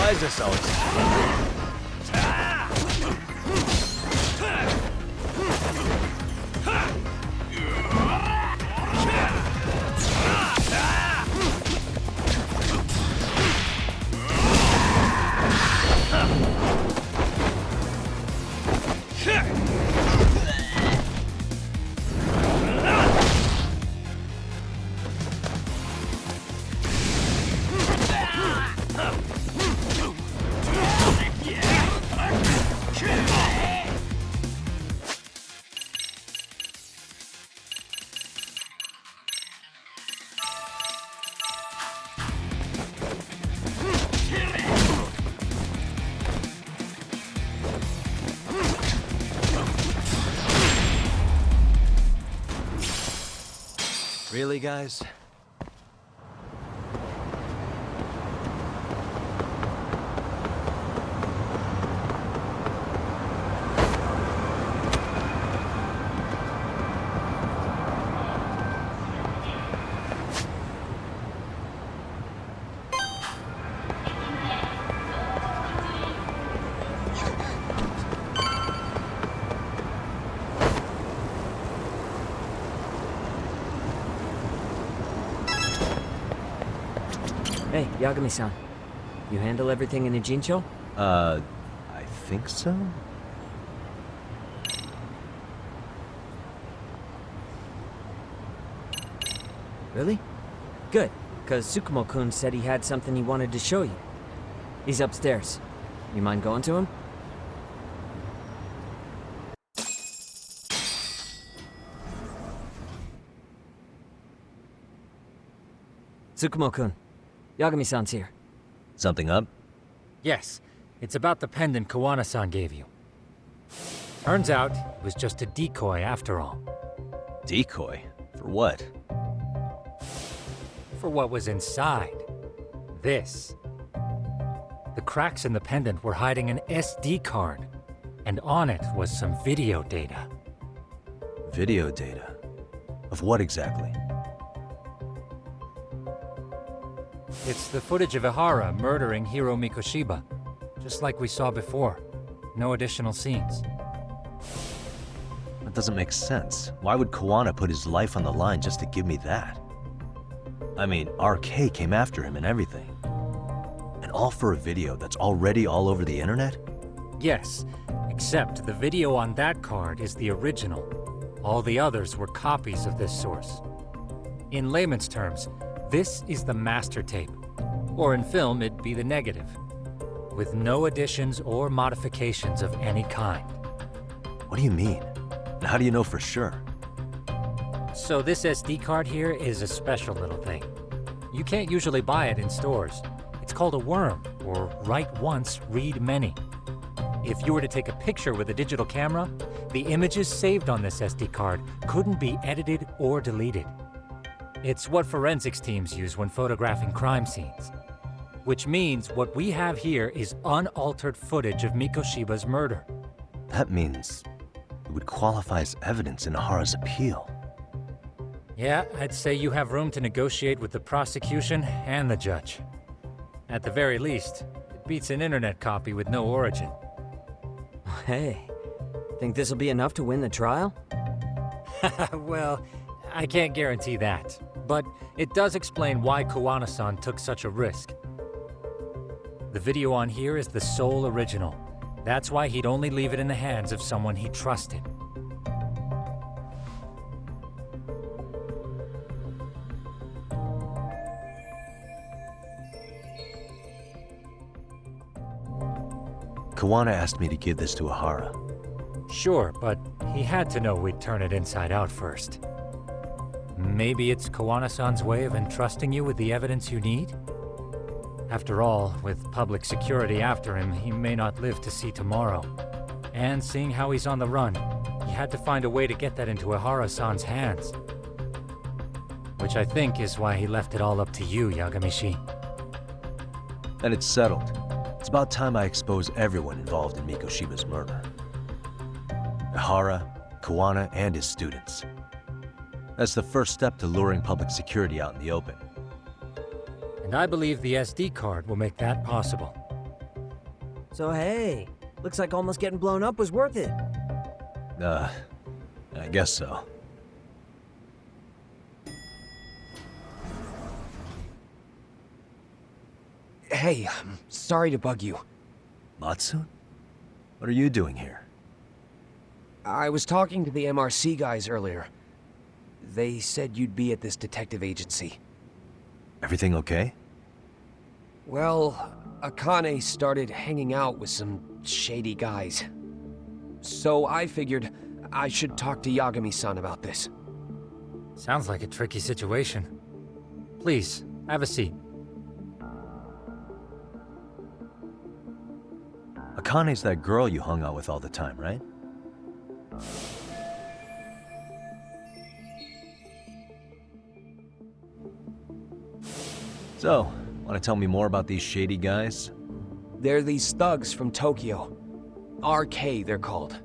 Why is this always... Really, guys? Hey, Yagami-san. You handle everything in Ijincho? I think so? Really? Good, because Tsukumo-kun said he had something he wanted to show you. He's upstairs. You mind going to him? Tsukumo-kun, Yagami-san's here. Something up? Yes, it's about the pendant Kawana-san gave you. Turns out, it was just a decoy after all. Decoy? For what? For what was inside. This. The cracks in the pendant were hiding an SD card, and on it was some video data. Video data? Of what exactly? It's the footage of Ihara murdering Hiro Mikoshiba, just like we saw before. No additional scenes. That doesn't make sense. Why would Kawana put his life on the line just to give me that? I mean, RK came after him and everything. And all for a video that's already all over the internet? Yes, except the video on that card is the original. All the others were copies of this source. In layman's terms, this is the master tape. Or in film, it'd be the negative. With no additions or modifications of any kind. What do you mean? And how do you know for sure? So this SD card here is a special little thing. You can't usually buy it in stores. It's called a worm, or write once, read many. If you were to take a picture with a digital camera, the images saved on this SD card couldn't be edited or deleted. It's what forensics teams use when photographing crime scenes. Which means what we have here is unaltered footage of Mikoshiba's murder. That means it would qualify as evidence in Ihara's appeal. Yeah, I'd say you have room to negotiate with the prosecution and the judge. At the very least, it beats an internet copy with no origin. Hey, think this'll be enough to win the trial? Well, I can't guarantee that, but it does explain why Kawana-san took such a risk. The video on here is the sole original. That's why he'd only leave it in the hands of someone he trusted. Kawana asked me to give this to Ihara. Sure, but he had to know we'd turn it inside out first. Maybe it's Kawana-san's way of entrusting you with the evidence you need? After all, with public security after him, he may not live to see tomorrow. And seeing how he's on the run, he had to find a way to get that into Ihara-san's hands. Which I think is why he left it all up to you, Yagamishi. Then it's settled. It's about time I expose everyone involved in Mikoshiba's murder. Ihara, Kawana, and his students. That's the first step to luring public security out in the open. And I believe the SD card will make that possible. So hey, looks like almost getting blown up was worth it. I guess so. Hey, I'm sorry to bug you. Matsun? What are you doing here? I was talking to the MRC guys earlier. They said you'd be at this detective agency. Everything okay? Well, Akane started hanging out with some shady guys. So I figured I should talk to Yagami-san about this. Sounds like a tricky situation. Please, have a seat. Akane's that girl you hung out with all the time, right? So, want to tell me more about these shady guys? They're these thugs from Tokyo. RK, they're called.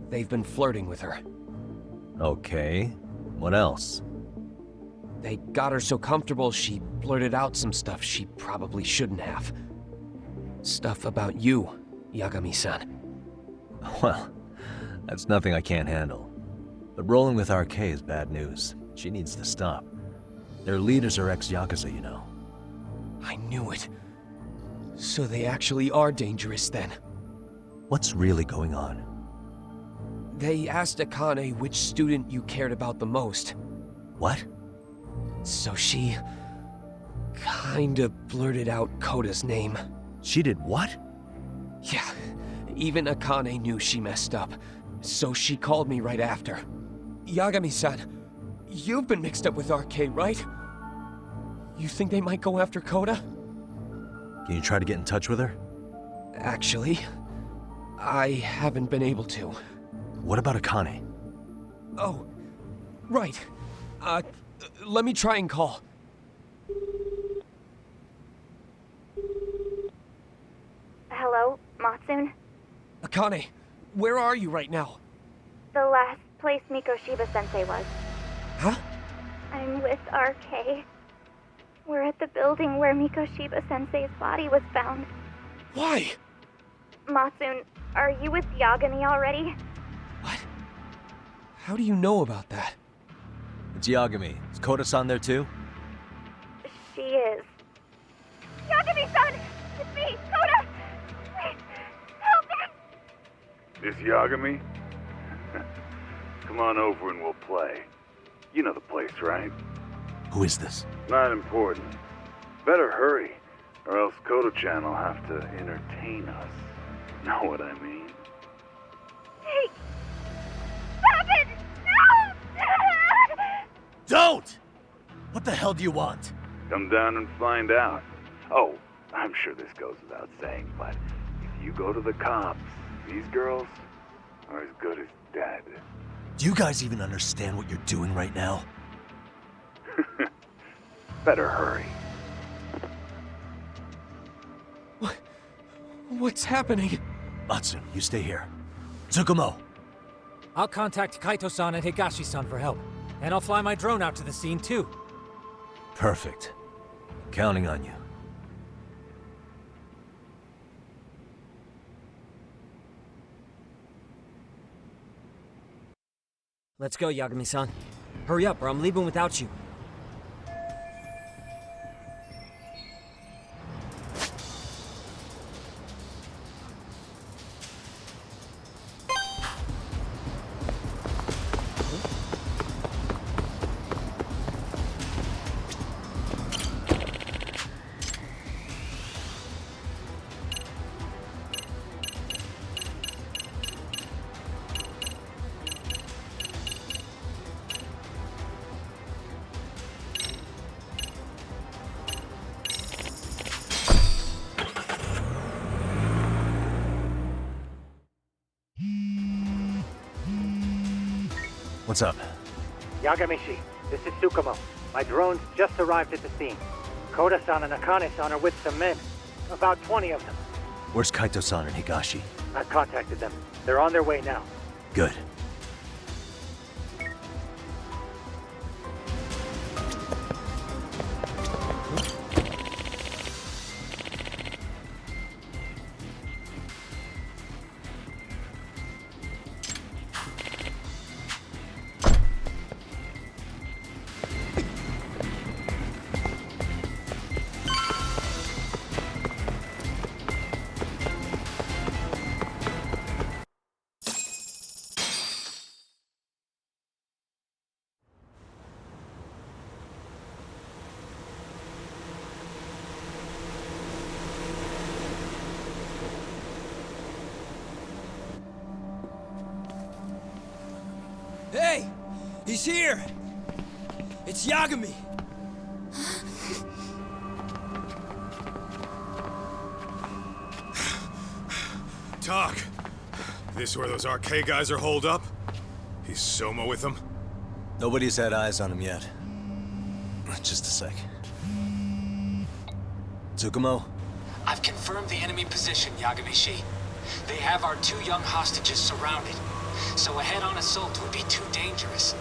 They've been flirting with her. Okay. What else? They got her so comfortable she blurted out some stuff she probably shouldn't have. Stuff about you, Yagami-san. Well, that's nothing I can't handle. But rolling with RK is bad news. She needs to stop. Their leaders are ex-Yakuza, you know. I knew it. So they actually are dangerous then. What's really going on? They asked Akane which student you cared about the most. What? So she kinda blurted out Koda's name. She did what? Yeah, even Akane knew she messed up. So she called me right after. Yagami-san, you've been mixed up with RK, right? You think they might go after Koda? Can you try to get in touch with her? Actually, I haven't been able to. What about Akane? Oh, right. Let me try and call. Hello, Matsun? Akane, where are you right now? The last place Mikoshiba-sensei was. Huh? I'm with RK. We're at the building where Mikoshiba-sensei's body was found. Why? Matsun, are you with Yagami already? What? How do you know about that? It's Yagami. Is Koda-san there too? She is. Yagami-san! It's me, Koda! Please, help me! This Yagami? Come on over and we'll play. You know the place, right? Who is this? Not important. Better hurry, or else Kodo-chan will have to entertain us. Know what I mean? Hey! Stop it! No! Don't! What the hell do you want? Come down and find out. Oh, I'm sure this goes without saying, but if you go to the cops, these girls are as good as dead. Do you guys even understand what you're doing right now? Better hurry. What's happening? Matsun, you stay here. Tsukumo! I'll contact Kaito-san and Higashi-san for help. And I'll fly my drone out to the scene too. Perfect. Counting on you. Let's go, Yagami-san. Hurry up, or I'm leaving without you. What's up? Yagamishi, this is Tsukumo. My drones just arrived at the scene. Koda-san and Akane-san are with some men. About 20 of them. Where's Kaito-san and Higashi? I've contacted them. They're on their way now. Good. Hey! He's here! It's Yagami! Talk. This where those RK guys are holed up? He's Soma with them? Nobody's had eyes on him yet. Just a sec. Tsukumo? I've confirmed the enemy position, Yagami-shi. They have our 2 young hostages surrounded, so a head-on assault would be too dangerous.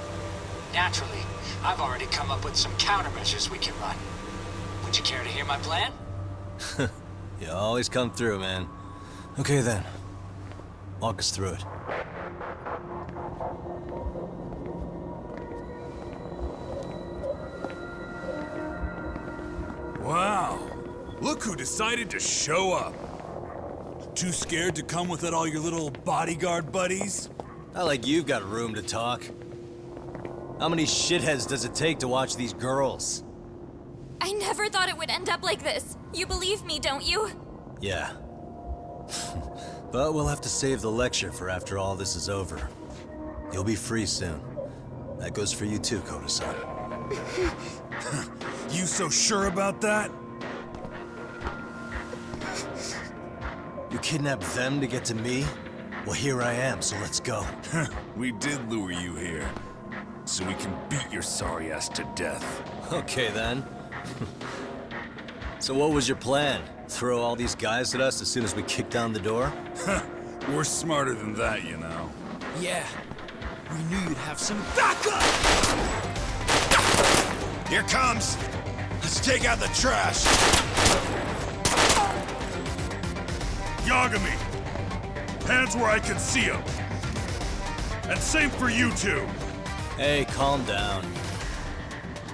Naturally, I've already come up with some countermeasures we can run. Would you care to hear my plan? You always come through, man. Okay then. Walk us through it. Wow. Look who decided to show up. Too scared to come with all your little bodyguard buddies? Not like you've got room to talk. How many shitheads does it take to watch these girls? I never thought it would end up like this. You believe me, don't you? Yeah. But we'll have to save the lecture for after all this is over. You'll be free soon. That goes for you too, Koda-san. You so sure about that? You kidnapped them to get to me? Well, here I am, so let's go. We did lure you here, so we can beat your sorry ass to death. Okay, then. So what was your plan? Throw all these guys at us as soon as we kick down the door? We're smarter than that, you know. Yeah. We knew you'd have some backup! Here comes! Let's take out the trash! Yagami! Hands where I can see them! And same for you two! Hey, calm down.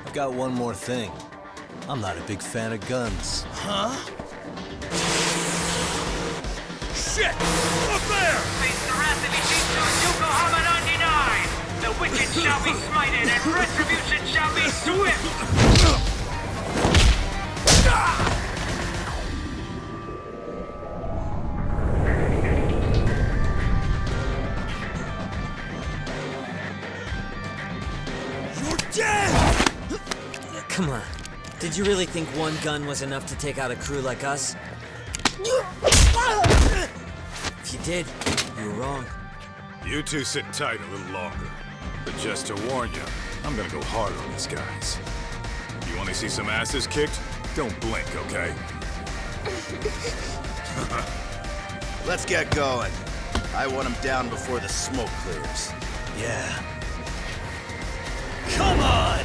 I've got one more thing. I'm not a big fan of guns. Huh? Shit! Up there! Yokohama 99! The wicked shall be smited and retribution shall be swift! You're dead! Come on. Did you really think one gun was enough to take out a crew like us? If you did, you were wrong. You two sit tight a little longer. But just to warn you, I'm gonna go hard on these guys. You wanna see some asses kicked? Don't blink, okay? Let's get going. I want him down before the smoke clears. Yeah. Come on!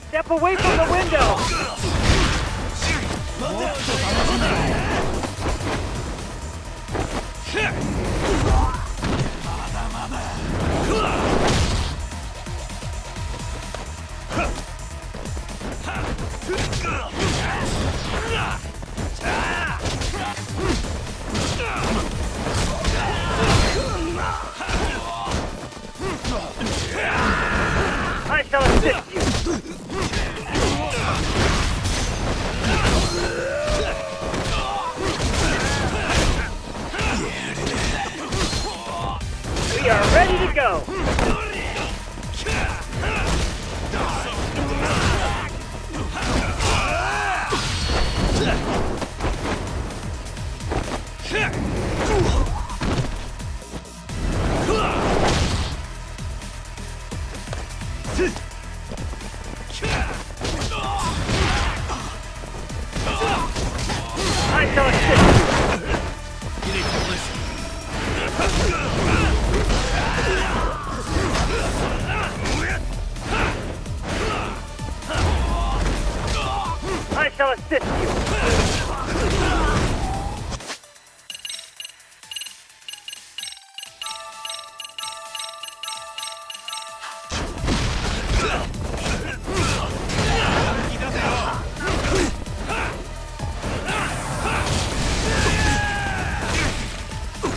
Step away from the window! I shall assist you! We are ready to go! I shall assist you. You need to listen. I shall assist you.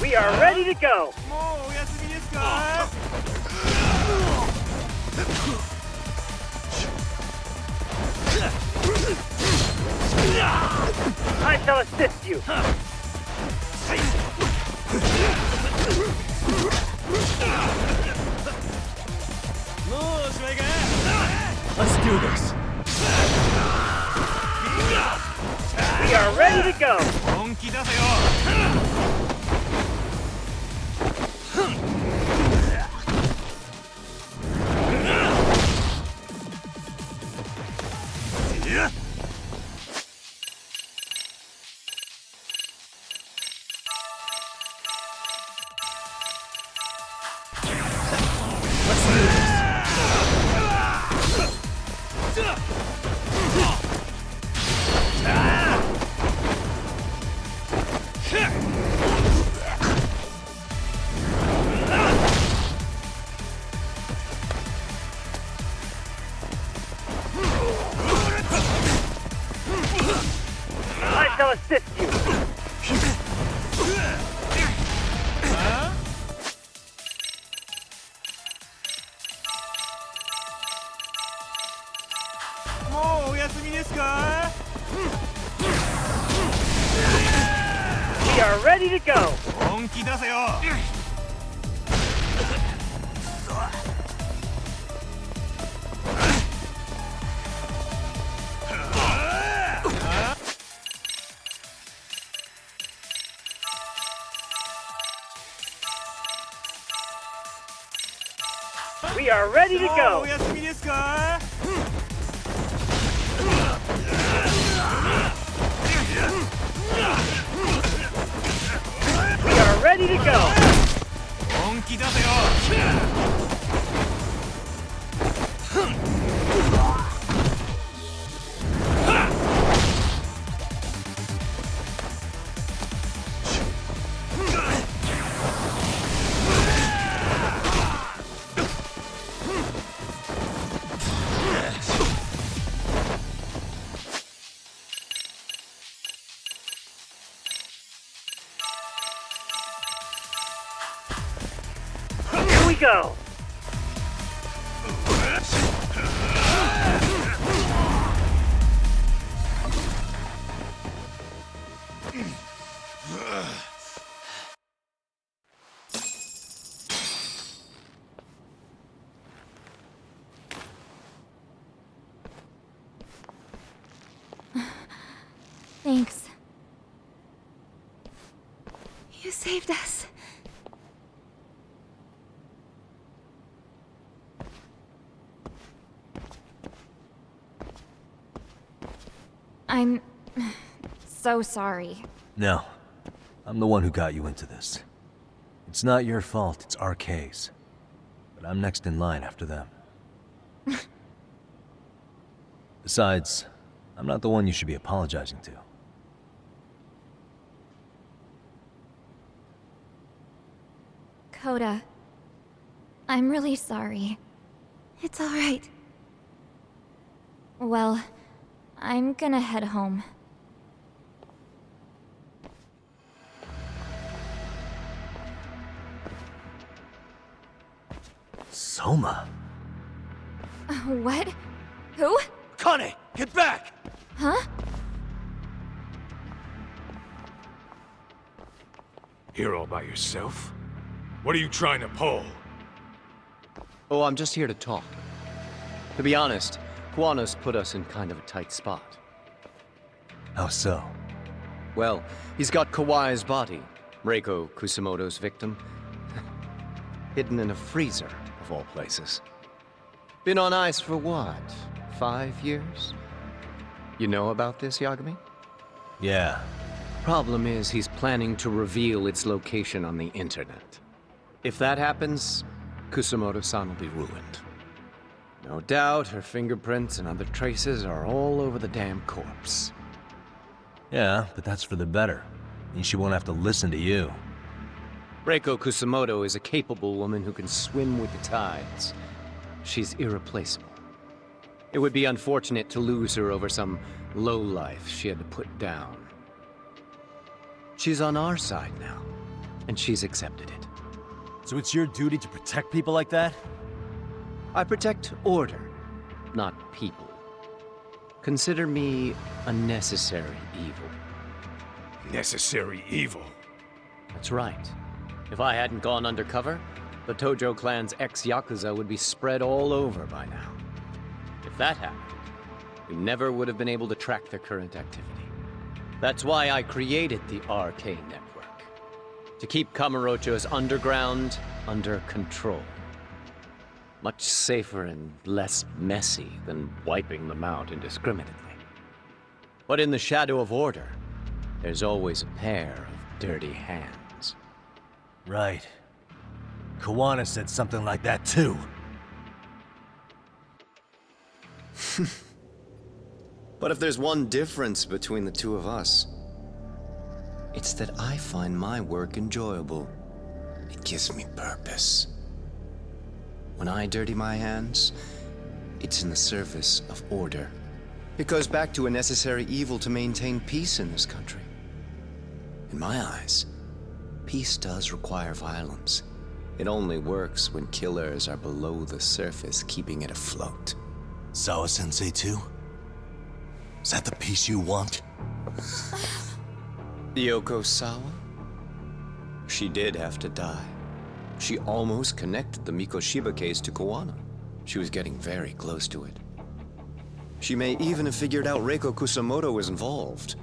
We are ready to go. I shall assist you. Let's do this. We are ready to go. I shall assist you. We are ready to go. We are ready to go. We are ready to go. Here we go. Thanks. You saved us. I'm so sorry. No. I'm the one who got you into this. It's not your fault, it's RK's. But I'm next in line after them. Besides, I'm not the one you should be apologizing to. Coda, I'm really sorry. It's all right. Well, I'm gonna head home. Soma? What? Who? Kane, get back! Huh? Here all by yourself? What are you trying to pull? Oh, I'm just here to talk. To be honest, Kuwano's put us in kind of a tight spot. How so? Well, he's got Kawai's body, Reiko Kusamoto's victim, hidden in a freezer, of all places. Been on ice for what, 5 years? You know about this, Yagami? Yeah. Problem is, he's planning to reveal its location on the internet. If that happens, Kusamoto-san will be ruined. No doubt her fingerprints and other traces are all over the damn corpse. Yeah, but that's for the better. Means she won't have to listen to you. Reiko Kusamoto is a capable woman who can swim with the tides. She's irreplaceable. It would be unfortunate to lose her over some lowlife she had to put down. She's on our side now, and she's accepted it. So it's your duty to protect people like that? I protect order, not people. Consider me a necessary evil. Necessary evil? That's right. If I hadn't gone undercover, the Tojo clan's ex-Yakuza would be spread all over by now. If that happened, we never would have been able to track their current activity. That's why I created the RK network. To keep Kamurocho's underground under control. Much safer and less messy than wiping them out indiscriminately. But in the shadow of order, there's always a pair of dirty hands. Right. Kawana said something like that too. But if there's one difference between the two of us, it's that I find my work enjoyable. It gives me purpose. When I dirty my hands, it's in the service of order. It goes back to a necessary evil to maintain peace in this country. In my eyes, peace does require violence. It only works when killers are below the surface, keeping it afloat. Sawa-sensei too? Is that the peace you want? Yoko Sawa? She did have to die. She almost connected the Mikoshiba case to Kawana. She was getting very close to it. She may even have figured out Reiko Kusamoto was involved.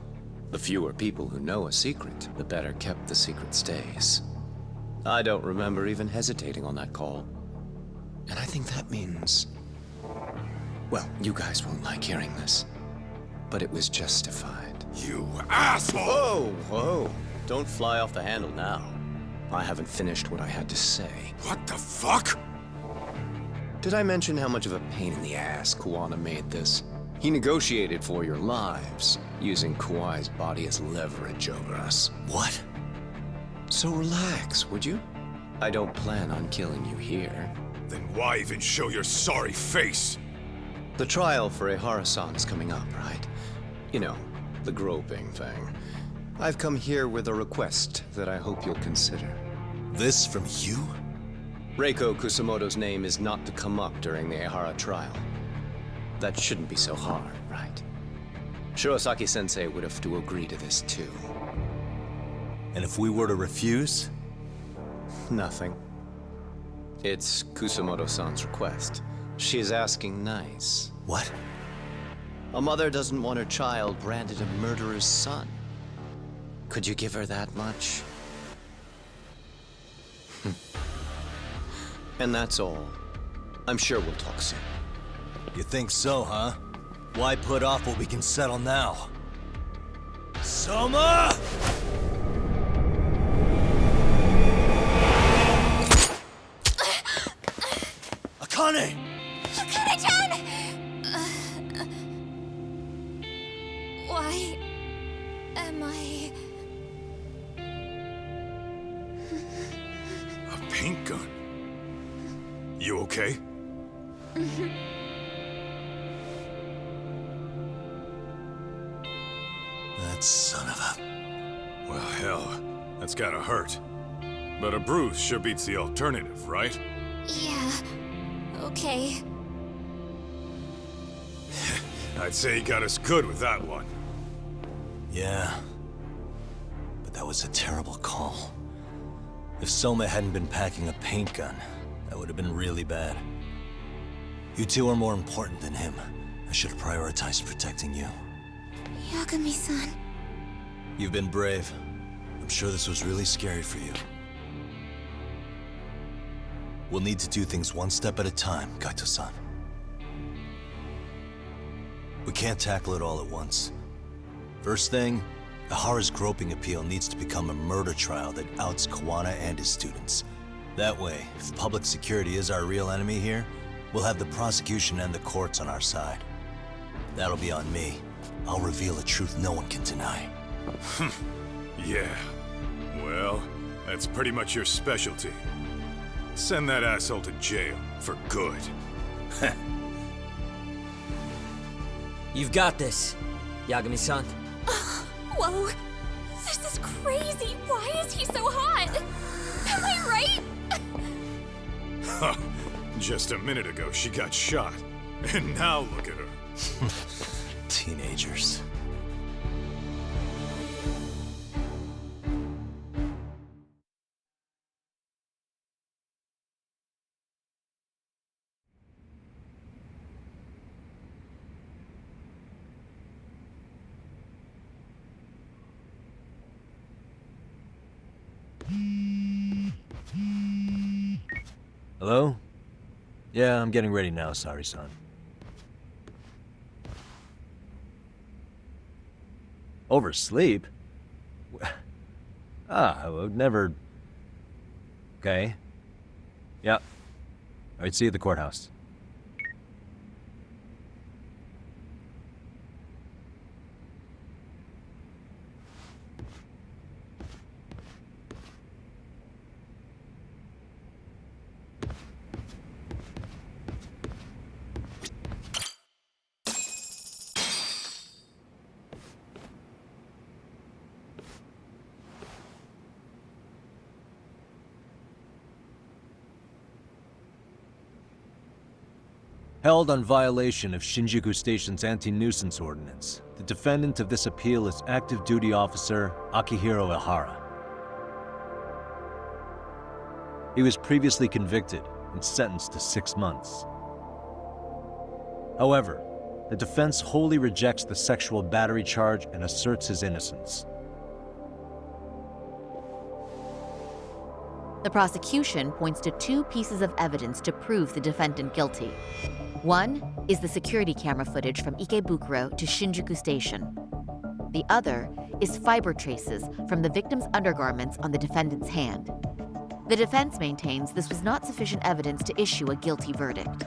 The fewer people who know a secret, the better kept the secret stays. I don't remember even hesitating on that call. And I think that means... well, you guys won't like hearing this, but it was justified. You asshole! Whoa, whoa. Don't fly off the handle now. I haven't finished what I had to say. What the fuck? Did I mention how much of a pain in the ass Kawana made this? He negotiated for your lives, using Kawai's body as leverage over us. What? So relax, would you? I don't plan on killing you here. Then why even show your sorry face? The trial for Ehara-san is coming up, right? You know, the groping thing. I've come here with a request that I hope you'll consider. This from you? Reiko Kusamoto's name is not to come up during the Ehara trial. That shouldn't be so hard, right? Shirosaki-sensei would have to agree to this too. And if we were to refuse? Nothing. It's Kusamoto-san's request. She's asking nice. What? A mother doesn't want her child branded a murderer's son. Could you give her that much? And that's all. I'm sure we'll talk soon. You think so, huh? Why put off what we can settle now? Soma! Akane! Akane-chan! Why am I... A paint gun? You okay? That son of a... Well, hell, that's gotta hurt. But a bruise sure beats the alternative, right? Yeah. Okay. I'd say he got us good with that one. Yeah. But that was a terrible call. If Soma hadn't been packing a paint gun, that would have been really bad. You two are more important than him. I should have prioritized protecting you. Yagami-san. You've been brave. I'm sure this was really scary for you. We'll need to do things one step at a time, Kaito-san. We can't tackle it all at once. First thing, Ihara's groping appeal needs to become a murder trial that outs Kawana and his students. That way, if public security is our real enemy here, we'll have the prosecution and the courts on our side. That'll be on me. I'll reveal a truth no one can deny. Yeah. Well, that's pretty much your specialty. Send that asshole to jail, for good. You've got this, Yagami-san. Whoa, this is crazy. Why is he so hot? Am I right? Just a minute ago, she got shot. And now look at her. Teenagers. Hello? Yeah, I'm getting ready now, Sari-san. Oversleep? I would never... Okay. Yeah. Alright, see you at the courthouse. Held on violation of Shinjuku Station's anti-nuisance ordinance, the defendant of this appeal is active duty officer Akihiro Ihara. He was previously convicted and sentenced to 6 months. However, the defense wholly rejects the sexual battery charge and asserts his innocence. The prosecution points to 2 pieces of evidence to prove the defendant guilty. One is the security camera footage from Ikebukuro to Shinjuku Station. The other is fiber traces from the victim's undergarments on the defendant's hand. The defense maintains this was not sufficient evidence to issue a guilty verdict.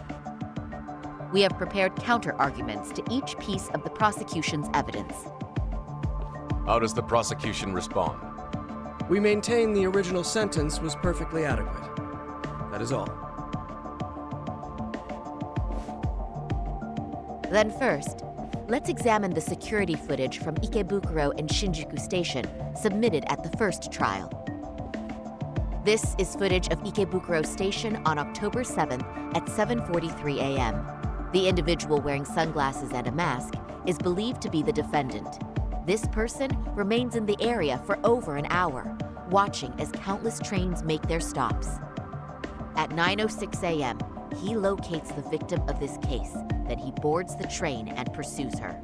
We have prepared counter-arguments to each piece of the prosecution's evidence. How does the prosecution respond? We maintain the original sentence was perfectly adequate. That is all. Then first, let's examine the security footage from Ikebukuro and Shinjuku Station submitted at the first trial. This is footage of Ikebukuro Station on October 7th at 7:43 a.m. The individual wearing sunglasses and a mask is believed to be the defendant. This person remains in the area for over an hour, watching as countless trains make their stops. At 9:06 a.m., he locates the victim of this case, then he boards the train and pursues her.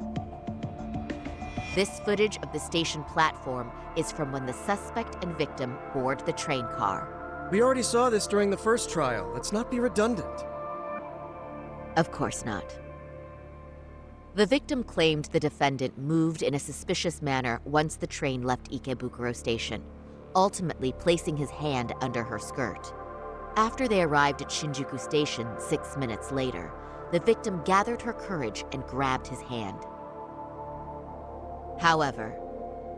This footage of the station platform is from when the suspect and victim board the train car. We already saw this during the first trial. Let's not be redundant. Of course not. The victim claimed the defendant moved in a suspicious manner once the train left Ikebukuro Station, ultimately placing his hand under her skirt. After they arrived at Shinjuku Station 6 minutes later, the victim gathered her courage and grabbed his hand. However,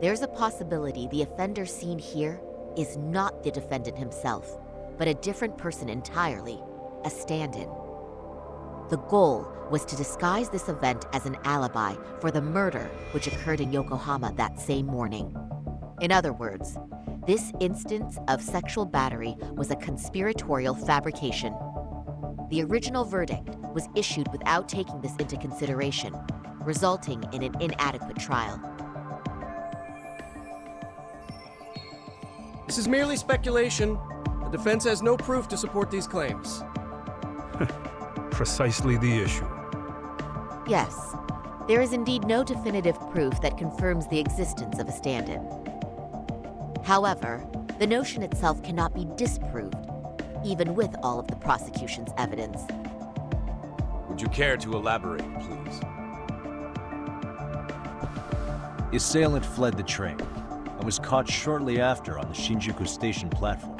there's a possibility the offender seen here is not the defendant himself, but a different person entirely, a stand-in. The goal was to disguise this event as an alibi for the murder which occurred in Yokohama that same morning. In other words, this instance of sexual battery was a conspiratorial fabrication. The original verdict was issued without taking this into consideration, resulting in an inadequate trial. This is merely speculation. The defense has no proof to support these claims. Precisely the issue. Yes, there is indeed no definitive proof that confirms the existence of a stand-in. However, the notion itself cannot be disproved, even with all of the prosecution's evidence. Would you care to elaborate, please? The assailant fled the train and was caught shortly after on the Shinjuku station platform.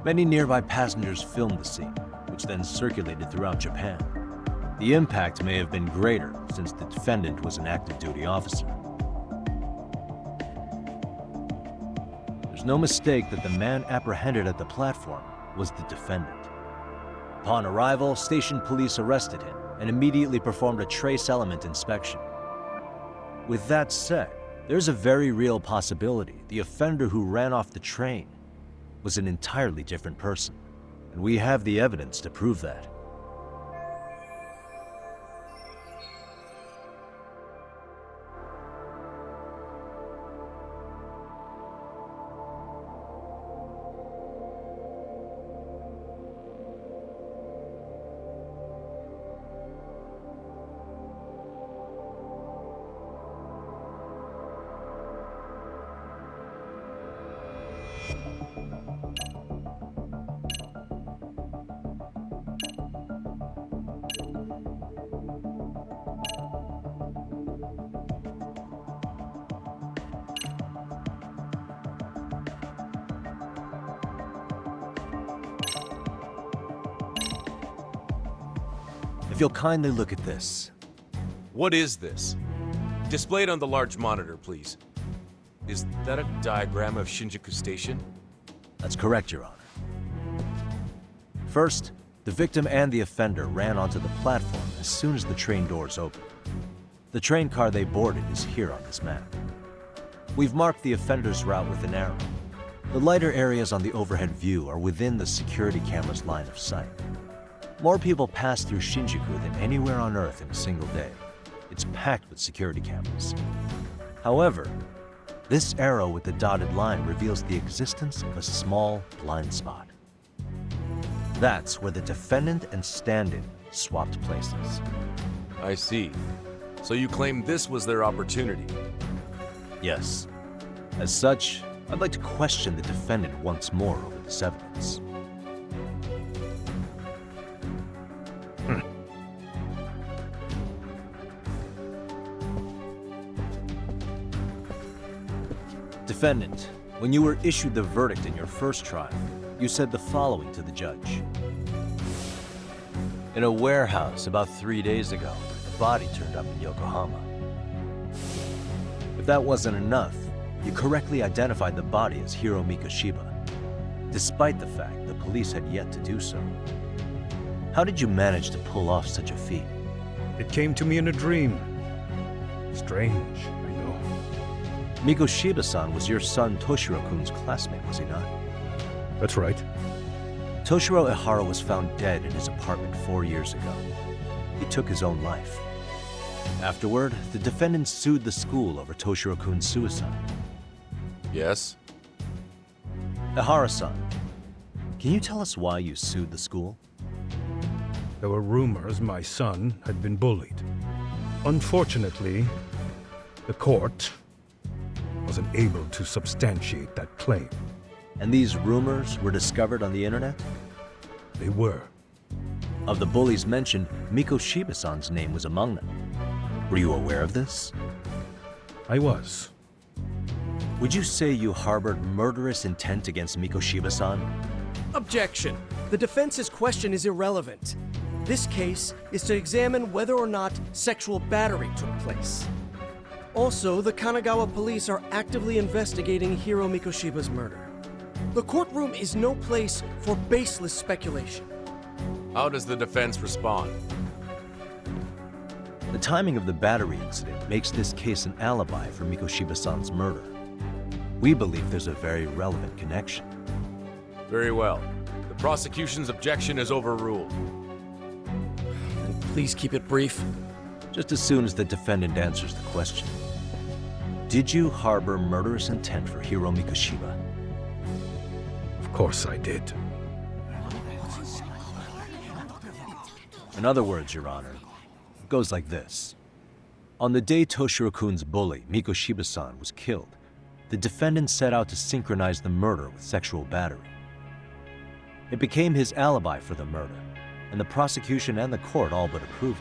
Many nearby passengers filmed the scene, which then circulated throughout Japan. The impact may have been greater since the defendant was an active duty officer. There's no mistake that the man apprehended at the platform was the defendant. Upon arrival, station police arrested him and immediately performed a trace element inspection. With that said, there's a very real possibility the offender who ran off the train was an entirely different person, and we have the evidence to prove that. If you'll kindly look at this. What is this? Displayed on the large monitor, please. Is that a diagram of Shinjuku Station? That's correct, Your Honor. First, the victim and the offender ran onto the platform as soon as the train doors opened. The train car they boarded is here on this map. We've marked the offender's route with an arrow. The lighter areas on the overhead view are within the security camera's line of sight. More people pass through Shinjuku than anywhere on Earth in a single day. It's packed with security cameras. However, this arrow with the dotted line reveals the existence of a small blind spot. That's where the defendant and stand-in swapped places. I see. So you claim this was their opportunity? Yes. As such, I'd like to question the defendant once more over this evidence. Defendant, when you were issued the verdict in your first trial, you said the following to the judge. In a warehouse about 3 days ago, a body turned up in Yokohama. If that wasn't enough, you correctly identified the body as Hiro Mikoshiba, despite the fact the police had yet to do so. How did you manage to pull off such a feat? It came to me in a dream. Strange, I know. Mikoshiba-san was your son Toshiro-kun's classmate, was he not? That's right. Toshiro Ihara was found dead in his apartment 4 years ago. He took his own life. Afterward, the defendant sued the school over Toshiro-kun's suicide. Yes? Ihara-san, can you tell us why you sued the school? There were rumors my son had been bullied. Unfortunately, the court wasn't able to substantiate that claim. And these rumors were discovered on the internet? They were. Of the bullies mentioned, Mikoshiba-san's name was among them. Were you aware of this? I was. Would you say you harbored murderous intent against Mikoshiba-san? Objection. The defense's question is irrelevant. This case is to examine whether or not sexual battery took place. Also, the Kanagawa police are actively investigating Hiro Mikoshiba's murder. The courtroom is no place for baseless speculation. How does the defense respond? The timing of the battery incident makes this case an alibi for Mikoshiba-san's murder. We believe there's a very relevant connection. Very well. The prosecution's objection is overruled. And please keep it brief. Just as soon as the defendant answers the question. Did you harbor murderous intent for Hiro Mikoshiba? Of course I did. In other words, Your Honor, it goes like this. On the day Toshiro-kun's bully, Mikoshiba-san, was killed, the defendant set out to synchronize the murder with sexual battery. It became his alibi for the murder, and the prosecution and the court all but approved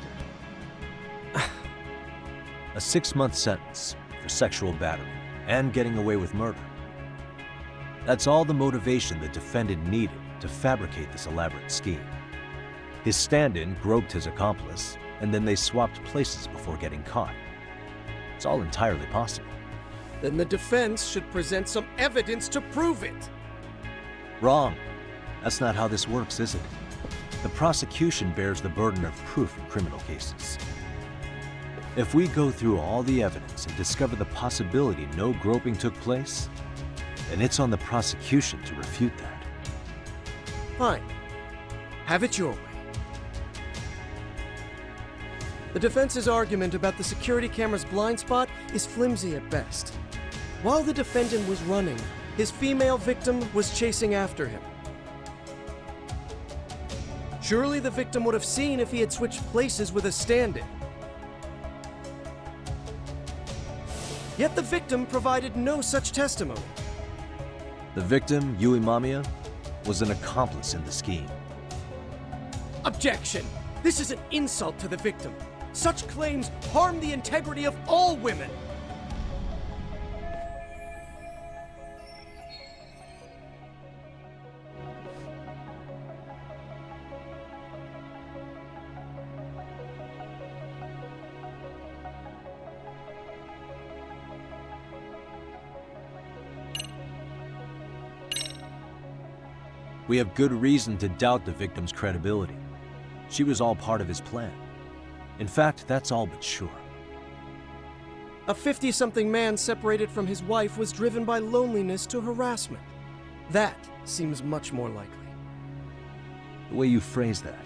it. A 6-month sentence for sexual battery and getting away with murder. That's all the motivation the defendant needed to fabricate this elaborate scheme. His stand-in groped his accomplice, and then they swapped places before getting caught. It's all entirely possible. Then the defense should present some evidence to prove it. Wrong. That's not how this works, is it? The prosecution bears the burden of proof in criminal cases. If we go through all the evidence and discover the possibility no groping took place, then it's on the prosecution to refute that. Fine. Have it your way. The defense's argument about the security camera's blind spot is flimsy at best. While the defendant was running, his female victim was chasing after him. Surely the victim would have seen if he had switched places with a stand-in. Yet the victim provided no such testimony. The victim, Yui Mamiya, was an accomplice in the scheme. Objection! This is an insult to the victim. Such claims harm the integrity of all women. We have good reason to doubt the victim's credibility. She was all part of his plan. In fact, that's all but sure. A 50-something man separated from his wife was driven by loneliness to harassment. That seems much more likely. The way you phrase that,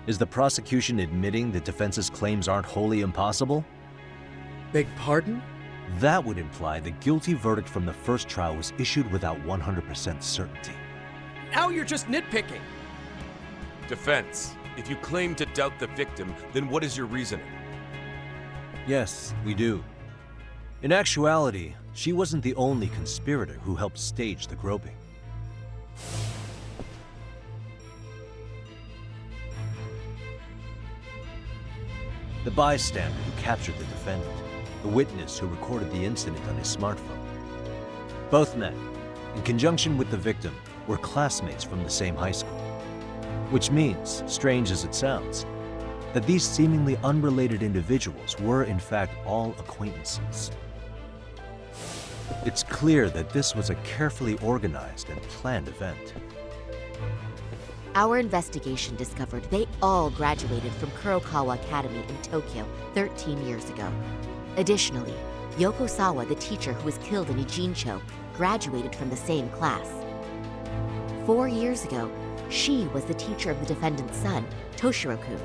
is the prosecution admitting the defense's claims aren't wholly impossible? Beg pardon? That would imply the guilty verdict from the first trial was issued without 100% certainty. Now you're just nitpicking. Defense, if you claim to doubt the victim, then what is your reasoning? Yes, we do. In actuality, she wasn't the only conspirator who helped stage the groping. The bystander who captured the defendant, the witness who recorded the incident on his smartphone. Both men, in conjunction with the victim, were classmates from the same high school. Which means, strange as it sounds, that these seemingly unrelated individuals were in fact all acquaintances. It's clear that this was a carefully organized and planned event. Our investigation discovered they all graduated from Kurokawa Academy in Tokyo 13 years ago. Additionally, Yoko Sawa, the teacher who was killed in Ijincho, graduated from the same class. 4 years ago, she was the teacher of the defendant's son, Toshiro-kun.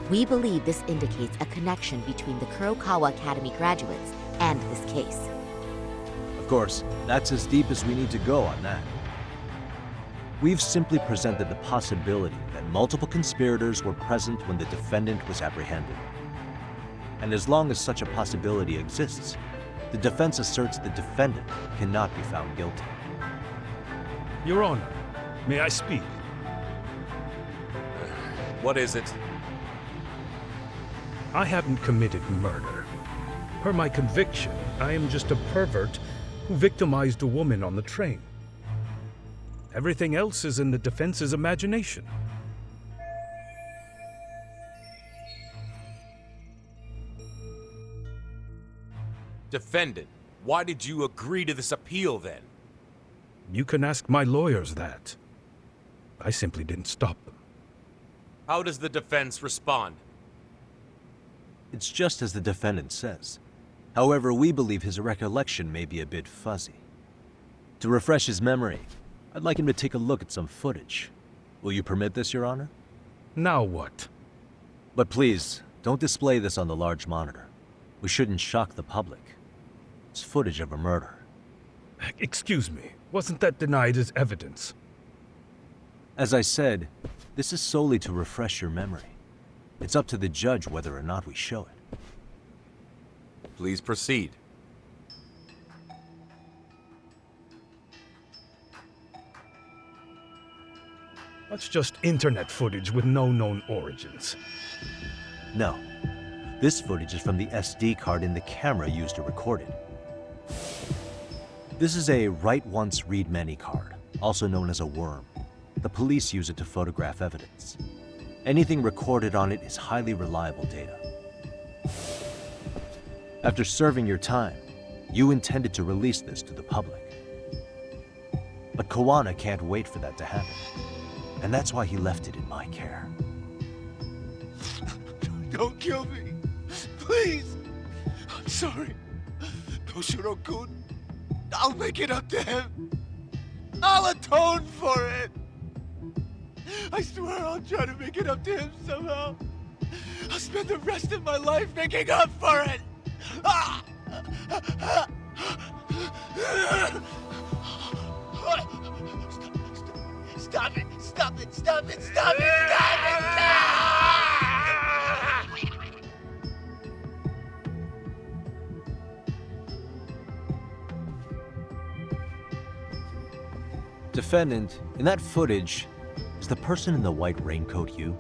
We believe this indicates a connection between the Kurokawa Academy graduates and this case. Of course, that's as deep as we need to go on that. We've simply presented the possibility that multiple conspirators were present when the defendant was apprehended. And as long as such a possibility exists, the defense asserts the defendant cannot be found guilty. Your Honor, may I speak? What is it? I haven't committed murder. Per my conviction, I am just a pervert who victimized a woman on the train. Everything else is in the defense's imagination. Defendant, why did you agree to this appeal then? You can ask my lawyers that. I simply didn't stop them. How does the defense respond? It's just as the defendant says. However, we believe his recollection may be a bit fuzzy. To refresh his memory, I'd like him to take a look at some footage. Will you permit this, Your Honor? Now what? But please, don't display this on the large monitor. We shouldn't shock the public. It's footage of a murder. Excuse me, wasn't that denied as evidence? As I said, this is solely to refresh your memory. It's up to the judge whether or not we show it. Please proceed. That's just internet footage with no known origins. No. This footage is from the SD card in the camera used to record it. This is a write once, read many card, also known as a worm. The police use it to photograph evidence. Anything recorded on it is highly reliable data. After serving your time, you intended to release this to the public. But Kawana can't wait for that to happen. And that's why he left it in my care. Don't kill me. Please. I'm sorry. Toshiro-kun. I'll make it up to him. I'll atone for it. I swear I'll try to make it up to him somehow. I'll spend the rest of my life making up for it. Ah! Stop it! Stop it! Stop it! Stop it! Stop it! Defendant, in that footage, is the person in the white raincoat you?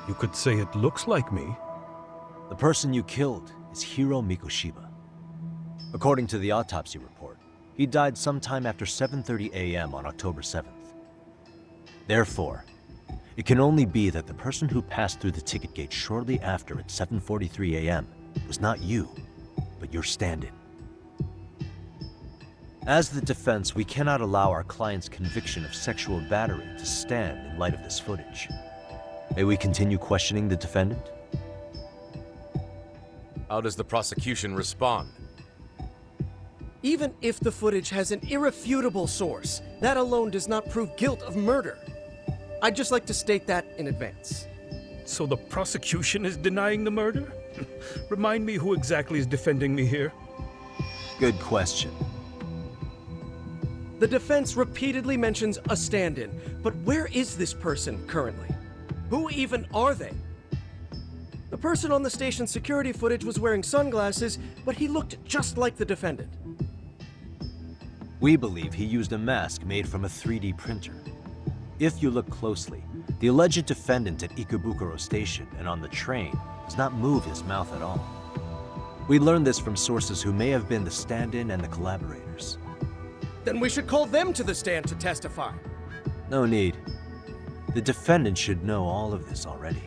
You could say it looks like me. The person you killed is Hiro Mikoshiba. According to the autopsy report, he died sometime after 7:30 a.m. on October 7th. Therefore, it can only be that the person who passed through the ticket gate shortly after at 7:43 a.m. was not you, but your stand-in. As the defense, we cannot allow our client's conviction of sexual battery to stand in light of this footage. May we continue questioning the defendant? How does the prosecution respond? Even if the footage has an irrefutable source, that alone does not prove guilt of murder. I'd just like to state that in advance. So the prosecution is denying the murder? Remind me who exactly is defending me here? Good question. The defense repeatedly mentions a stand-in, but where is this person currently? Who even are they? The person on the station's security footage was wearing sunglasses, but he looked just like the defendant. We believe he used a mask made from a 3D printer. If you look closely, the alleged defendant at Ikebukuro Station and on the train does not move his mouth at all. We learned this from sources who may have been the stand-in and the collaborators. Then we should call them to the stand to testify. No need. The defendant should know all of this already.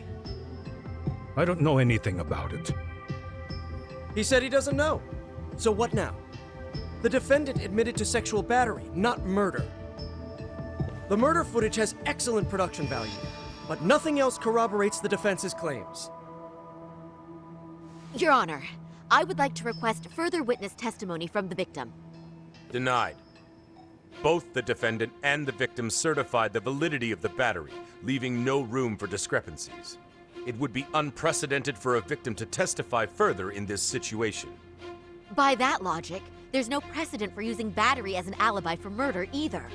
I don't know anything about it. He said he doesn't know. So what now? The defendant admitted to sexual battery, not murder. The murder footage has excellent production value, but nothing else corroborates the defense's claims. Your Honor, I would like to request further witness testimony from the victim. Denied. Both the defendant and the victim certified the validity of the battery, leaving no room for discrepancies. It would be unprecedented for a victim to testify further in this situation. By that logic, there's no precedent for using battery as an alibi for murder either.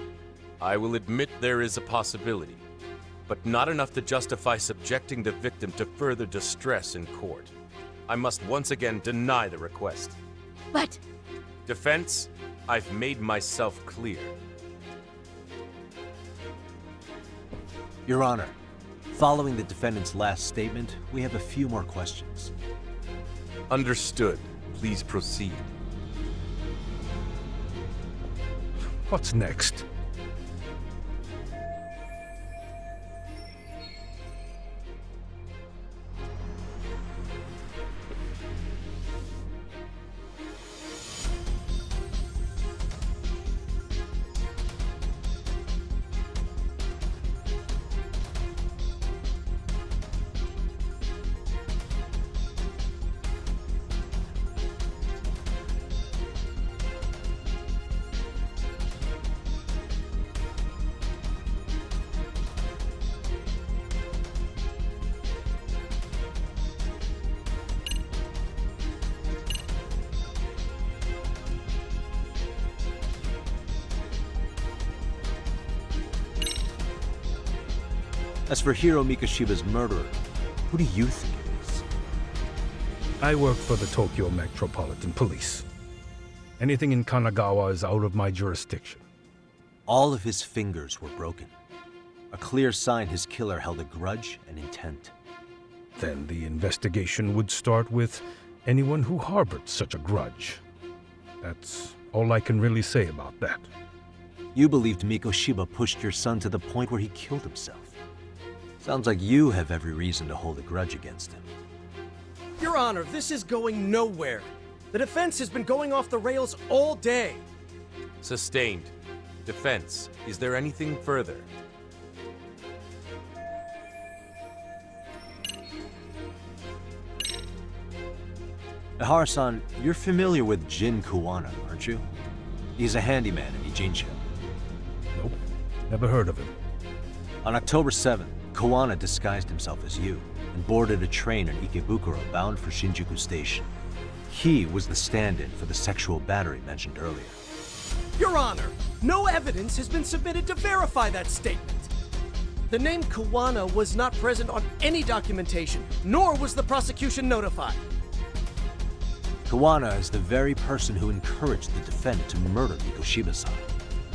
I will admit there is a possibility, but not enough to justify subjecting the victim to further distress in court. I must once again deny the request. But... Defense, I've made myself clear. Your Honor, following the defendant's last statement, we have a few more questions. Understood. Please proceed. What's next? As for Hiro Mikoshiba's murderer, who do you think it is? I work for the Tokyo Metropolitan Police. Anything in Kanagawa is out of my jurisdiction. All of his fingers were broken. A clear sign his killer held a grudge and intent. Then the investigation would start with anyone who harbored such a grudge. That's all I can really say about that. You believed Mikoshiba pushed your son to the point where he killed himself. Sounds like you have every reason to hold a grudge against him. Your Honor, this is going nowhere. The defense has been going off the rails all day. Sustained. Defense. Is there anything further? Ihara-san, you're familiar with Jin Kuwana, aren't you? He's a handyman in Ijincho. Nope. Never heard of him. On October 7th, Kuwana disguised himself as you and boarded a train in Ikebukuro bound for Shinjuku Station. He was the stand-in for the sexual battery mentioned earlier. Your Honor, no evidence has been submitted to verify that statement. The name Kuwana was not present on any documentation, nor was the prosecution notified. Kuwana is the very person who encouraged the defendant to murder Mikoshiba-san.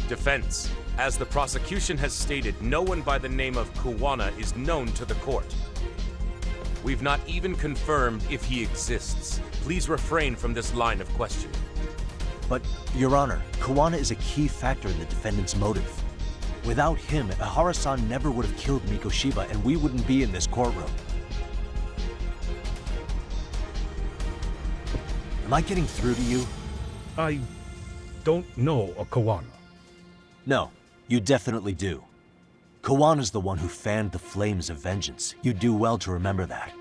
Defense. As the prosecution has stated, no one by the name of Kuwana is known to the court. We've not even confirmed if he exists. Please refrain from this line of questioning. But, Your Honor, Kuwana is a key factor in the defendant's motive. Without him, Ihara-san never would have killed Mikoshiba, and we wouldn't be in this courtroom. Am I getting through to you? I don't know a Kuwana. No, you definitely do. Kawana's the one who fanned the flames of vengeance. You do well to remember that.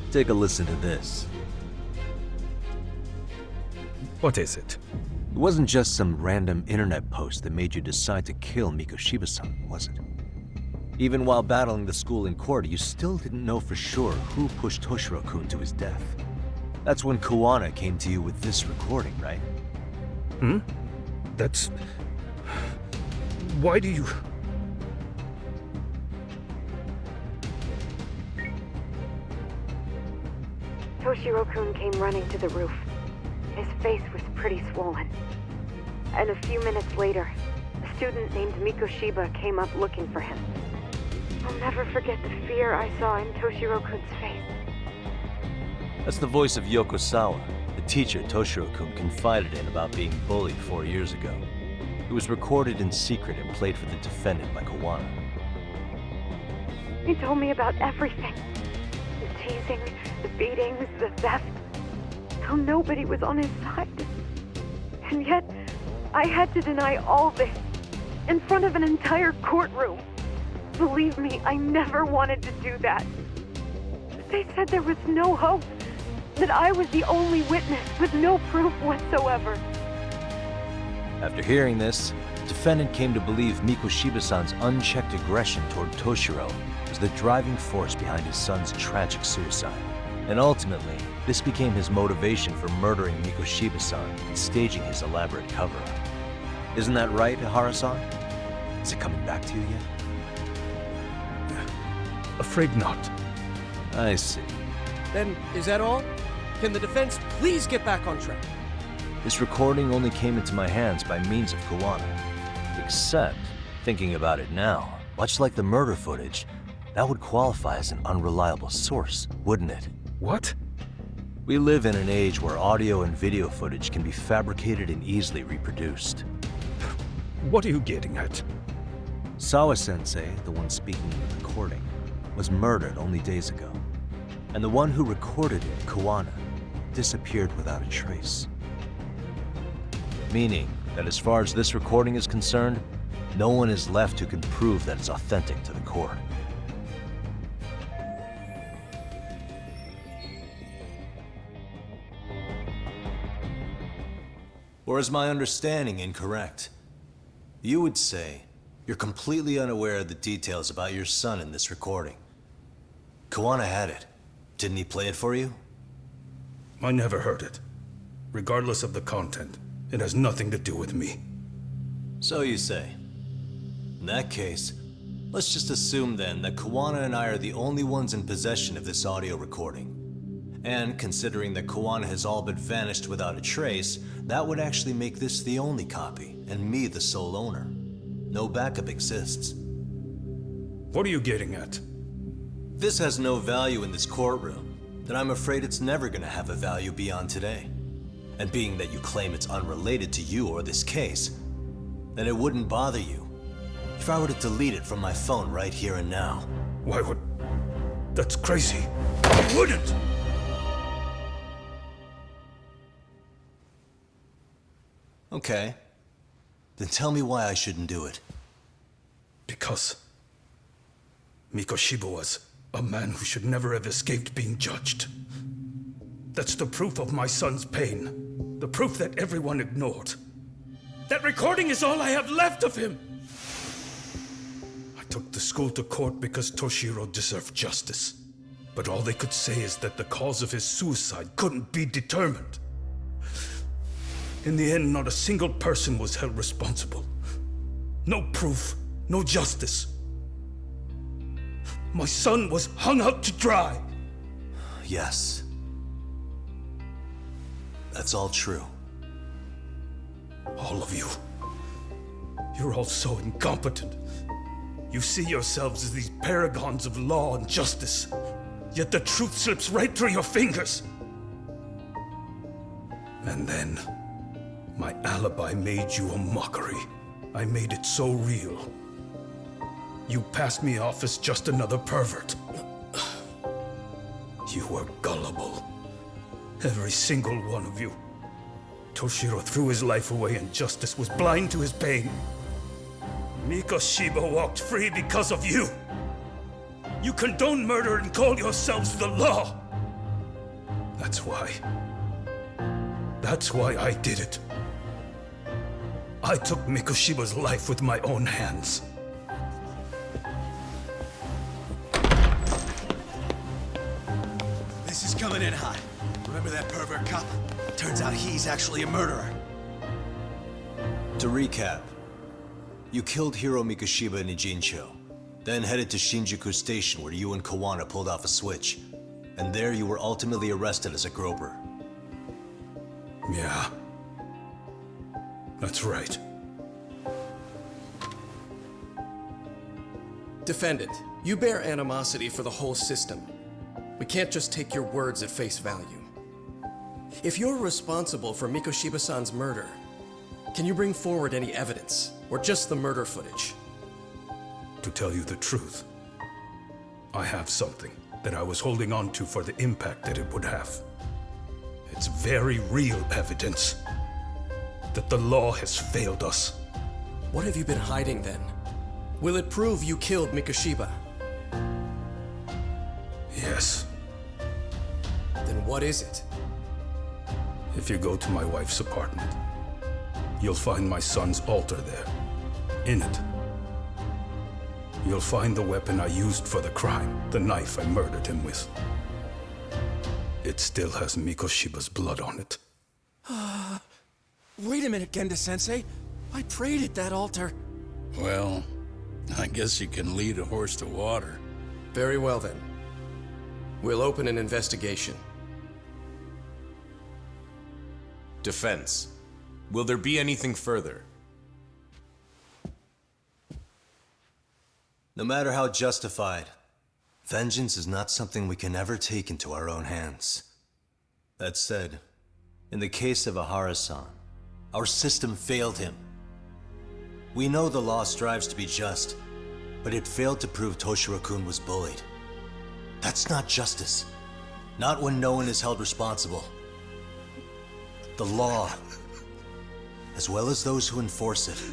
Take a listen to this. What is it? It wasn't just some random internet post that made you decide to kill Mikoshiba-san, was it? Even while battling the school in court, you still didn't know for sure who pushed Toshiro-kun to his death. That's when Kuwana came to you with this recording, right? That's... Why do you... Toshiro-kun came running to the roof. His face was pretty swollen. And a few minutes later, a student named Mikoshiba came up looking for him. I'll never forget the fear I saw in Toshiro-kun's face. That's the voice of Yokosawa, the teacher Toshiro-kun confided in about being bullied 4 years ago. It was recorded in secret and played for the defendant by Kuwana. He told me about everything. The teasing, the beatings, the theft. How nobody was on his side. And yet, I had to deny all this in front of an entire courtroom. Believe me, I never wanted to do that. They said there was no hope, that I was the only witness with no proof whatsoever. After hearing this, the defendant came to believe Mikoshiba-san's unchecked aggression toward Toshiro was the driving force behind his son's tragic suicide. And ultimately, this became his motivation for murdering Mikoshiba-san and staging his elaborate cover-up. Isn't that right, Ihara-san? Is it coming back to you yet? Afraid not. I see. Then, is that all? Can the defense please get back on track? This recording only came into my hands by means of Kuwana. Except, thinking about it now, much like the murder footage, that would qualify as an unreliable source, wouldn't it? What? We live in an age where audio and video footage can be fabricated and easily reproduced. What are you getting at? Sawa-sensei, the one speaking in the recording, was murdered only days ago. And the one who recorded it, Kuwana, disappeared without a trace. Meaning that as far as this recording is concerned, no one is left who can prove that it's authentic to the court. Or is my understanding incorrect? You would say you're completely unaware of the details about your son in this recording. Kawana had it. Didn't he play it for you? I never heard it. Regardless of the content, it has nothing to do with me. So you say. In that case, let's just assume then that Kawana and I are the only ones in possession of this audio recording. And considering that Kawana has all but vanished without a trace, that would actually make this the only copy, and me the sole owner. No backup exists. What are you getting at? This has no value in this courtroom, then I'm afraid it's never gonna have a value beyond today. And being that you claim it's unrelated to you or this case, then it wouldn't bother you if I were to delete it from my phone right here and now. Why would... That's crazy. I wouldn't! Okay. Then tell me why I shouldn't do it. Because Mikoshiba was a man who should never have escaped being judged. That's the proof of my son's pain. The proof that everyone ignored. That recording is all I have left of him! I took the school to court because Toshiro deserved justice. But all they could say is that the cause of his suicide couldn't be determined. In the end, not a single person was held responsible. No proof, no justice. My son was hung out to dry. Yes. That's all true. All of you. You're all so incompetent. You see yourselves as these paragons of law and justice. Yet the truth slips right through your fingers. And then, my alibi made you a mockery. I made it so real. You passed me off as just another pervert. You were gullible. Every single one of you. Toshiro threw his life away and justice was blind to his pain. Mikoshiba walked free because of you. You condone murder and call yourselves the law. That's why. That's why I did it. I took Mikoshiba's life with my own hands. This is coming in hot. Remember that pervert cop? Turns out he's actually a murderer. To recap, you killed Hiro Mikoshiba in Ijincho, then headed to Shinjuku Station where you and Kawana pulled off a switch, and there you were ultimately arrested as a groper. Yeah. That's right. Defendant, you bear animosity for the whole system. We can't just take your words at face value. If you're responsible for Mikoshiba-san's murder, can you bring forward any evidence, or just the murder footage? To tell you the truth, I have something that I was holding on to for the impact that it would have. It's very real evidence that the law has failed us. What have you been hiding then? Will it prove you killed Mikoshiba? Yes. Then what is it? If you go to my wife's apartment, you'll find my son's altar there. In it, you'll find the weapon I used for the crime, the knife I murdered him with. It still has Mikoshiba's blood on it. Wait a minute, Genda-sensei. I prayed at that altar. Well, I guess you can lead a horse to water. Very well then. We'll open an investigation. Defense. Will there be anything further? No matter how justified, vengeance is not something we can ever take into our own hands. That said, in the case of Ahara-san, our system failed him. We know the law strives to be just, but it failed to prove Toshiro-kun was bullied. That's not justice. Not when no one is held responsible. The law as well as those who enforce it,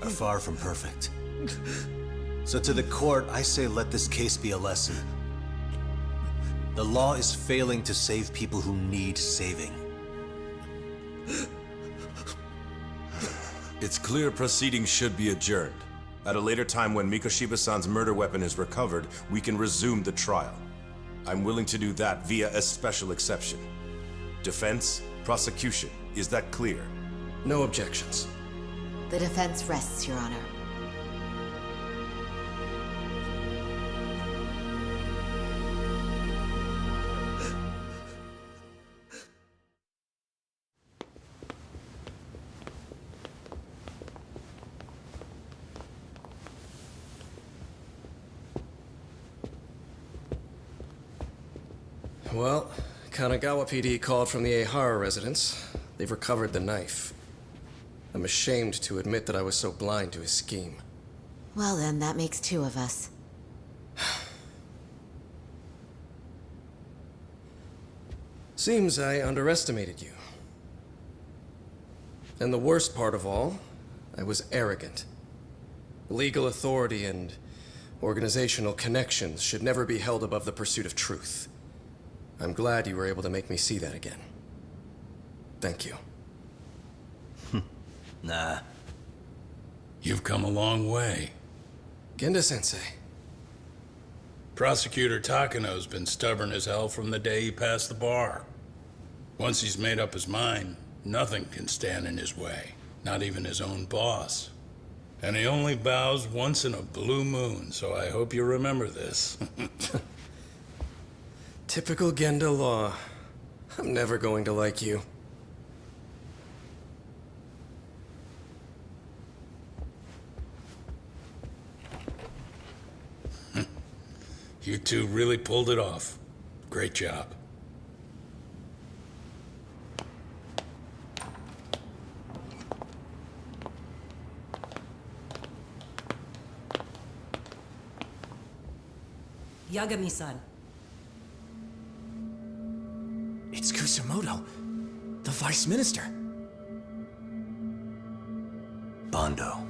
are far from perfect. So to the court, I say let this case be a lesson. The law is failing to save people who need saving. It's clear proceedings should be adjourned. At a later time when Mikoshiba-san's murder weapon is recovered, we can resume the trial. I'm willing to do that via a special exception. Defense, prosecution, is that clear? No objections. The defense rests, Your Honor. Well, Kanagawa PD called from the Ehara residence. They've recovered the knife. I'm ashamed to admit that I was so blind to his scheme. Well then, that makes two of us. Seems I underestimated you. And the worst part of all, I was arrogant. Legal authority and organizational connections should never be held above the pursuit of truth. I'm glad you were able to make me see that again. Thank you. Nah. You've come a long way. Genda-sensei. Prosecutor Takano's been stubborn as hell from the day he passed the bar. Once he's made up his mind, nothing can stand in his way, not even his own boss. And he only bows once in a blue moon, so I hope you remember this. Typical Genda law. I'm never going to like you. You two really pulled it off. Great job. Yagami-san. It's Kusumoto, the Vice Minister. Bondo.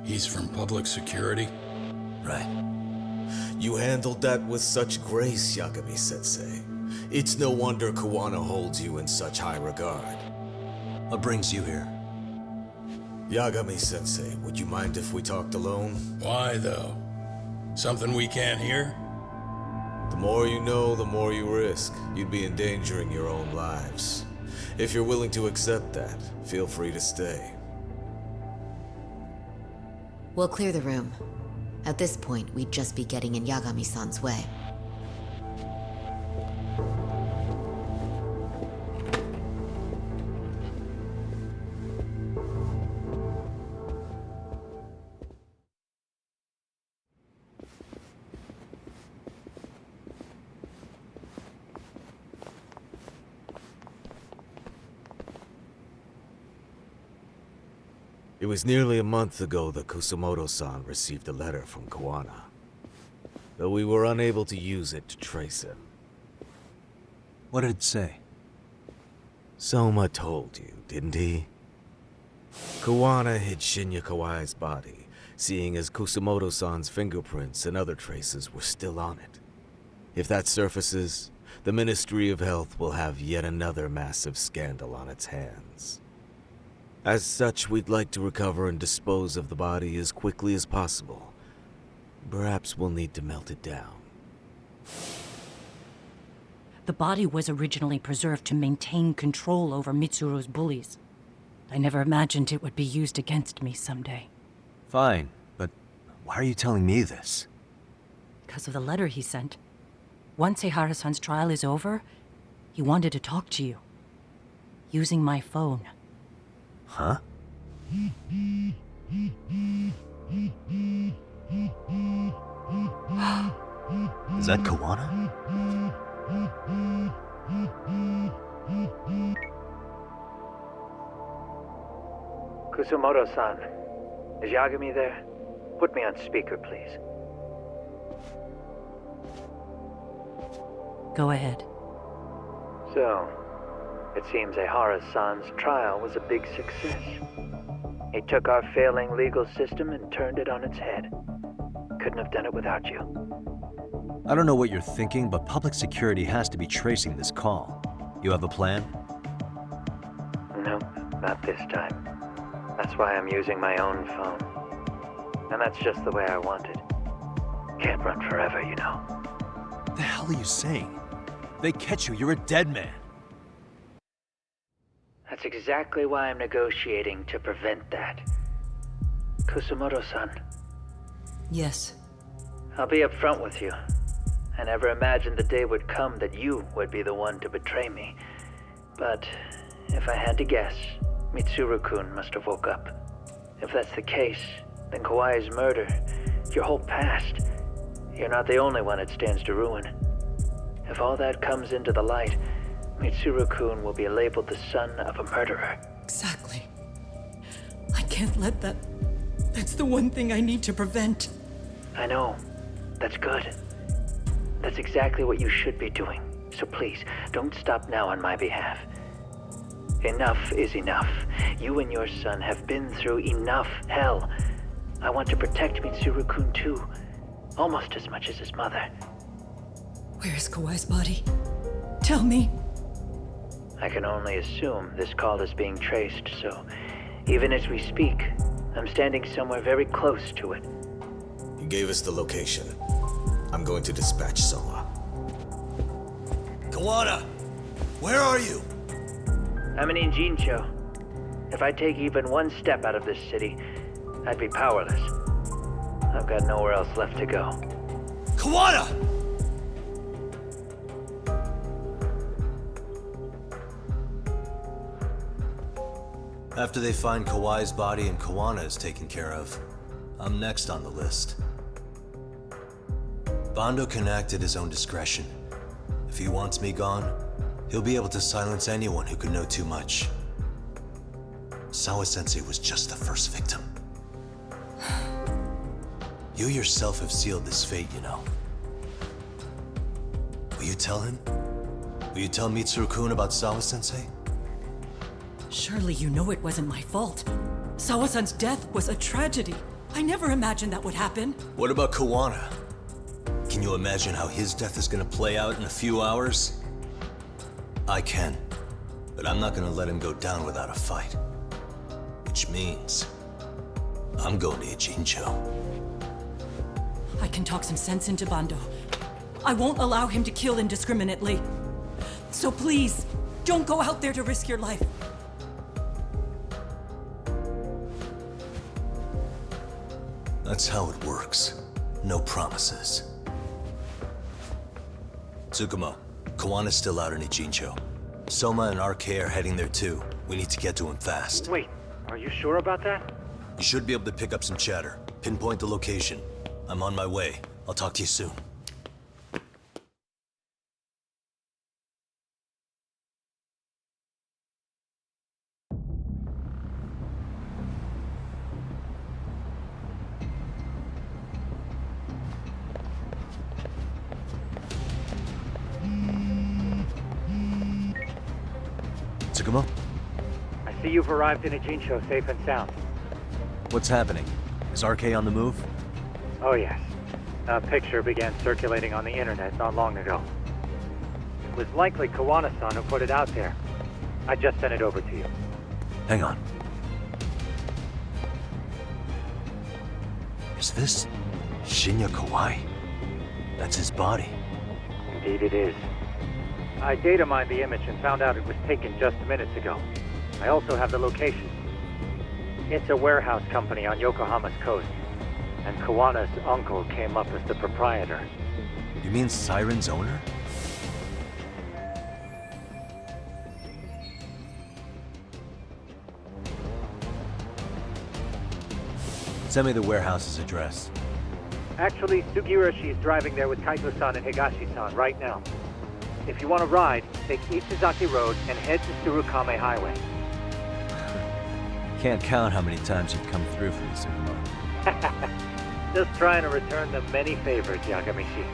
He's from public security? Right. You handled that with such grace, Yagami-sensei. It's no wonder Kawana holds you in such high regard. What brings you here? Yagami-sensei, would you mind if we talked alone? Why, though? Something we can't hear? The more you know, the more you risk. You'd be endangering your own lives. If you're willing to accept that, feel free to stay. We'll clear the room. At this point, we'd just be getting in Yagami-san's way. It was nearly a month ago that Kusumoto-san received a letter from Kawana, though we were unable to use it to trace him. What did it say? Soma told you, didn't he? Kawana hid Shinya Kawai's body, seeing as Kusumoto-san's fingerprints and other traces were still on it. If that surfaces, the Ministry of Health will have yet another massive scandal on its hands. As such, we'd like to recover and dispose of the body as quickly as possible. Perhaps we'll need to melt it down. The body was originally preserved to maintain control over Mitsuru's bullies. I never imagined it would be used against me someday. Fine, but why are you telling me this? Because of the letter he sent. Once Ehara-san's trial is over, he wanted to talk to you. Using my phone. Huh? Is that Kawana? Kusumoto-san, is Yagami there? Put me on speaker, please. Go ahead. So, It seems Ehara-san's trial was a big success. He took our failing legal system and turned it on its head. Couldn't have done it without you. I don't know what you're thinking, but public security has to be tracing this call. You have a plan? Nope, not this time. That's why I'm using my own phone. And that's just the way I want it. Can't run forever, you know. What the hell are you saying? If they catch you, you're a dead man. That's exactly why I'm negotiating to prevent that. Kusumoto-san. Yes. I'll be upfront with you. I never imagined the day would come that you would be the one to betray me. But if I had to guess, Mitsuru-kun must have woke up. If that's the case, then Kawai's murder, your whole past, you're not the only one it stands to ruin. If all that comes into the light, Mitsuru-kun will be labeled the son of a murderer. Exactly. I can't let that... That's the one thing I need to prevent. I know. That's good. That's exactly what you should be doing. So please, don't stop now on my behalf. Enough is enough. You and your son have been through enough hell. I want to protect Mitsuru-kun too. Almost as much as his mother. Where is Kawai's body? Tell me. I can only assume this call is being traced, so even as we speak, I'm standing somewhere very close to it. You gave us the location. I'm going to dispatch Soma. Kawana! Where are you? I'm in Injincho. If I take even one step out of this city, I'd be powerless. I've got nowhere else left to go. Kawana! After they find Kawai's body and Kawana is taken care of, I'm next on the list. Bando can act at his own discretion. If he wants me gone, he'll be able to silence anyone who could know too much. Sawa-sensei was just the first victim. You yourself have sealed this fate, you know. Will you tell him? Will you tell Mitsuru-kun about Sawa-sensei? Surely you know it wasn't my fault. Sawa-san's death was a tragedy. I never imagined that would happen. What about Kawana? Can you imagine how his death is gonna play out in a few hours? I can, but I'm not gonna let him go down without a fight. Which means, I'm going to Ijincho. I can talk some sense into Bando. I won't allow him to kill indiscriminately. So please, don't go out there to risk your life. That's how it works. No promises. Tsukumo, Kawana's still out in Ijincho. Soma and RK are heading there too. We need to get to him fast. Wait, are you sure about that? You should be able to pick up some chatter. Pinpoint the location. I'm on my way. I'll talk to you soon. Tsukumo? I see you've arrived in Ijincho safe and sound. What's happening? Is RK on the move? Oh yes. A picture began circulating on the internet not long ago. It was likely Kawana-san who put it out there. I just sent it over to you. Hang on. Is this Shinya Kawai? That's his body. Indeed it is. I data mined the image and found out it was taken just minutes ago. I also have the location. It's a warehouse company on Yokohama's coast, and Kawana's uncle came up as the proprietor. You mean Siren's owner? Send me the warehouse's address. Actually, Sugiurashi is driving there with Kaito-san and Higashi-san right now. If you want to ride, take Ishizaki Road and head to Tsurukame Highway. Can't count how many times you've come through for me, Tsukumo. Just trying to return the many favors, Yagamishi.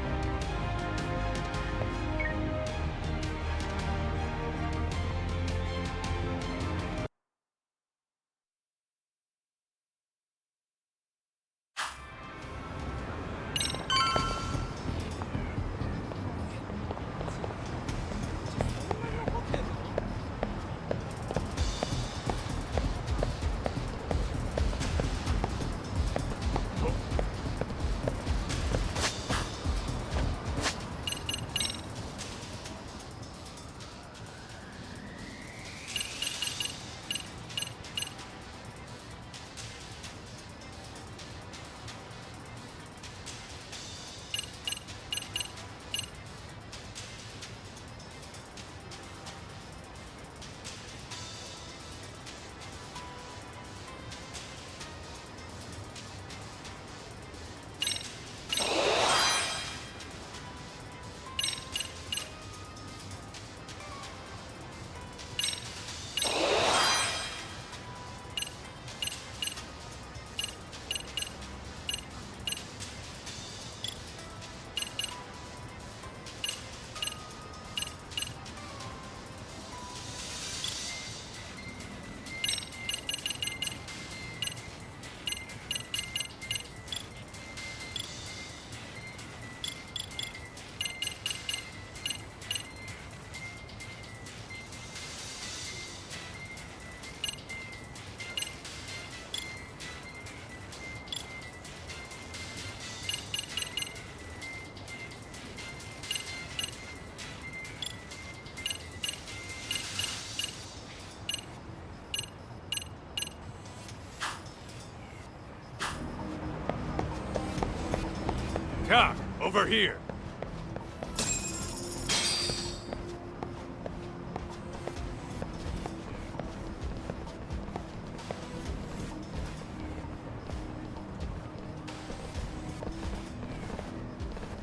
Doc, over here.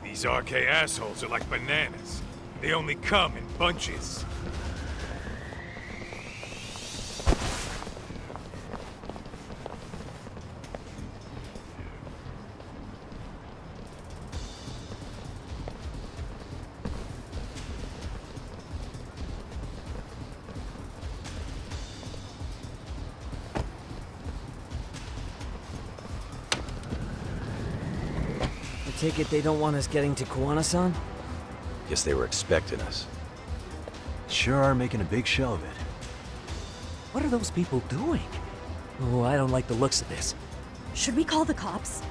These RK assholes are like bananas. They only come in bunches. I take it they don't want us getting to Kuwana-san? Guess they were expecting us. Sure are making a big show of it. What are those people doing? Oh, I don't like the looks of this. Should we call the cops?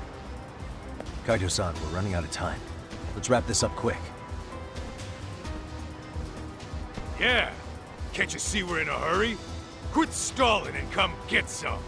Kaito-san, we're running out of time. Let's wrap this up quick. Yeah. Can't you see we're in a hurry? Quit stalling and come get some.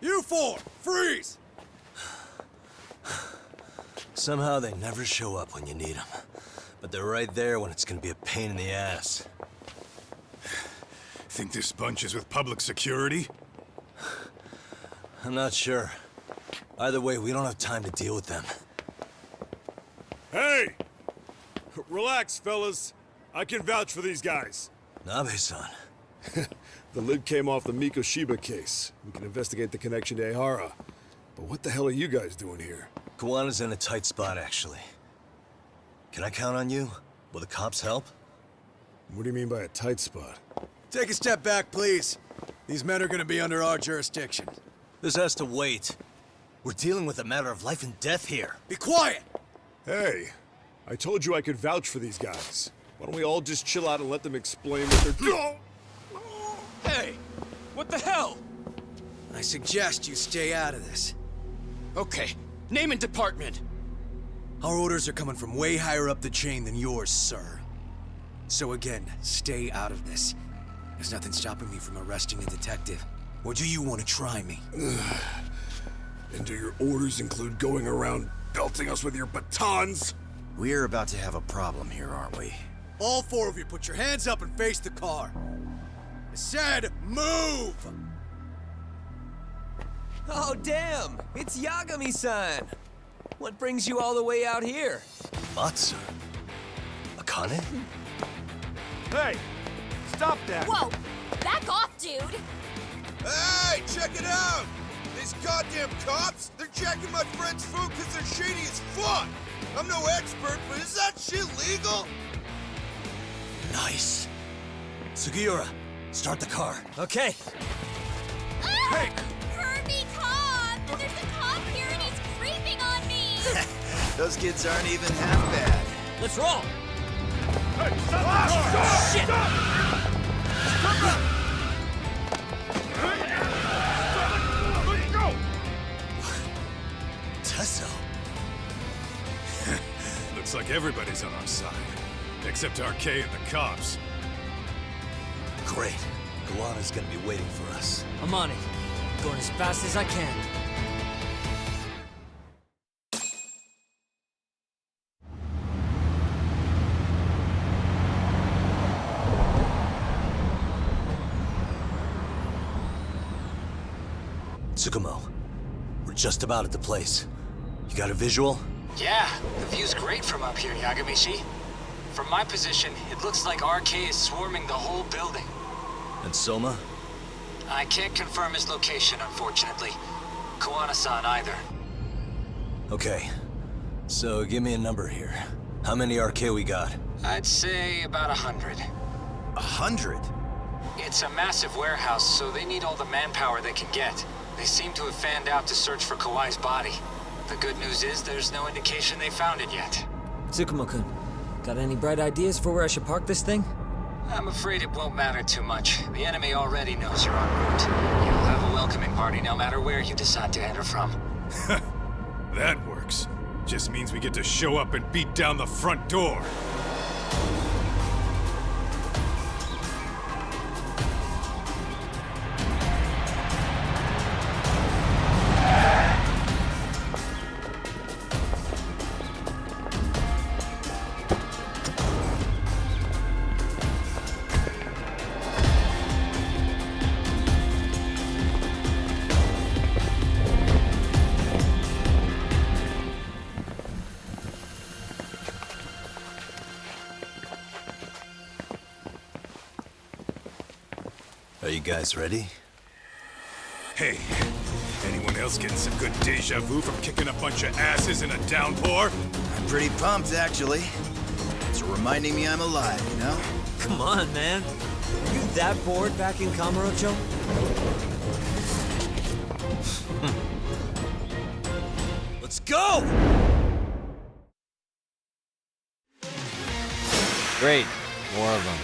You four! Freeze! Somehow they never show up when you need them. But they're right there when it's gonna be a pain in the ass. Think this bunch is with public security? I'm not sure. Either way, we don't have time to deal with them. Hey! Relax, fellas. I can vouch for these guys. Nabe-san. The lid came off the Mikoshiba case. We can investigate the connection to Ehara. But what the hell are you guys doing here? Kawana's in a tight spot, actually. Can I count on you? Will the cops help? What do you mean by a tight spot? Take a step back, please. These men are gonna be under our jurisdiction. This has to wait. We're dealing with a matter of life and death here. Be quiet! Hey, I told you I could vouch for these guys. Why don't we all just chill out and let them explain what they're doing? Hey! What the hell? I suggest you stay out of this. Okay, name and department. Our orders are coming from way higher up the chain than yours, sir. So again, stay out of this. There's nothing stopping me from arresting a detective. Or do you want to try me? And do your orders include going around belting us with your batons? We're about to have a problem here, aren't we? All four of you, put your hands up and face the car. I said, move! Oh, damn! It's Yagami-san! What brings you all the way out here? Matsu? Akane? Hey! Stop that! Whoa! Back off, dude! Hey, check it out! These goddamn cops, they're checking my friend's food because they're shady as fuck! I'm no expert, but is that shit legal? Nice. Sugiura, start the car. Okay. Hey! Herbie cop! There's a cop here and he's creeping on me! Those kids aren't even half bad. Let's roll! Hey, stop the car! Shit! Let's go! Tesso. Looks like everybody's on our side. Except RK and the cops. Great. Kawana's gonna be waiting for us. I'm on it. Going as fast as I can. Tsukumo, we're just about at the place. You got a visual? Yeah, the view's great from up here, Yagamishi. From my position, it looks like RK is swarming the whole building. And Soma? I can't confirm his location, unfortunately. Kawana-san either. Okay. So give me a number here. How many RK we got? I'd say about 100. 100? It's a massive warehouse, so they need all the manpower they can get. They seem to have fanned out to search for Kawai's body. The good news is there's no indication they found it yet. Tsukumo-kun, got any bright ideas for where I should park this thing? I'm afraid it won't matter too much. The enemy already knows you're en route. You'll have a welcoming party no matter where you decide to enter from. That works. Just means we get to show up and beat down the front door. Are you guys ready? Hey, anyone else getting some good deja vu from kicking a bunch of asses in a downpour? I'm pretty pumped, actually. It's reminding me I'm alive, you know? Come on, man. Are you that bored back in Kamurocho? Let's go! Great. More of them.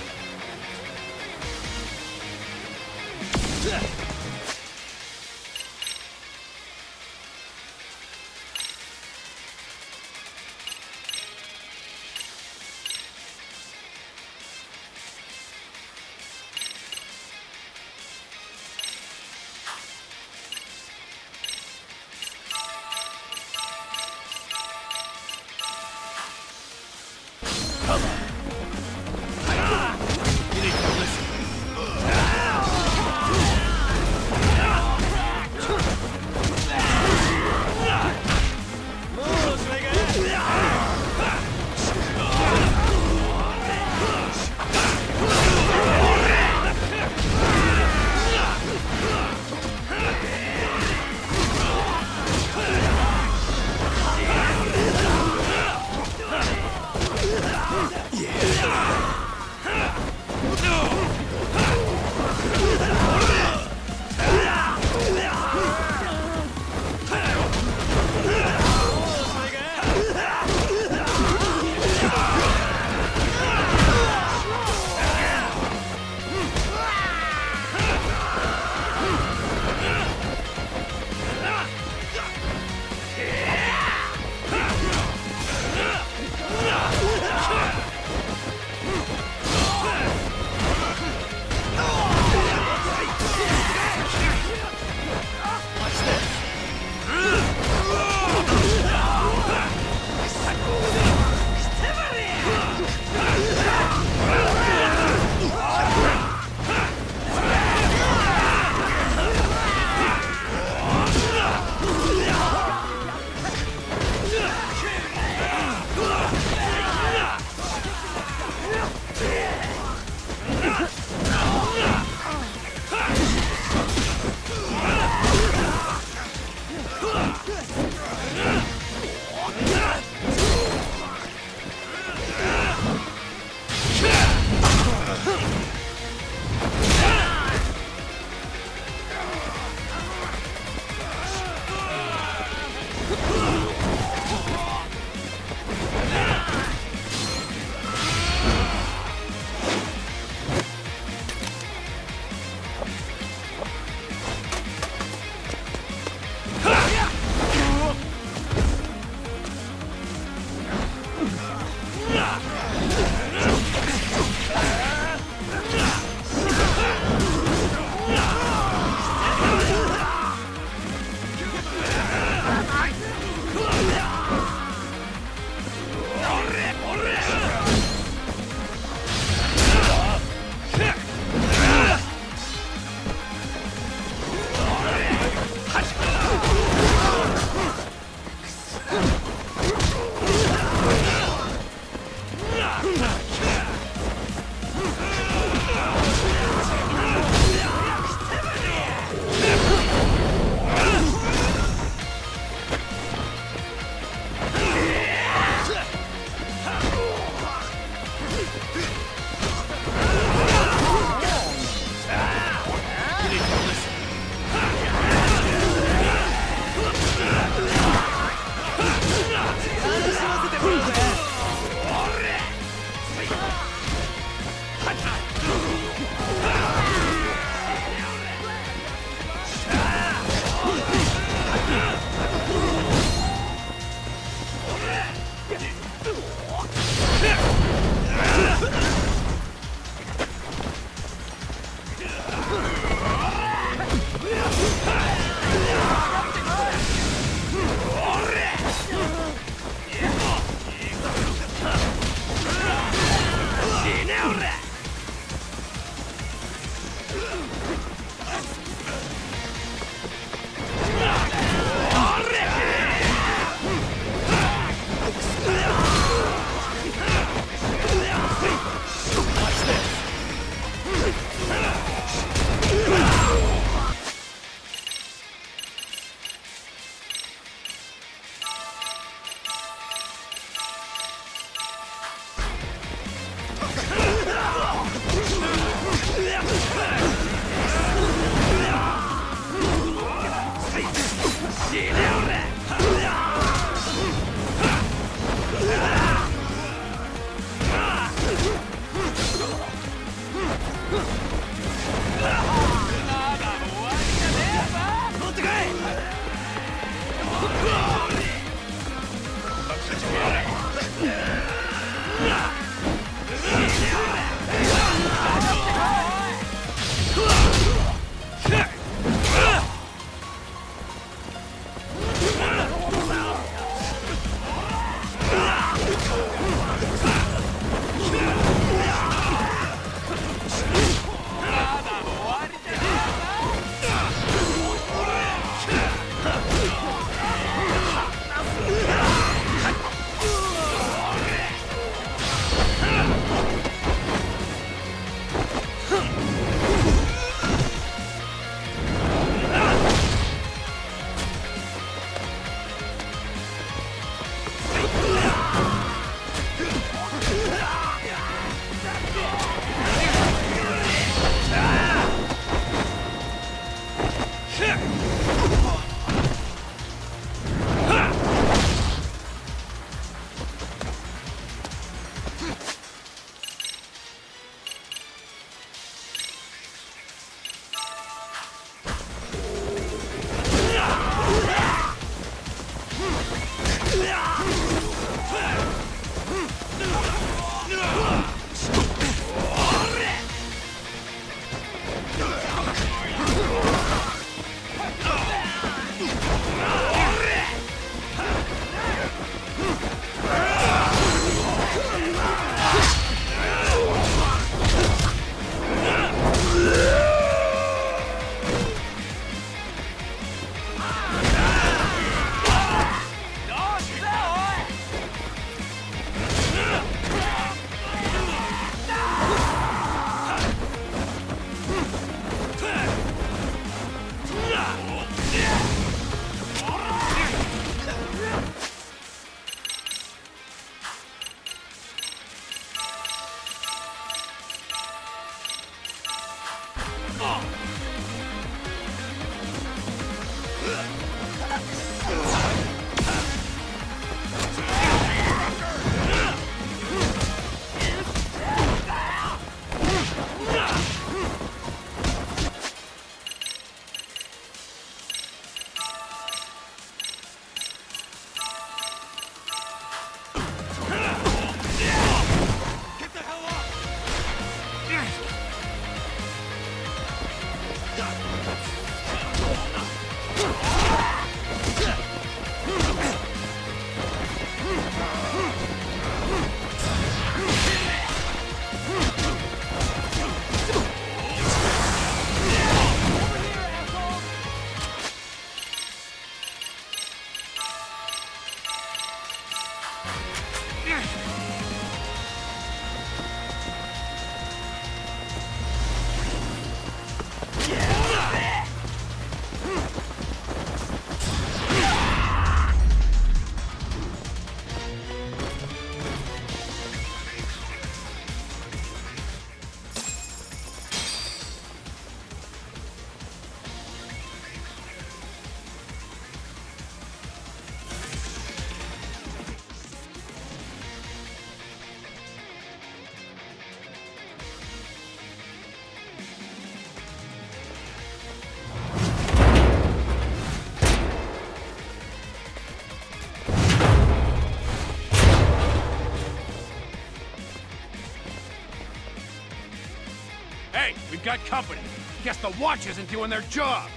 We've got company. Guess the watch isn't doing their job.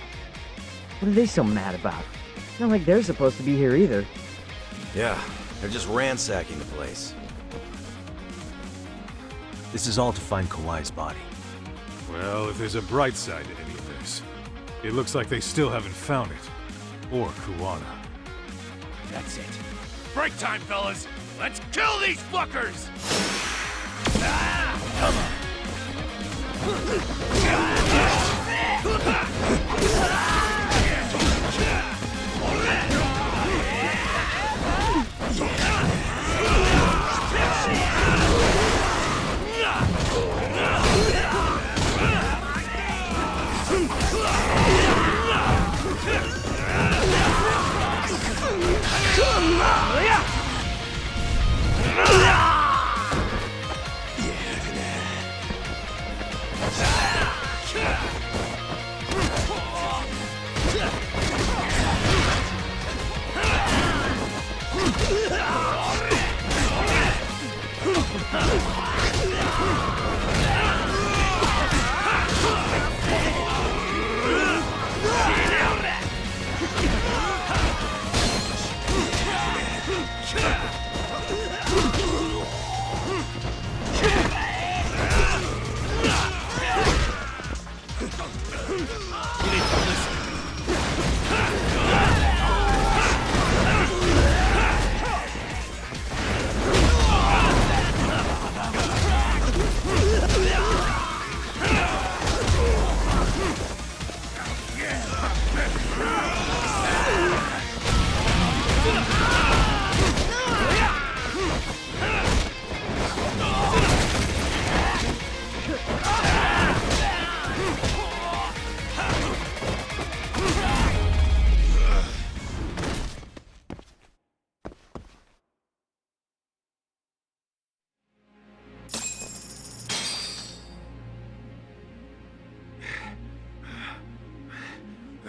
What are they so mad about? Not like they're supposed to be here either. Yeah, they're just ransacking the place. This is all to find Kawai's body. Well, if there's a bright side to any of this, it looks like they still haven't found it. Or Kuwana. That's it. Break time, fellas! Let's kill these fuckers! Ah! Come on.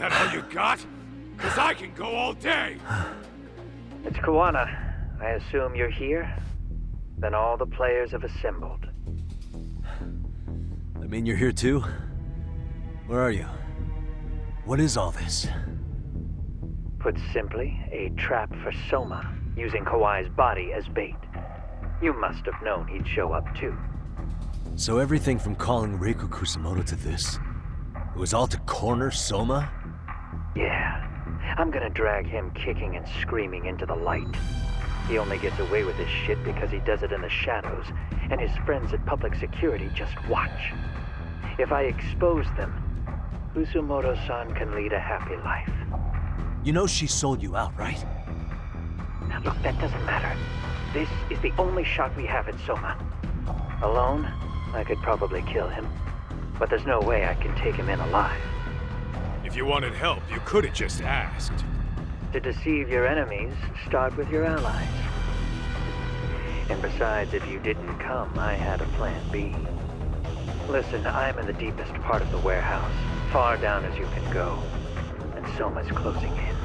That all you got? Because I can go all day! It's Kawana. I assume you're here? Then all the players have assembled. I mean, you're here too? Where are you? What is all this? Put simply, a trap for Soma, using Kawai's body as bait. You must have known he'd show up too. So everything from calling Reiko Kusumoto to this, it was all to corner Soma? Yeah. I'm gonna drag him kicking and screaming into the light. He only gets away with this shit because he does it in the shadows, and his friends at public security just watch. If I expose them, Kusumoto-san can lead a happy life. You know she sold you out, right? Look, that doesn't matter. This is the only shot we have at Soma. Alone, I could probably kill him. But there's no way I can take him in alive. If you wanted help, you could have just asked. To deceive your enemies, start with your allies. And besides, if you didn't come, I had a plan B. Listen, I'm in the deepest part of the warehouse, far down as you can go. And Soma's closing in.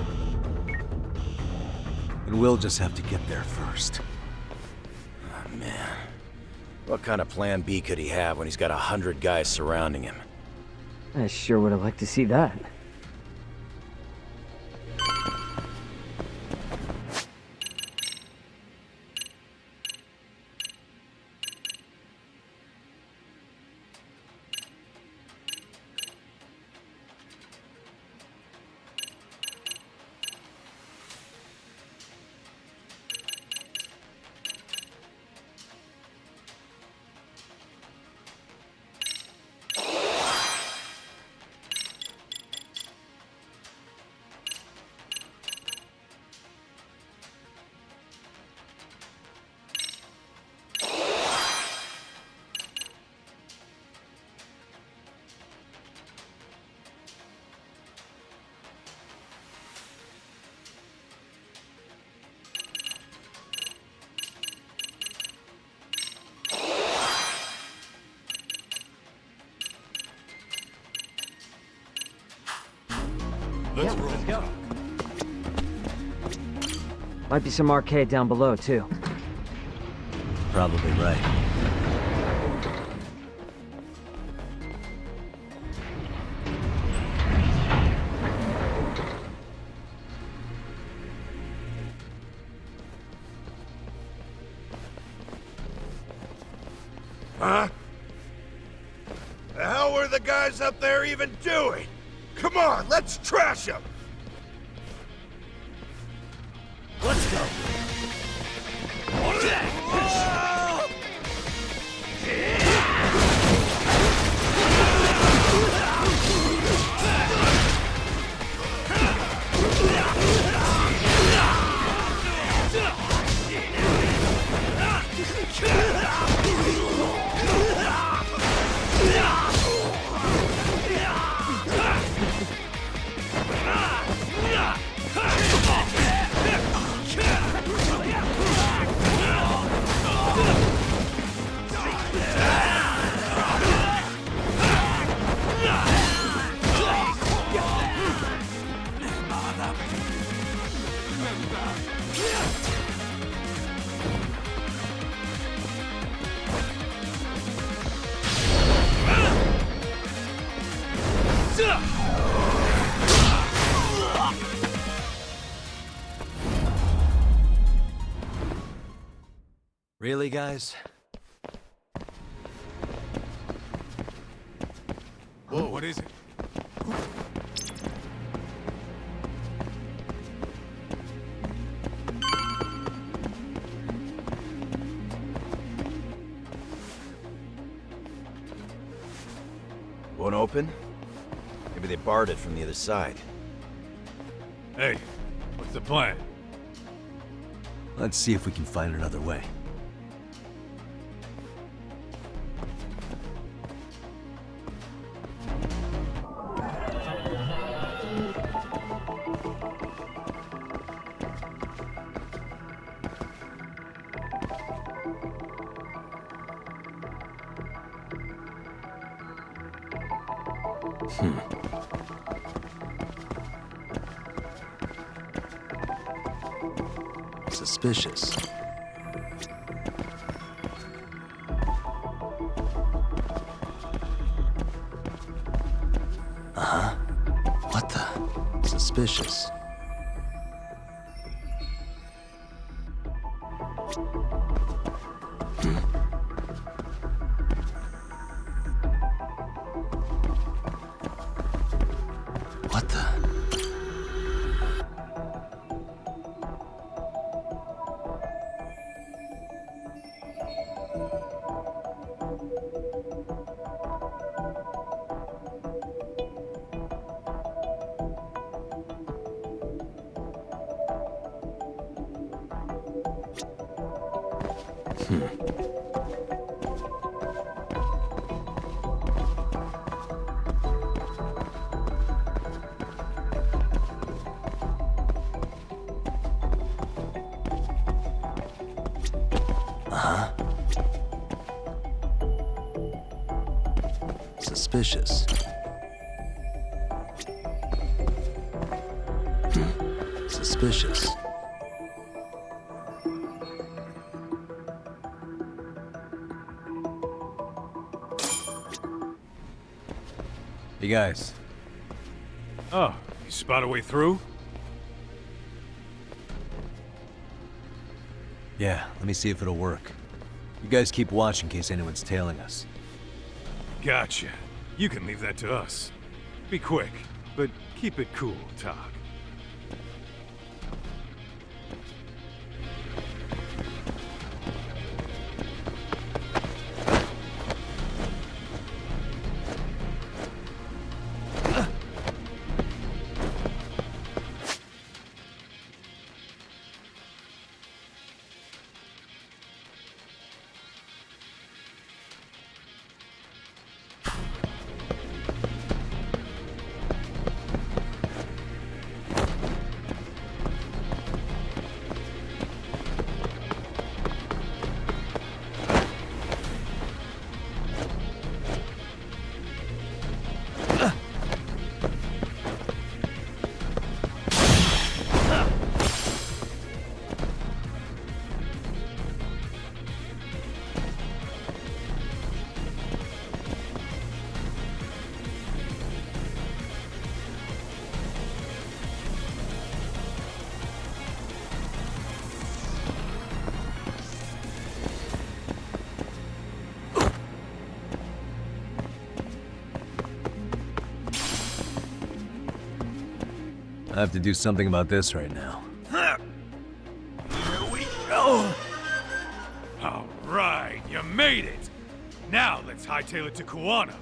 And we'll just have to get there first. Oh, man. What kind of plan B could he have when he's got 100 guys surrounding him? I sure would have liked to see that. Let's go. Might be some arcade down below, too. Probably right. Huh? The hell were the guys up there even doing? Come on, let's trash them! Let's go! Really, guys? Whoa, what is it? Won't open? Maybe they barred it from the other side. Hey, what's the plan? Let's see if we can find another way. Suspicious. Uh-huh. What the? Suspicious. What the? Uh-huh. Suspicious. Suspicious. Hey guys. Oh, you spot a way through? Yeah, let me see if it'll work. You guys keep watch in case anyone's tailing us. Gotcha. You can leave that to us. Be quick, but keep it cool, Talk. I have to do something about this right now. Here we go! All right, you made it! Now let's hightail it to Kuwana.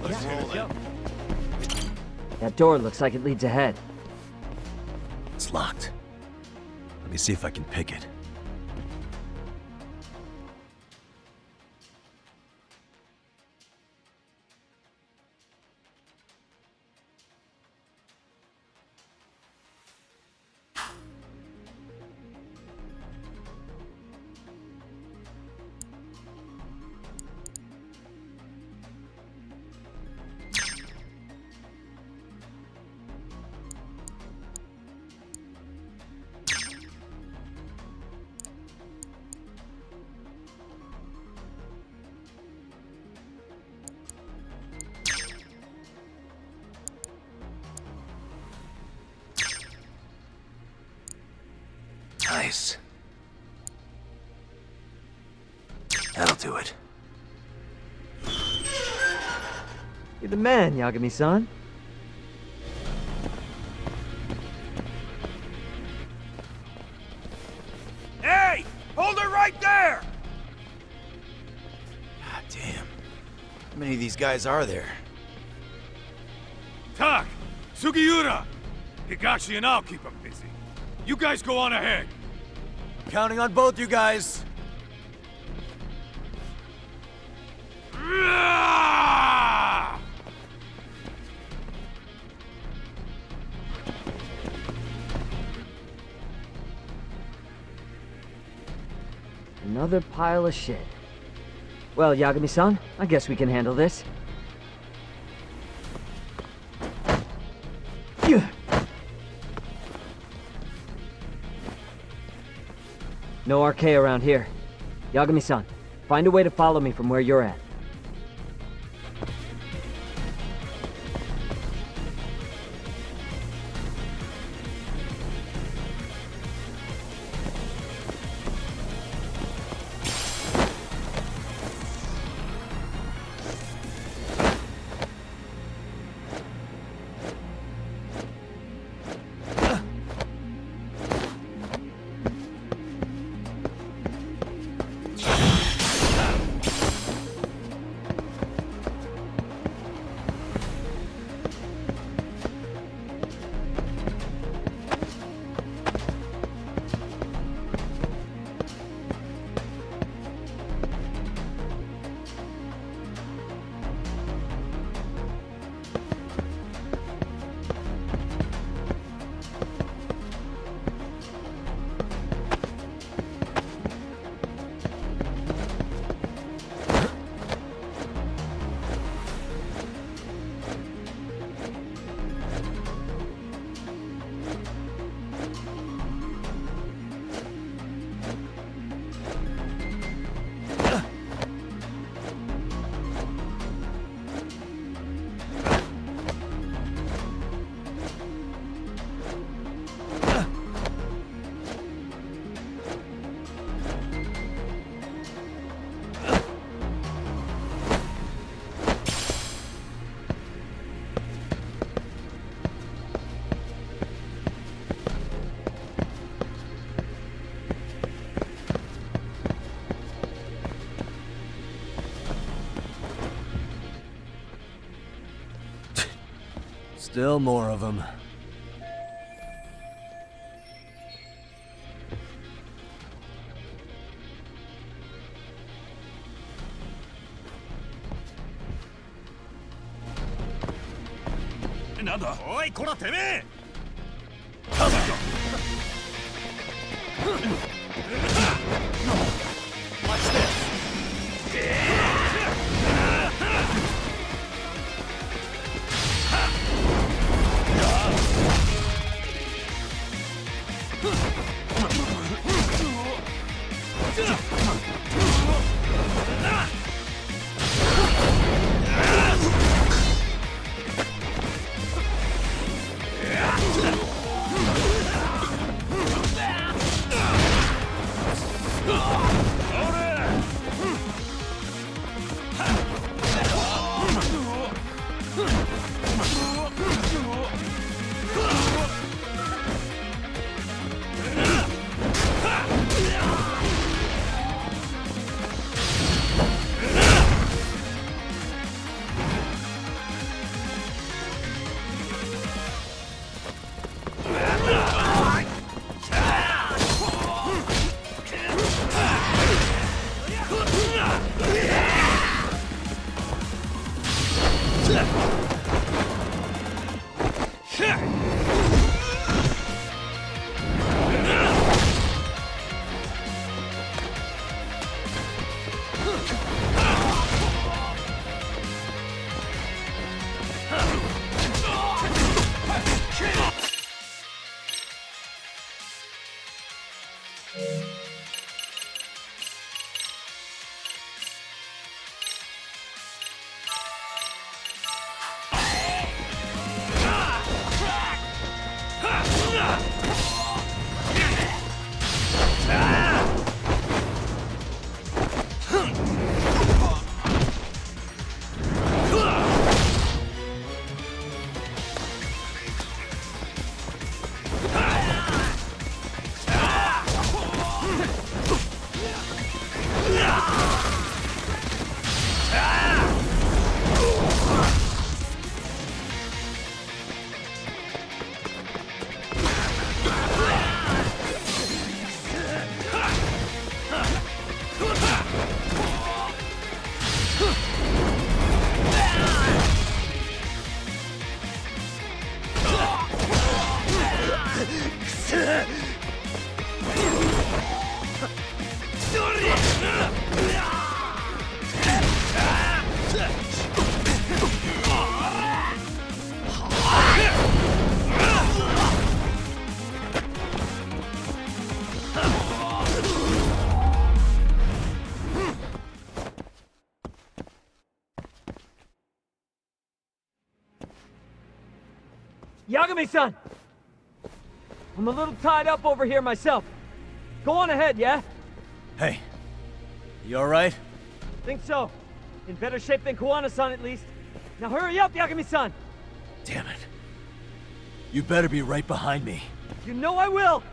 Let's roll it. That door looks like it leads ahead. It's locked. Let me see if I can pick it. Nice. That'll do it. You're the man, Yagami-san. Hey! Hold her right there! God damn. How many of these guys are there? Tak! Sugiura! Higashi and I'll keep them busy. You guys go on ahead. Counting on both you guys. Another pile of shit. Well, Yagami-san, I guess we can handle this. No RK around here. Yagami-san, find a way to follow me from where you're at. Still more of them. Yagami-san! I'm a little tied up over here myself. Go on ahead, yeah? Hey, you alright? Think so. In better shape than Kuwana-san, at least. Now hurry up, Yagami-san! Damn it. You better be right behind me. You know I will!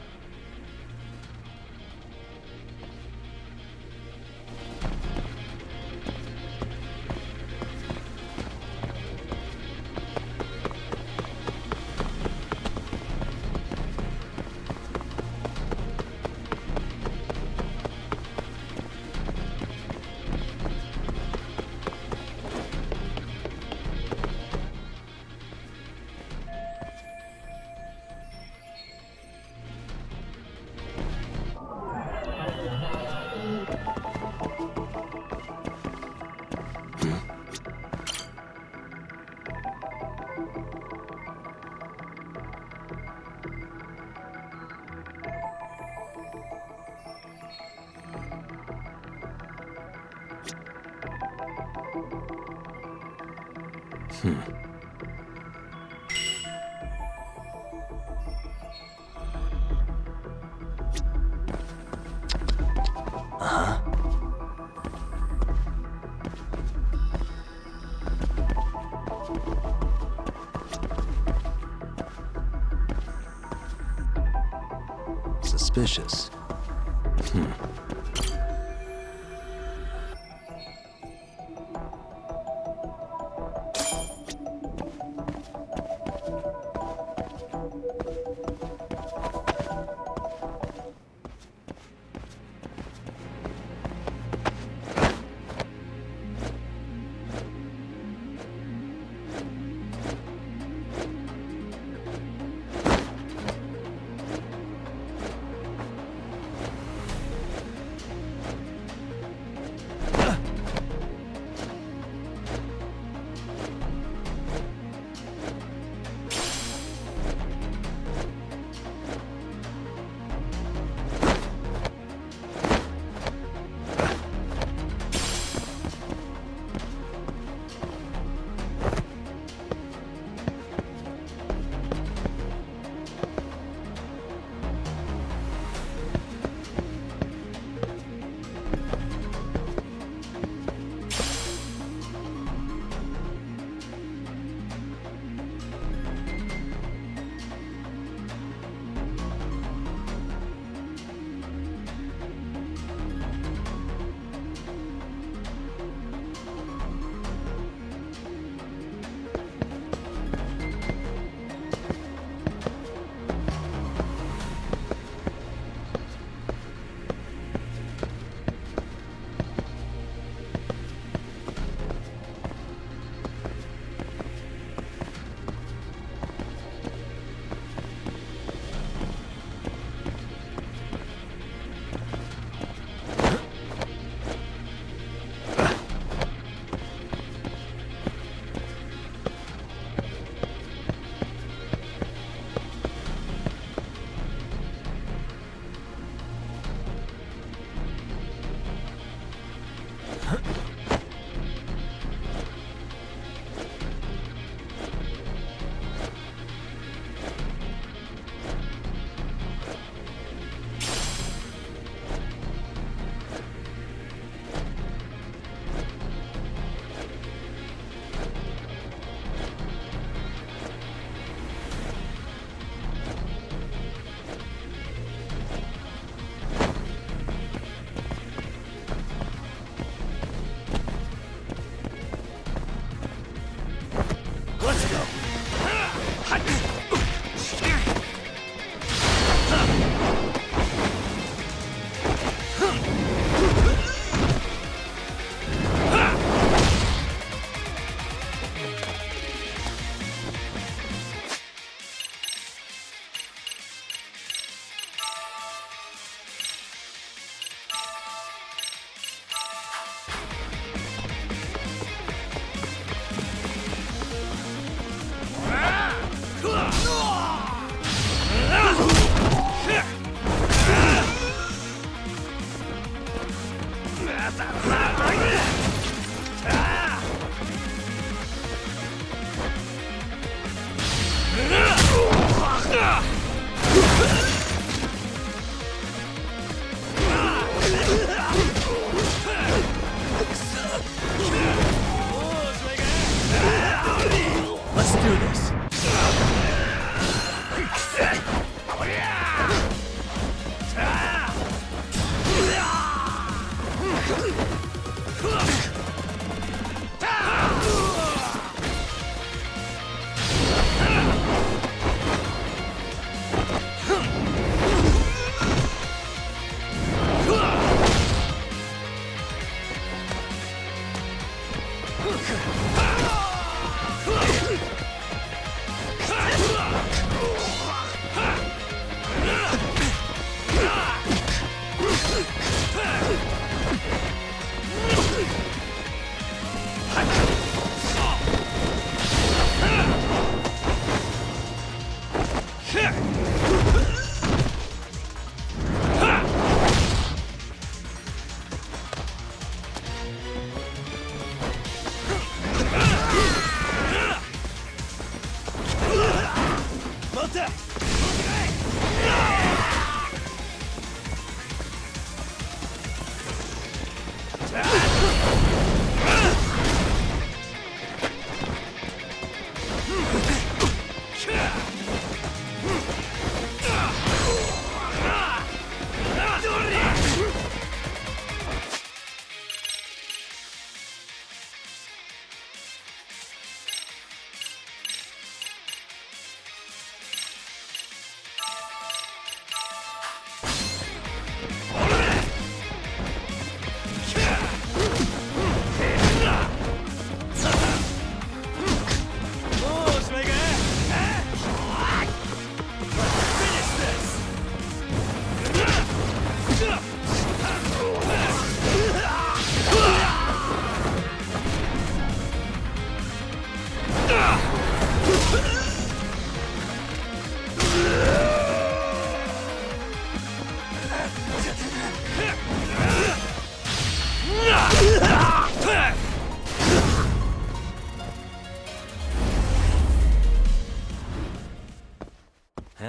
Suspicious. Let's do this.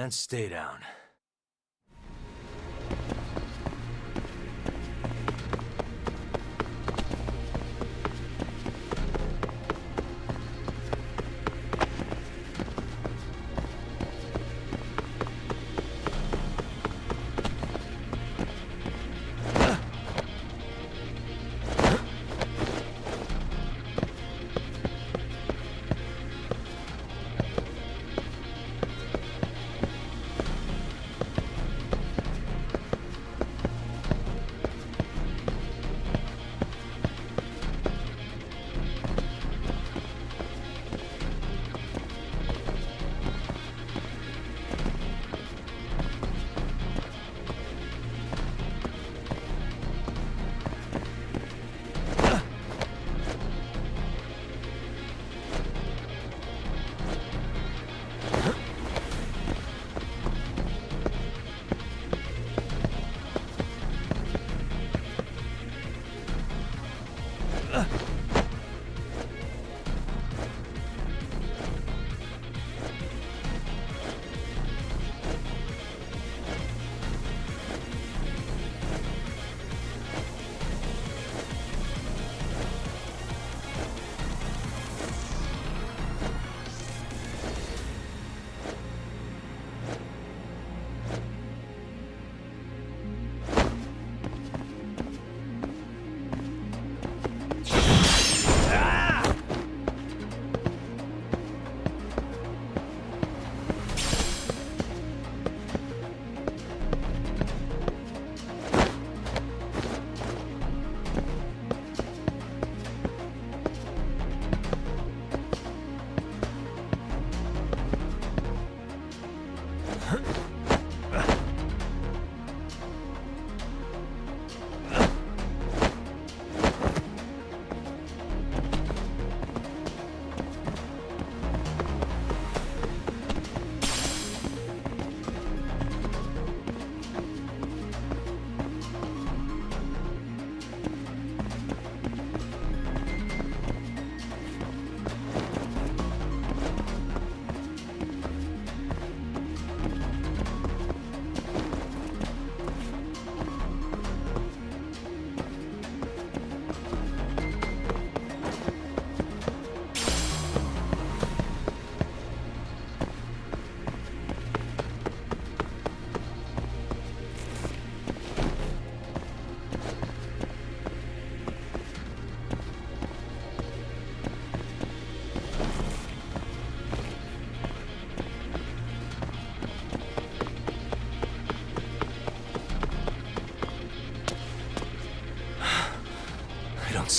And stay down.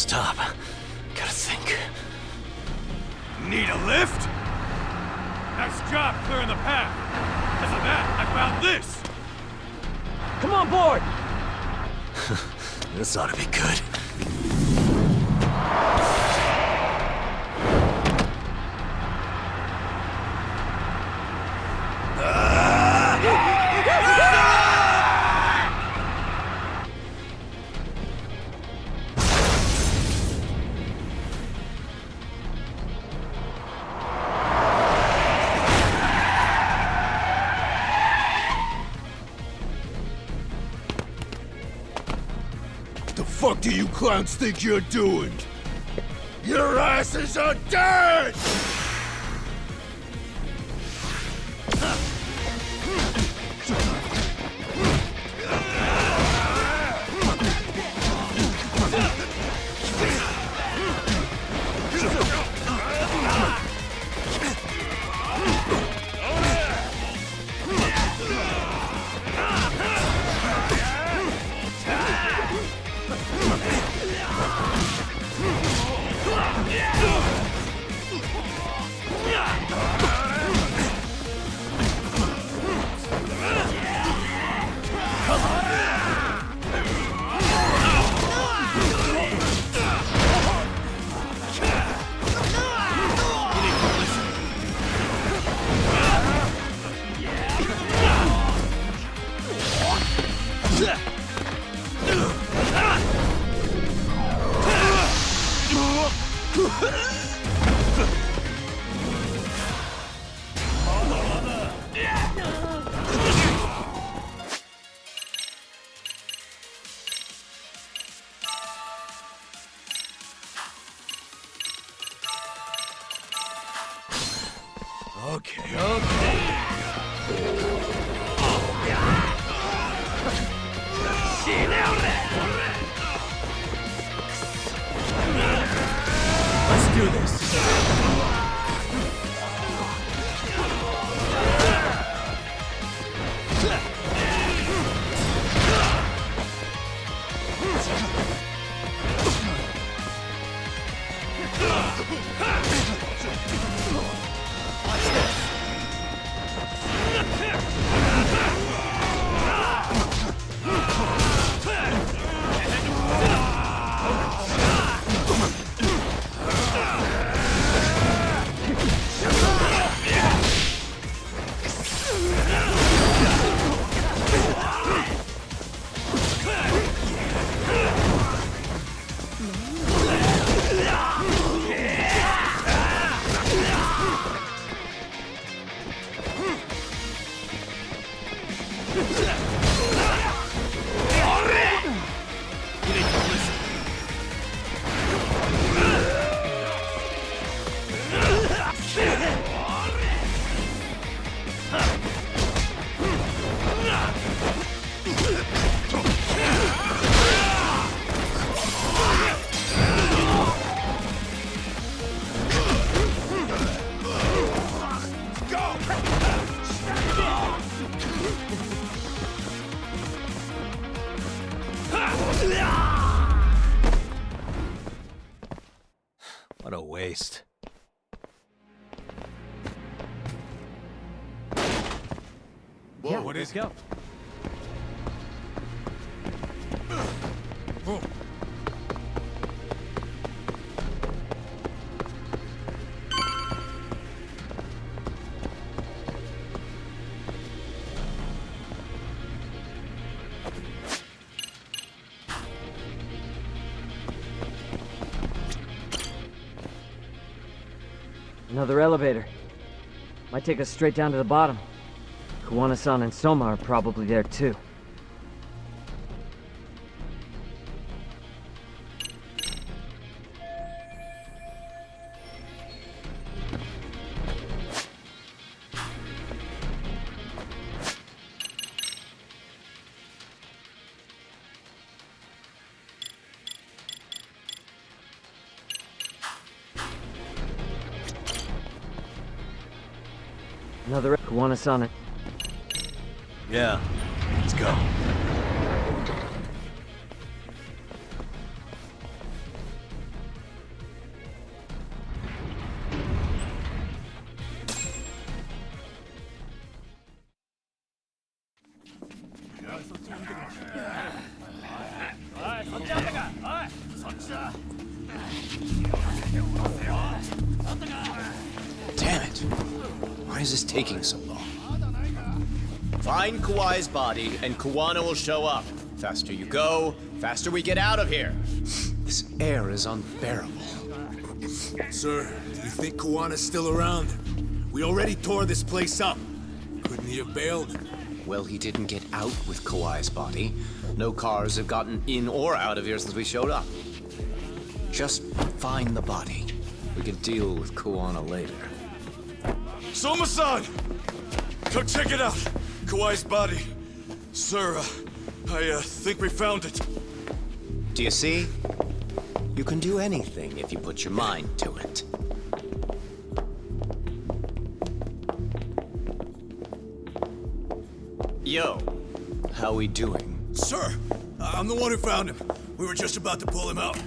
stop. Gotta think. Need a lift? Nice job clearing the path. Because of that, I found this. Come on board! This ought to be good. The fuck do you clowns think you're doing? Your asses are dead! Let's do this. What a waste. Yeah, what is it? Go. Another elevator. Might take us straight down to the bottom. Kuwana-san and Soma are probably there too. Another Kuwana-san. Yeah, let's go. is this taking so long? Find Kawhi's body, and Kuwana will show up. Faster you go, faster we get out of here. This air is unbearable. Sir, do you think Kuwana's still around? We already tore this place up. Couldn't he have bailed? Well, he didn't get out with Kawhi's body. No cars have gotten in or out of here since we showed up. Just find the body. We can deal with Kuwana later. Soma-san! Come check it out! Kawhi's body. Sir, I think we found it. Do you see? You can do anything if you put your mind to it. Yo, how we doing? Sir, I'm the one who found him. We were just about to pull him out.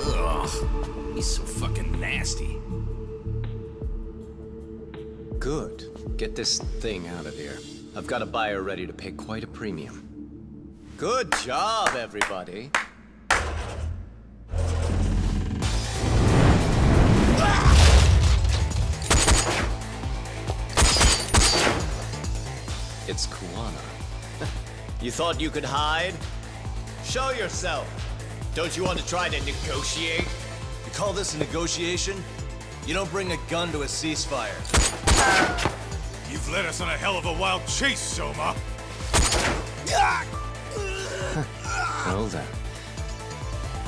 Ugh, he's so fucking nasty. Good. Get this thing out of here. I've got a buyer ready to pay quite a premium. Good job, everybody. It's Kuwana. You thought you could hide? Show yourself. Don't you want to try to negotiate? You call this a negotiation? You don't bring a gun to a ceasefire. You've led us on a hell of a wild chase, Soma. Well then.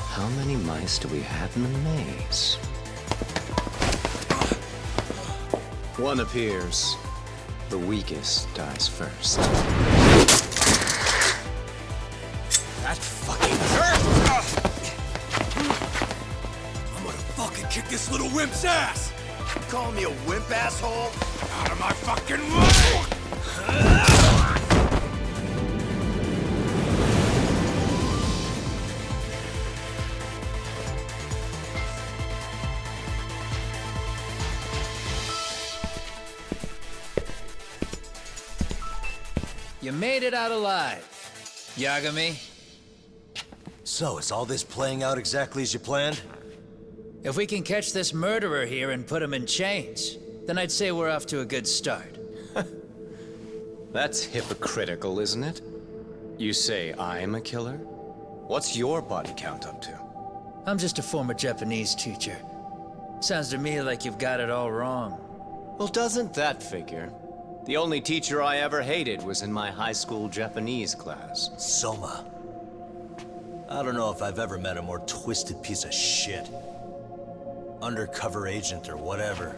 How many mice do we have in the maze? One appears. The weakest dies first. That fucking hurt! I'm gonna fucking kick this little wimp's ass! You calling me a wimp, asshole? Out of my fucking way! You made it out alive, Yagami. So, is all this playing out exactly as you planned? If we can catch this murderer here and put him in chains, then I'd say we're off to a good start. That's hypocritical, isn't it? You say I'm a killer? What's your body count up to? I'm just a former Japanese teacher. Sounds to me like you've got it all wrong. Well, doesn't that figure? The only teacher I ever hated was in my high school Japanese class. Soma. I don't know if I've ever met a more twisted piece of shit. Undercover agent or whatever.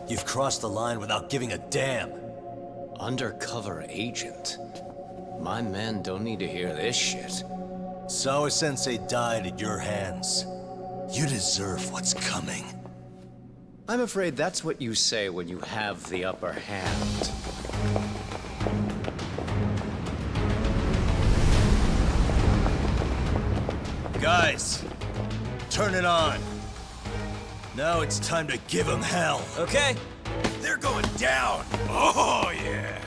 You've crossed the line without giving a damn. Undercover agent? My men don't need to hear this shit. Sawa-sensei died at your hands. You deserve what's coming. I'm afraid that's what you say when you have the upper hand. Guys, turn it on. Now it's time to give them hell. Okay. They're going down! Oh, yeah!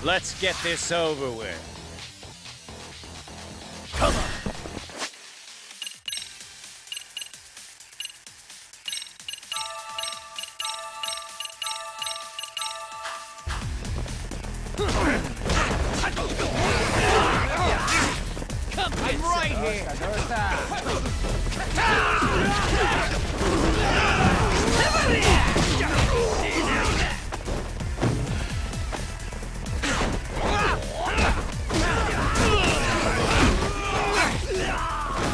Let's get this over with. Come on! I'm right here!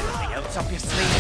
Anything else up your sleeve?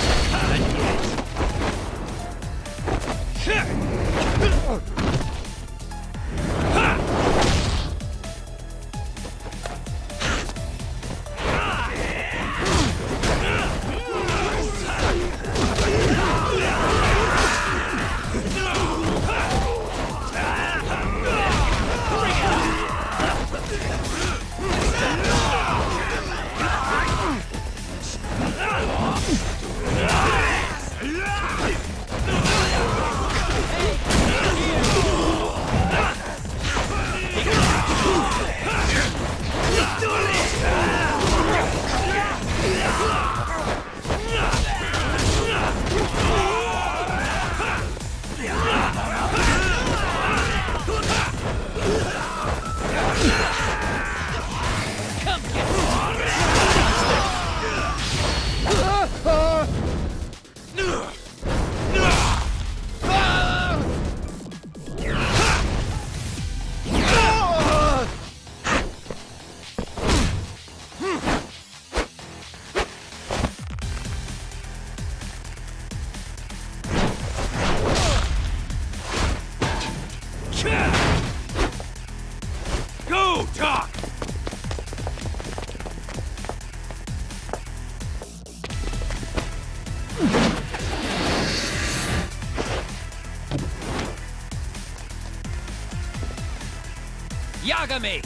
Yagami!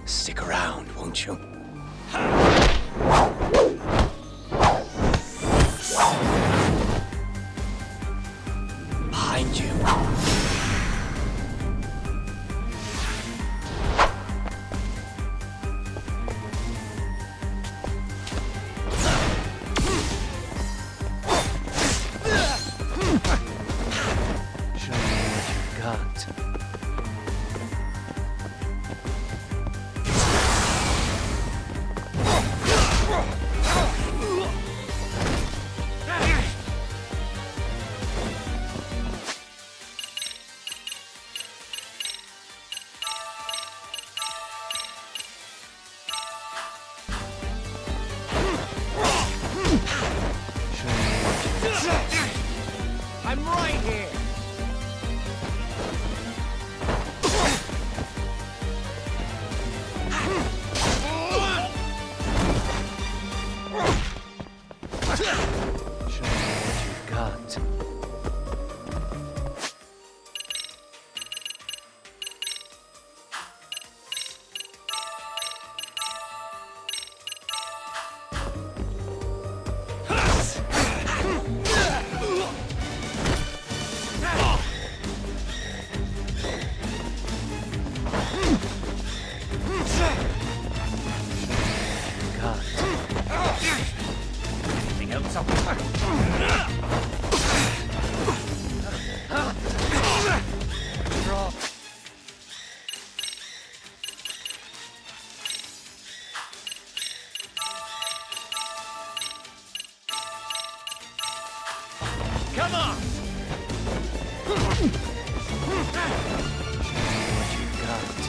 Stick around, won't you? Behind you. Show me what you've got. I'm right here! Show me what you've got. Anything else up? Draw. Come on! What you've got.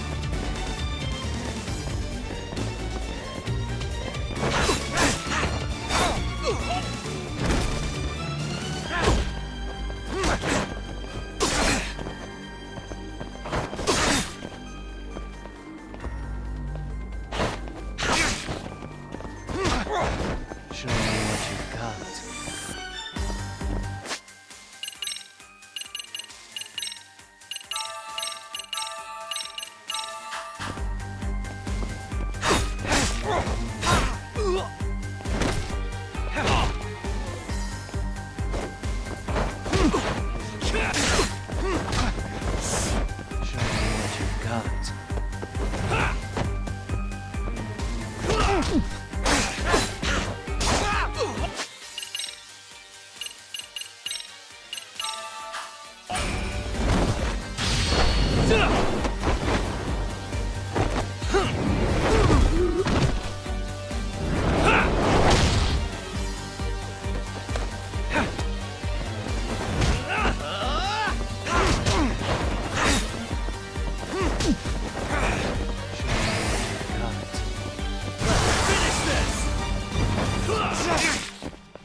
Show me what you've got. Show me what you've got.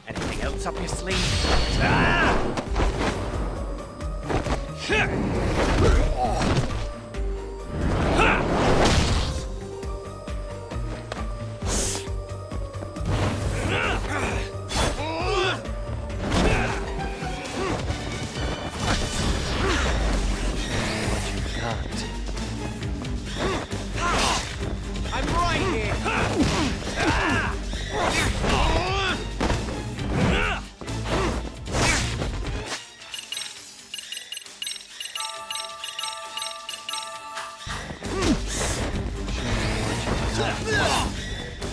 Anything else up your sleeve? What you've got. I'm right here!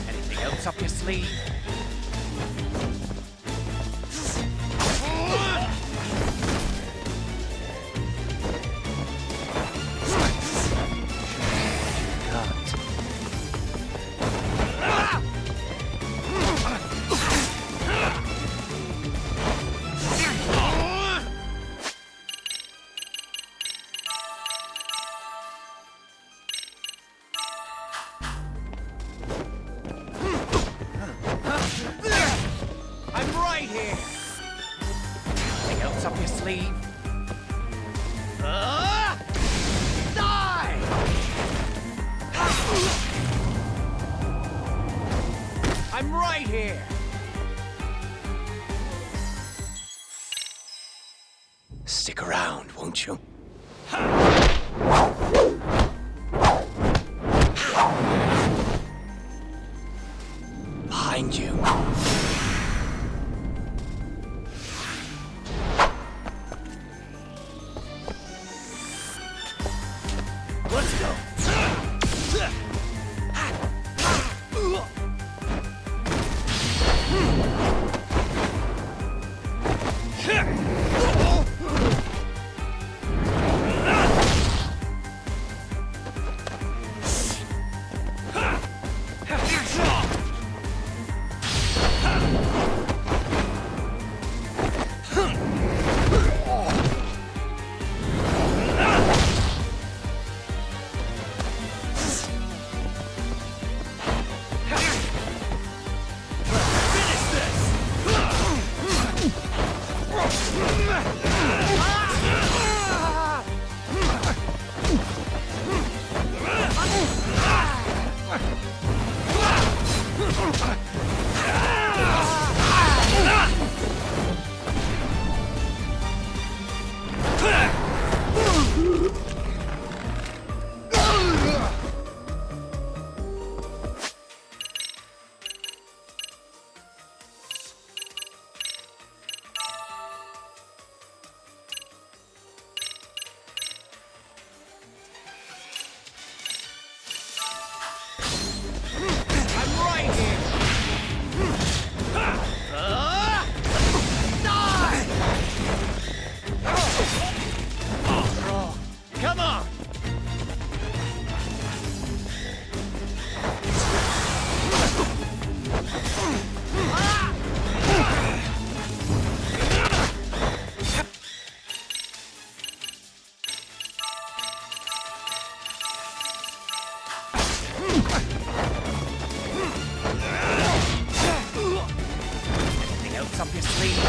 Anything else up your sleeve? else up your sleeve? Die! I'm right here! Stick around, won't you? Behind you. Let's go! Come on! Anything else up your sleeve?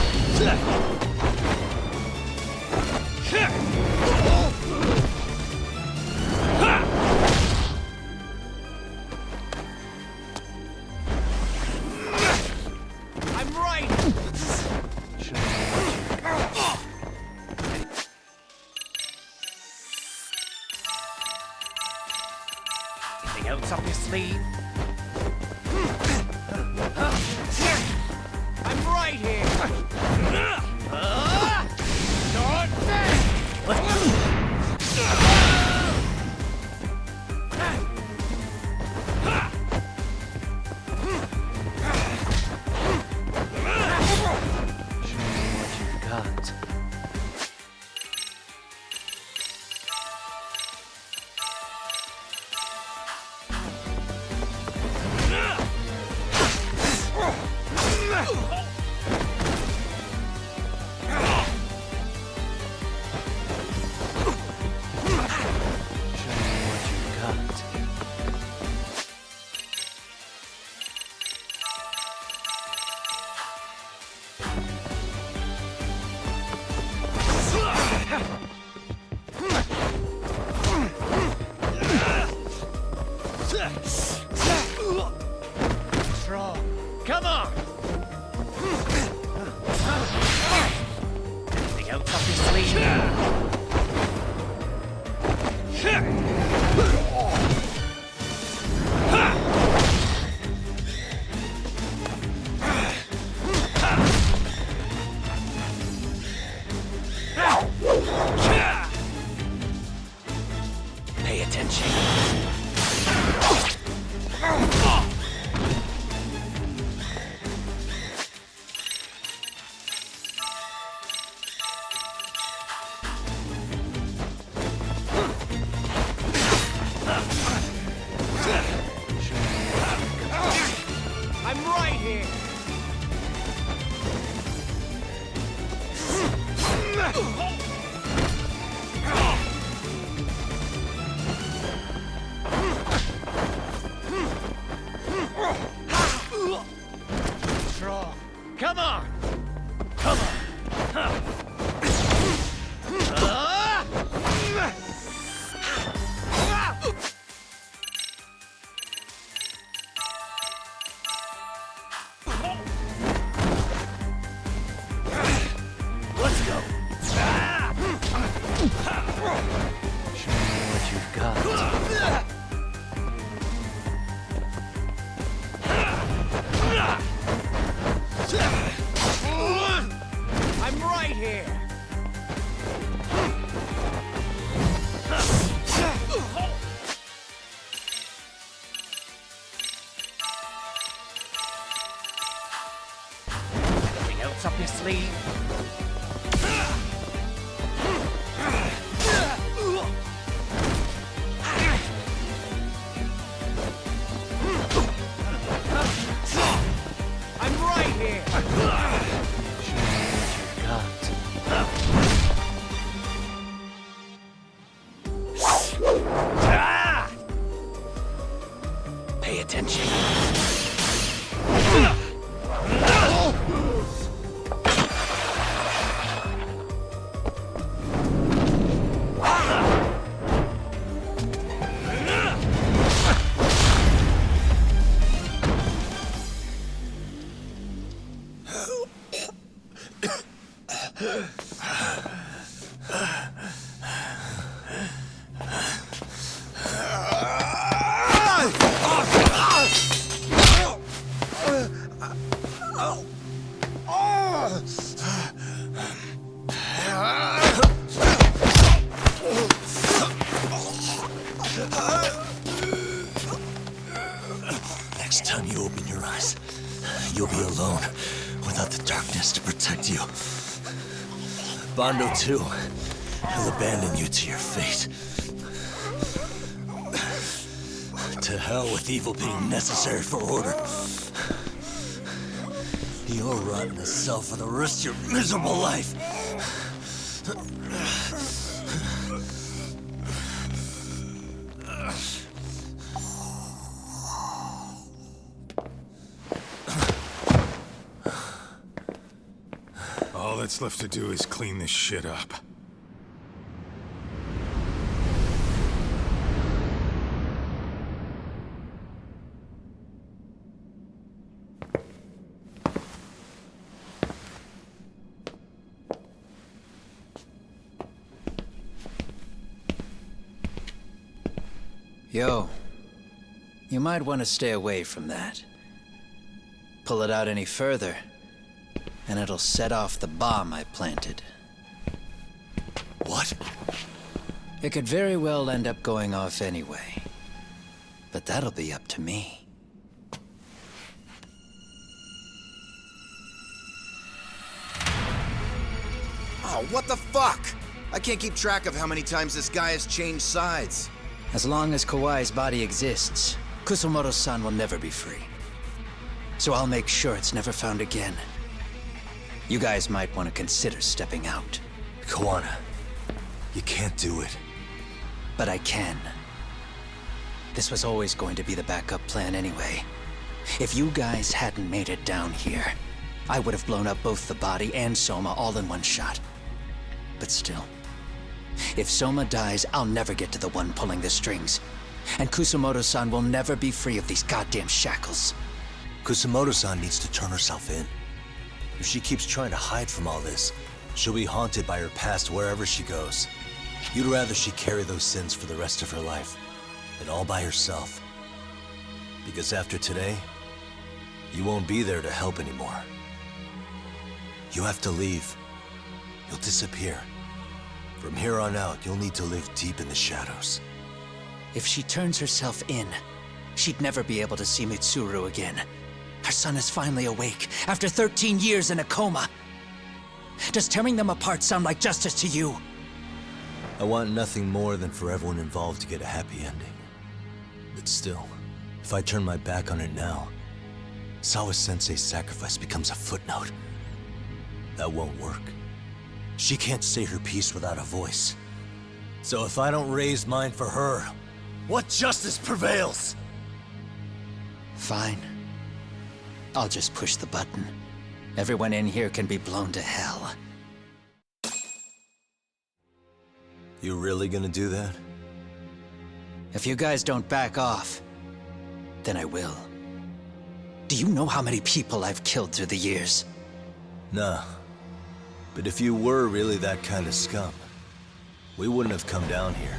I'm right! Anything else up your sleeve? I'm right here! Come on! Anything else up your sleeve? Pay attention. I'm right here! Strong. Come on! Come on! got. I'm right here. Anything else up your sleeve? I'm right here. Pay attention. Next time you open your eyes, you'll be alone, without the darkness to protect you. Bando, too. He'll abandon you to your fate. To hell with evil being necessary for order. You'll rot in a cell for the rest of your miserable life. All that's left to do is clean this shit up. Yo, you might want to stay away from that. Pull it out any further, and it'll set off the bomb I planted. What? It could very well end up going off anyway. But that'll be up to me. Oh, what the fuck? I can't keep track of how many times this guy has changed sides. As long as Kawai's body exists, Kusumoto-san will never be free. So I'll make sure it's never found again. You guys might want to consider stepping out. Kawana, you can't do it. But I can. This was always going to be the backup plan anyway. If you guys hadn't made it down here, I would have blown up both the body and Soma all in one shot. But still, if Soma dies, I'll never get to the one pulling the strings. And Kusumoto-san will never be free of these goddamn shackles. Kusumoto-san needs to turn herself in. If she keeps trying to hide from all this, she'll be haunted by her past wherever she goes. You'd rather she carry those sins for the rest of her life, and all by herself. Because after today, you won't be there to help anymore. You have to leave. You'll disappear. From here on out, you'll need to live deep in the shadows. If she turns herself in, she'd never be able to see Mitsuru again. Her son is finally awake, after 13 years in a coma. Does tearing them apart sound like justice to you? I want nothing more than for everyone involved to get a happy ending. But still, if I turn my back on it now, Sawa-sensei's sacrifice becomes a footnote. That won't work. She can't say her piece without a voice. So if I don't raise mine for her, what justice prevails? Fine. I'll just push the button. Everyone in here can be blown to hell. You really gonna do that? If you guys don't back off, then I will. Do you know how many people I've killed through the years? Nah. But if you were really that kind of scum, we wouldn't have come down here.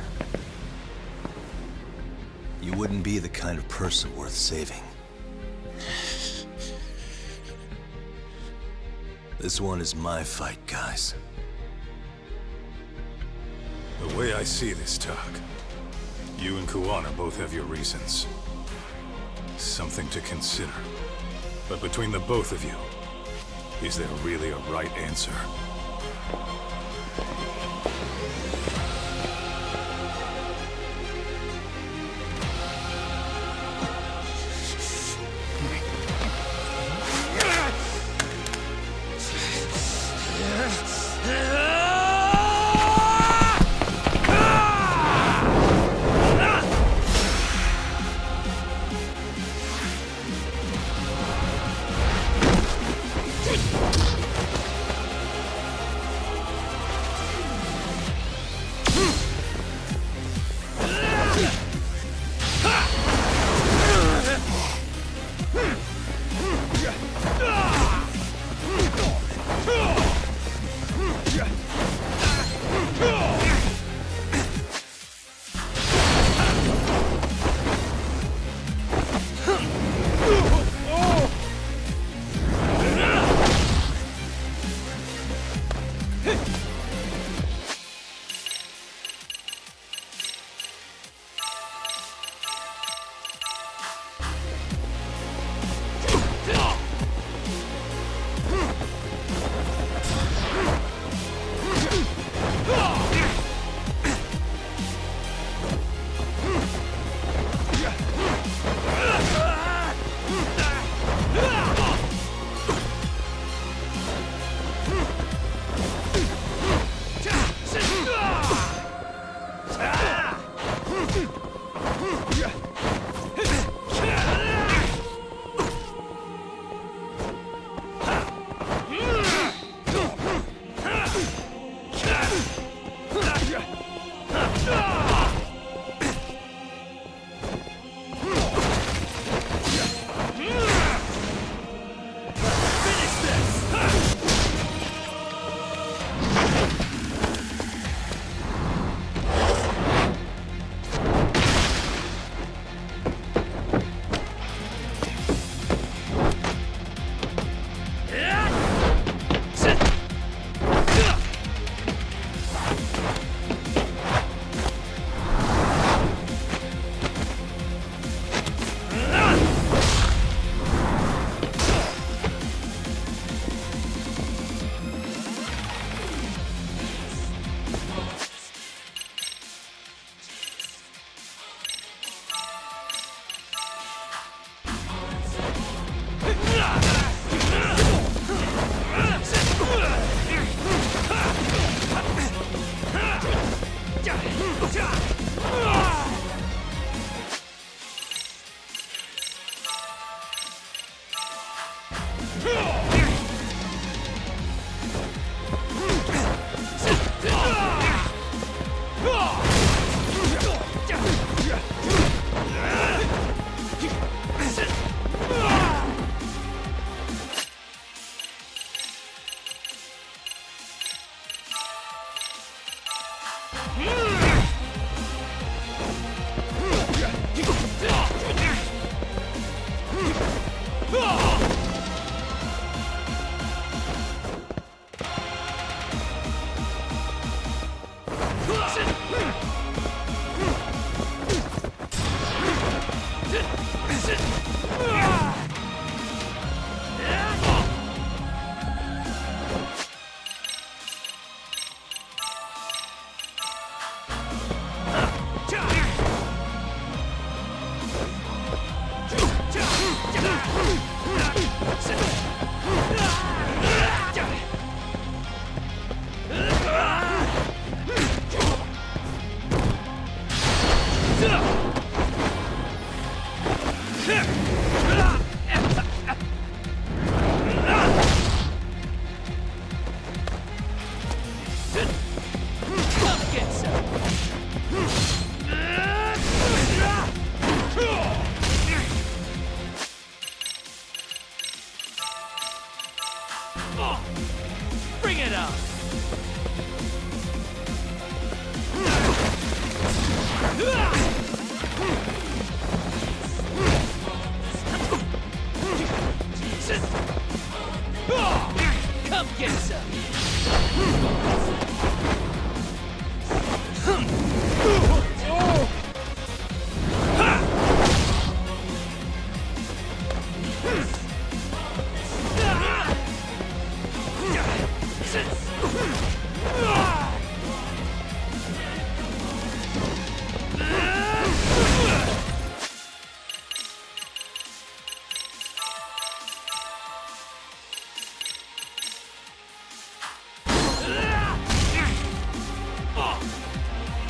you wouldn't be the kind of person worth saving. This one is my fight, guys. The way I see this, Tak, you and Kuwana both have your reasons. Something to consider. But between the both of you, is there really a right answer? Bring it on!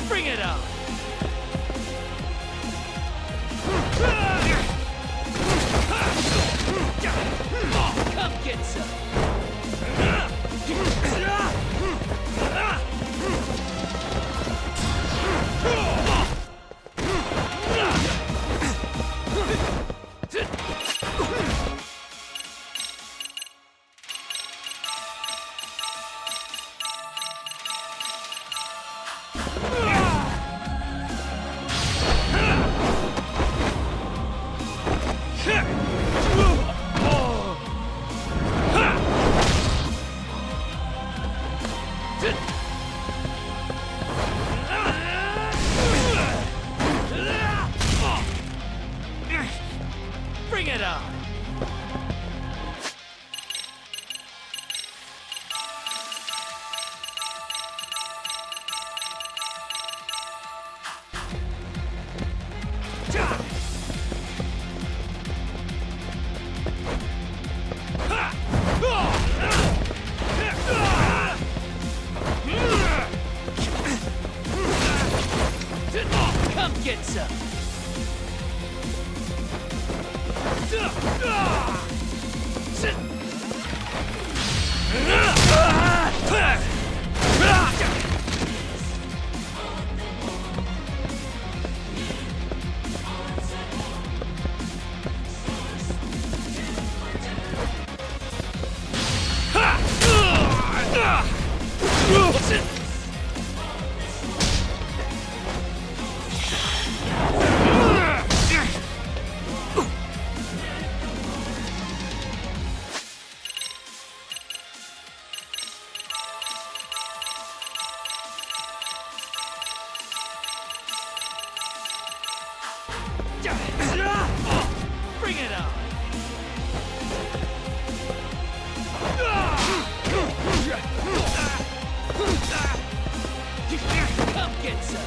Bring it on! Come get some! Bring it on! Come get some! Bring it on! Come get some!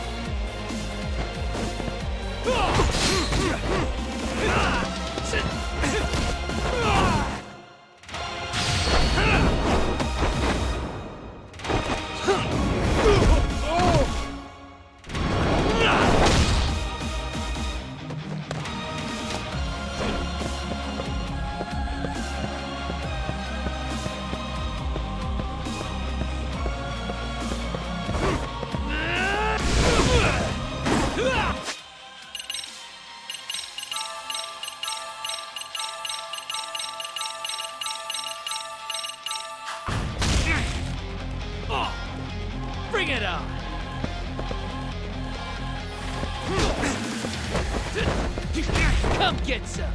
Bring it on! Come get some!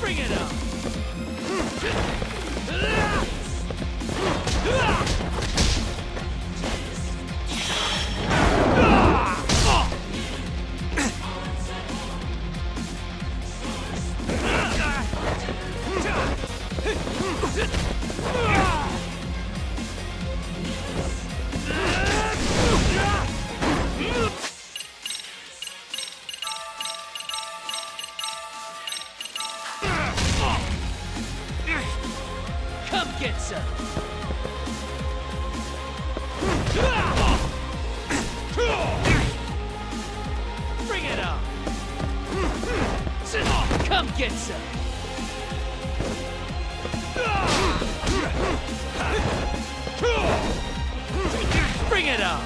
Bring it on! Come get some! Bring it on! Come get some! Bring it on!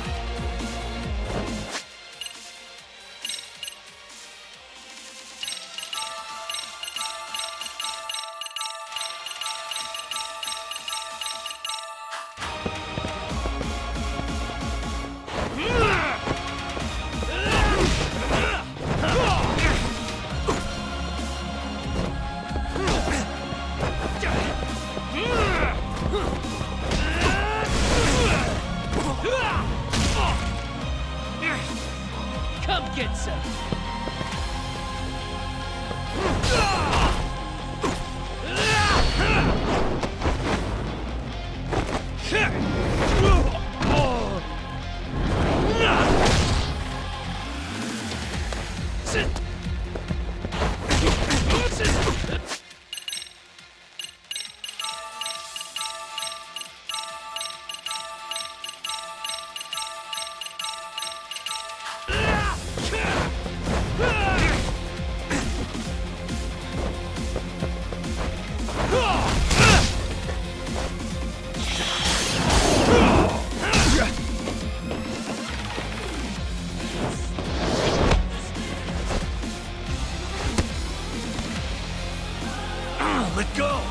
Let go!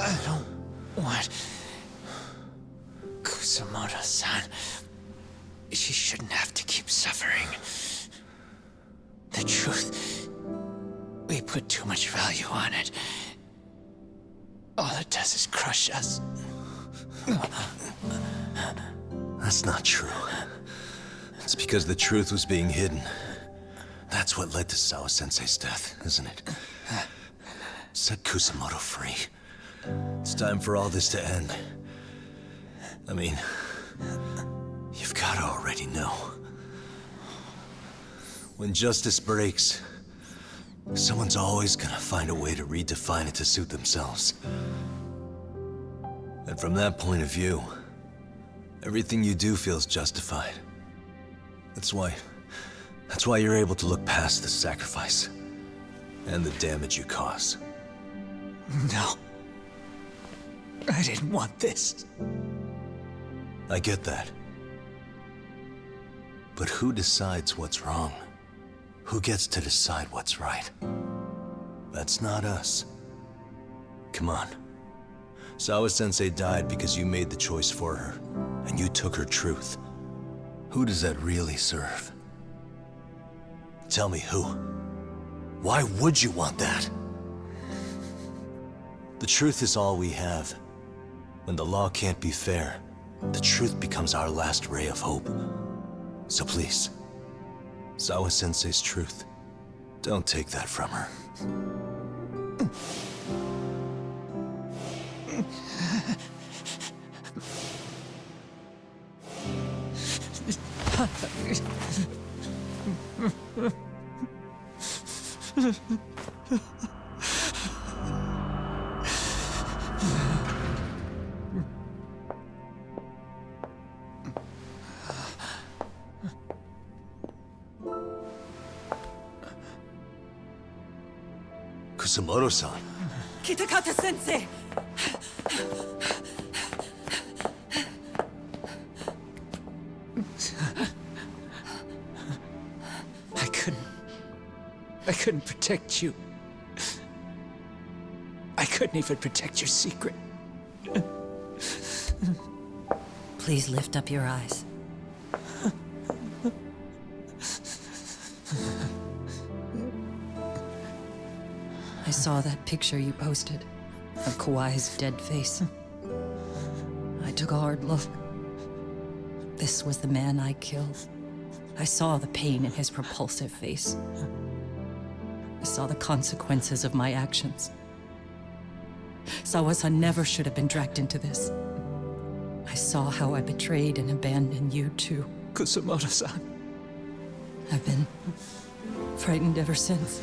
I don't want Kusumoto-san. She shouldn't have to keep suffering. The truth, we put too much value on it. All it does is crush us. That's not true. It's because the truth was being hidden. That's what led to Sawa-sensei's death, isn't it? Set Kusumoto free. It's time for all this to end. I mean, you've gotta already know. When justice breaks, someone's always gonna find a way to redefine it to suit themselves. And from that point of view, everything you do feels justified. That's why you're able to look past the sacrifice and the damage you cause. No. I didn't want this. I get that. But who decides what's wrong? Who gets to decide what's right? That's not us. Come on. Sawa-sensei died because you made the choice for her, and you took her truth. Who does that really serve? Tell me who. Why would you want that? The truth is all we have. When the law can't be fair, the truth becomes our last ray of hope. So please, Sawa-sensei's truth, don't take that from her. Kusumoto-san. Kitakata-sensei! I couldn't protect you. I couldn't even protect your secret. Please lift up your eyes. I saw that picture you posted of Kawai's dead face. I took a hard look. This was the man I killed. I saw the pain in his repulsive face. I saw the consequences of my actions. Sawa-san never should have been dragged into this. I saw how I betrayed and abandoned you too. Kusumoto-san. I've been frightened ever since.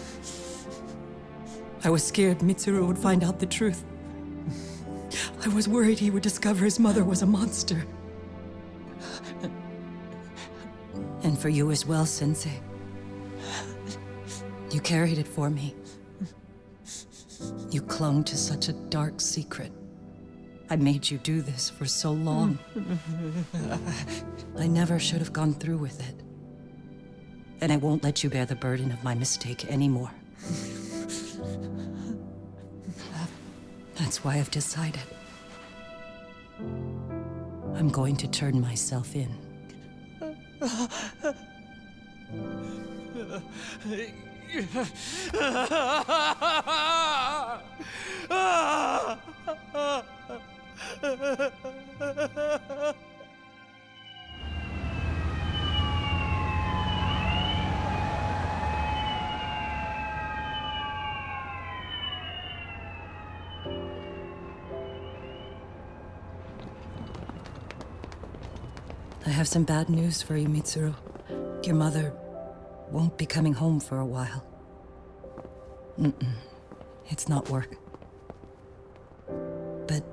I was scared Mitsuru would find out the truth. I was worried he would discover his mother was a monster. And for you as well, Sensei. You carried it for me. You clung to such a dark secret. I made you do this for so long. I never should have gone through with it. And I won't let you bear the burden of my mistake anymore. That's why I've decided. I'm going to turn myself in. I have some bad news for you, Mitsuru. Your mother won't be coming home for a while. It's not work. But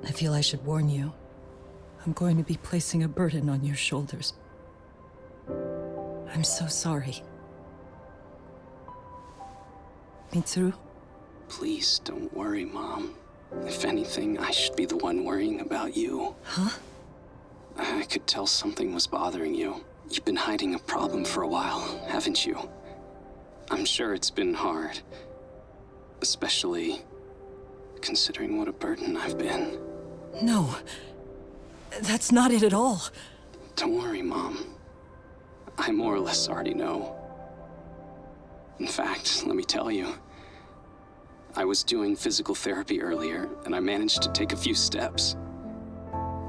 I feel I should warn you. I'm going to be placing a burden on your shoulders. I'm so sorry. Mitsuru? Please don't worry, Mom. If anything, I should be the one worrying about you. Huh? I could tell something was bothering you. You've been hiding a problem for a while, haven't you? I'm sure it's been hard. Especially considering what a burden I've been. No. That's not it at all. Don't worry, Mom. I more or less already know. In fact, let me tell you. I was doing physical therapy earlier, and I managed to take a few steps.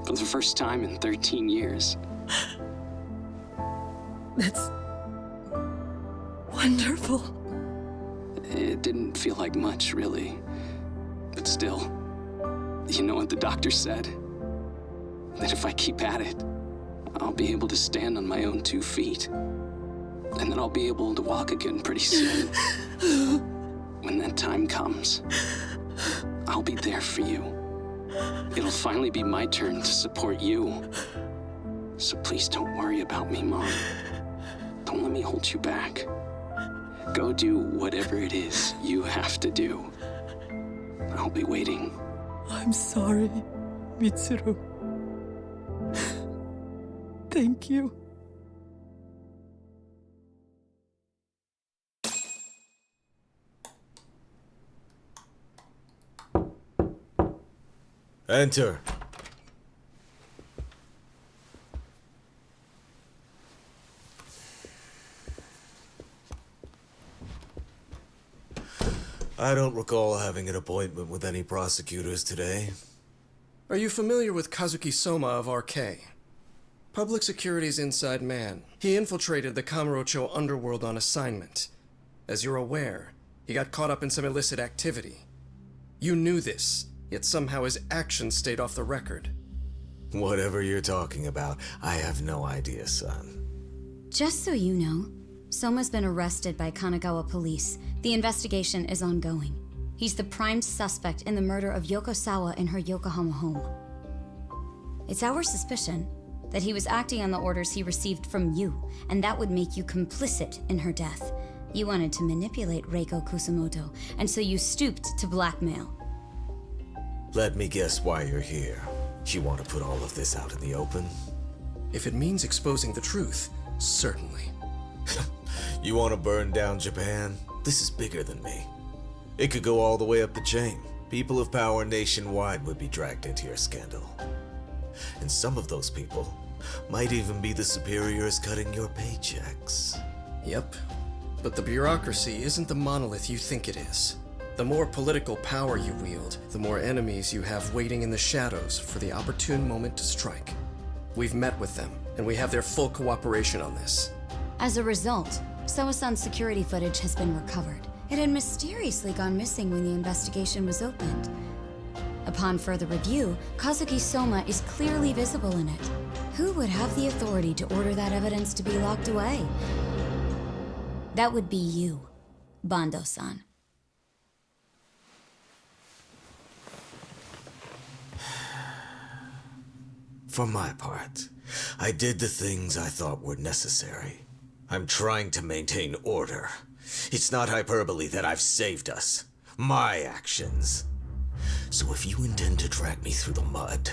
For the first time in 13 years. That's wonderful. It didn't feel like much, really. But still, you know what the doctor said? That if I keep at it, I'll be able to stand on my own 2 feet. And then I'll be able to walk again pretty soon. When that time comes, I'll be there for you. It'll finally be my turn to support you. So please don't worry about me, Mom. Don't let me hold you back. Go do whatever it is you have to do. I'll be waiting. I'm sorry, Mitsuru. Thank you. Enter. I don't recall having an appointment with any prosecutors today. Are you familiar with Kazuki Soma of RK? Public Security's inside man. He infiltrated the Kamurocho underworld on assignment. As you're aware, he got caught up in some illicit activity. You knew this, yet somehow his actions stayed off the record. Whatever you're talking about, I have no idea, son. Just so you know, Soma's been arrested by Kanagawa police. The investigation is ongoing. He's the prime suspect in the murder of Yoko Sawa in her Yokohama home. It's our suspicion that he was acting on the orders he received from you, and that would make you complicit in her death. You wanted to manipulate Reiko Kusumoto, and so you stooped to blackmail. Let me guess why you're here. You want to put all of this out in the open? If it means exposing the truth, certainly. You want to burn down Japan? This is bigger than me. It could go all the way up the chain. People of power nationwide would be dragged into your scandal. And some of those people might even be the superiors cutting your paychecks. Yep. But the bureaucracy isn't the monolith you think it is. The more political power you wield, the more enemies you have waiting in the shadows for the opportune moment to strike. We've met with them, and we have their full cooperation on this. As a result, Soa-san's security footage has been recovered. It had mysteriously gone missing when the investigation was opened. Upon further review, Kazuki Soma is clearly visible in it. Who would have the authority to order that evidence to be locked away? That would be you, Bando-san. For my part, I did the things I thought were necessary. I'm trying to maintain order. It's not hyperbole that I've saved us. My actions. So if you intend to drag me through the mud,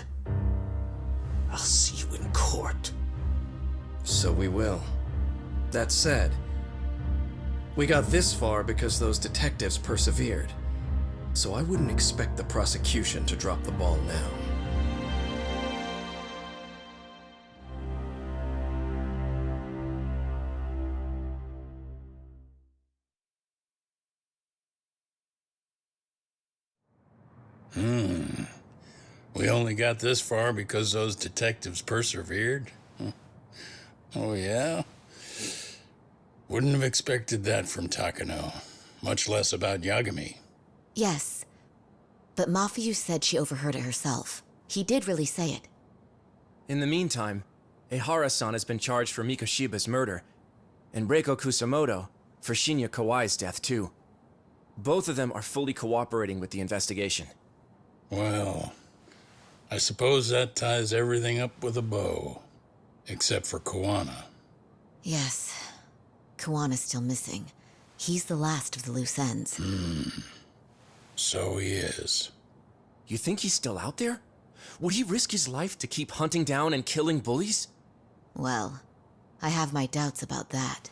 I'll see you in court. So we will. That said, we got this far because those detectives persevered. So I wouldn't expect the prosecution to drop the ball now. We only got this far because those detectives persevered? Oh, yeah? Wouldn't have expected that from Takano, much less about Yagami. Yes, but Mafuyu said she overheard it herself. He did really say it. In the meantime, Ehara-san has been charged for Mikoshiba's murder, and Reiko Kusamoto for Shinya Kawai's death, too. Both of them are fully cooperating with the investigation. Well, I suppose that ties everything up with a bow. Except for Kuwana. Yes. Kuwana's still missing. He's the last of the loose ends. So he is. You think he's still out there? Would he risk his life to keep hunting down and killing bullies? Well, I have my doubts about that.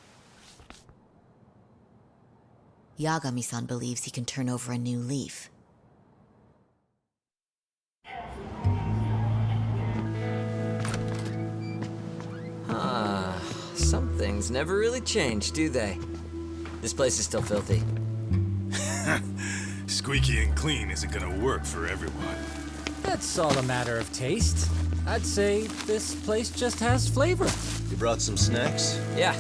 Yagami-san believes he can turn over a new leaf. Some things never really change, do they? This place is still filthy. Squeaky and clean isn't gonna work for everyone. That's all a matter of taste. I'd say this place just has flavor. You brought some snacks? Yeah.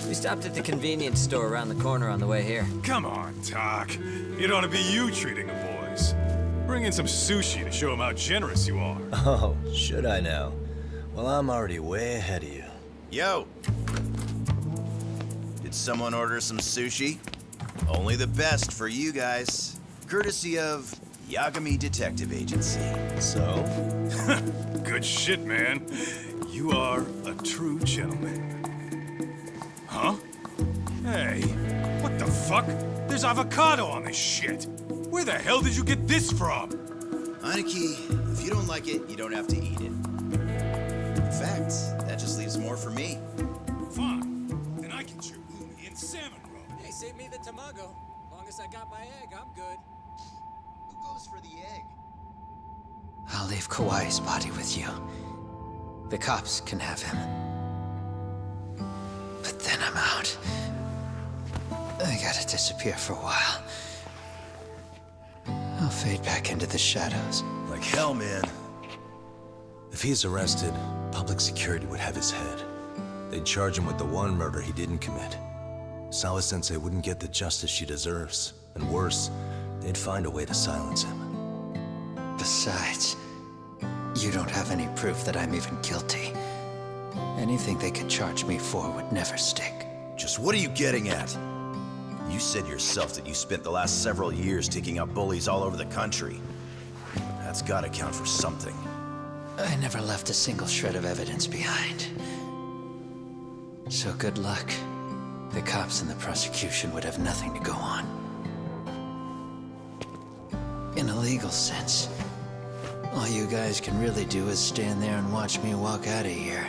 We stopped at the convenience store around the corner on the way here. Come on, Doc. It ought to be you treating the boys. Bring in some sushi to show them how generous you are. Oh, should I now? Well, I'm already way ahead of you. Yo! Did someone order some sushi? Only the best for you guys. Courtesy of Yagami Detective Agency. So? Good shit, man. You are a true gentleman. Huh? Hey, what the fuck? There's avocado on this shit. Where the hell did you get this from? Aniki, if you don't like it, you don't have to eat it. In fact, that just leaves more for me. Fine. Then I can chew umi and salmon roe. Hey, save me the tamago. Long as I got my egg, I'm good. Who goes for the egg? I'll leave Kawai's body with you. The cops can have him. But then I'm out. I gotta disappear for a while. I'll fade back into the shadows. Like hell, man. If he's arrested, public security would have his head. They'd charge him with the one murder he didn't commit. Sawa-sensei wouldn't get the justice she deserves. And worse, they'd find a way to silence him. Besides, you don't have any proof that I'm even guilty. Anything they could charge me for would never stick. Just what are you getting at? You said yourself that you spent the last several years taking out bullies all over the country. That's gotta count for something. I never left a single shred of evidence behind. So good luck. The cops and the prosecution would have nothing to go on. In a legal sense, all you guys can really do is stand there and watch me walk out of here.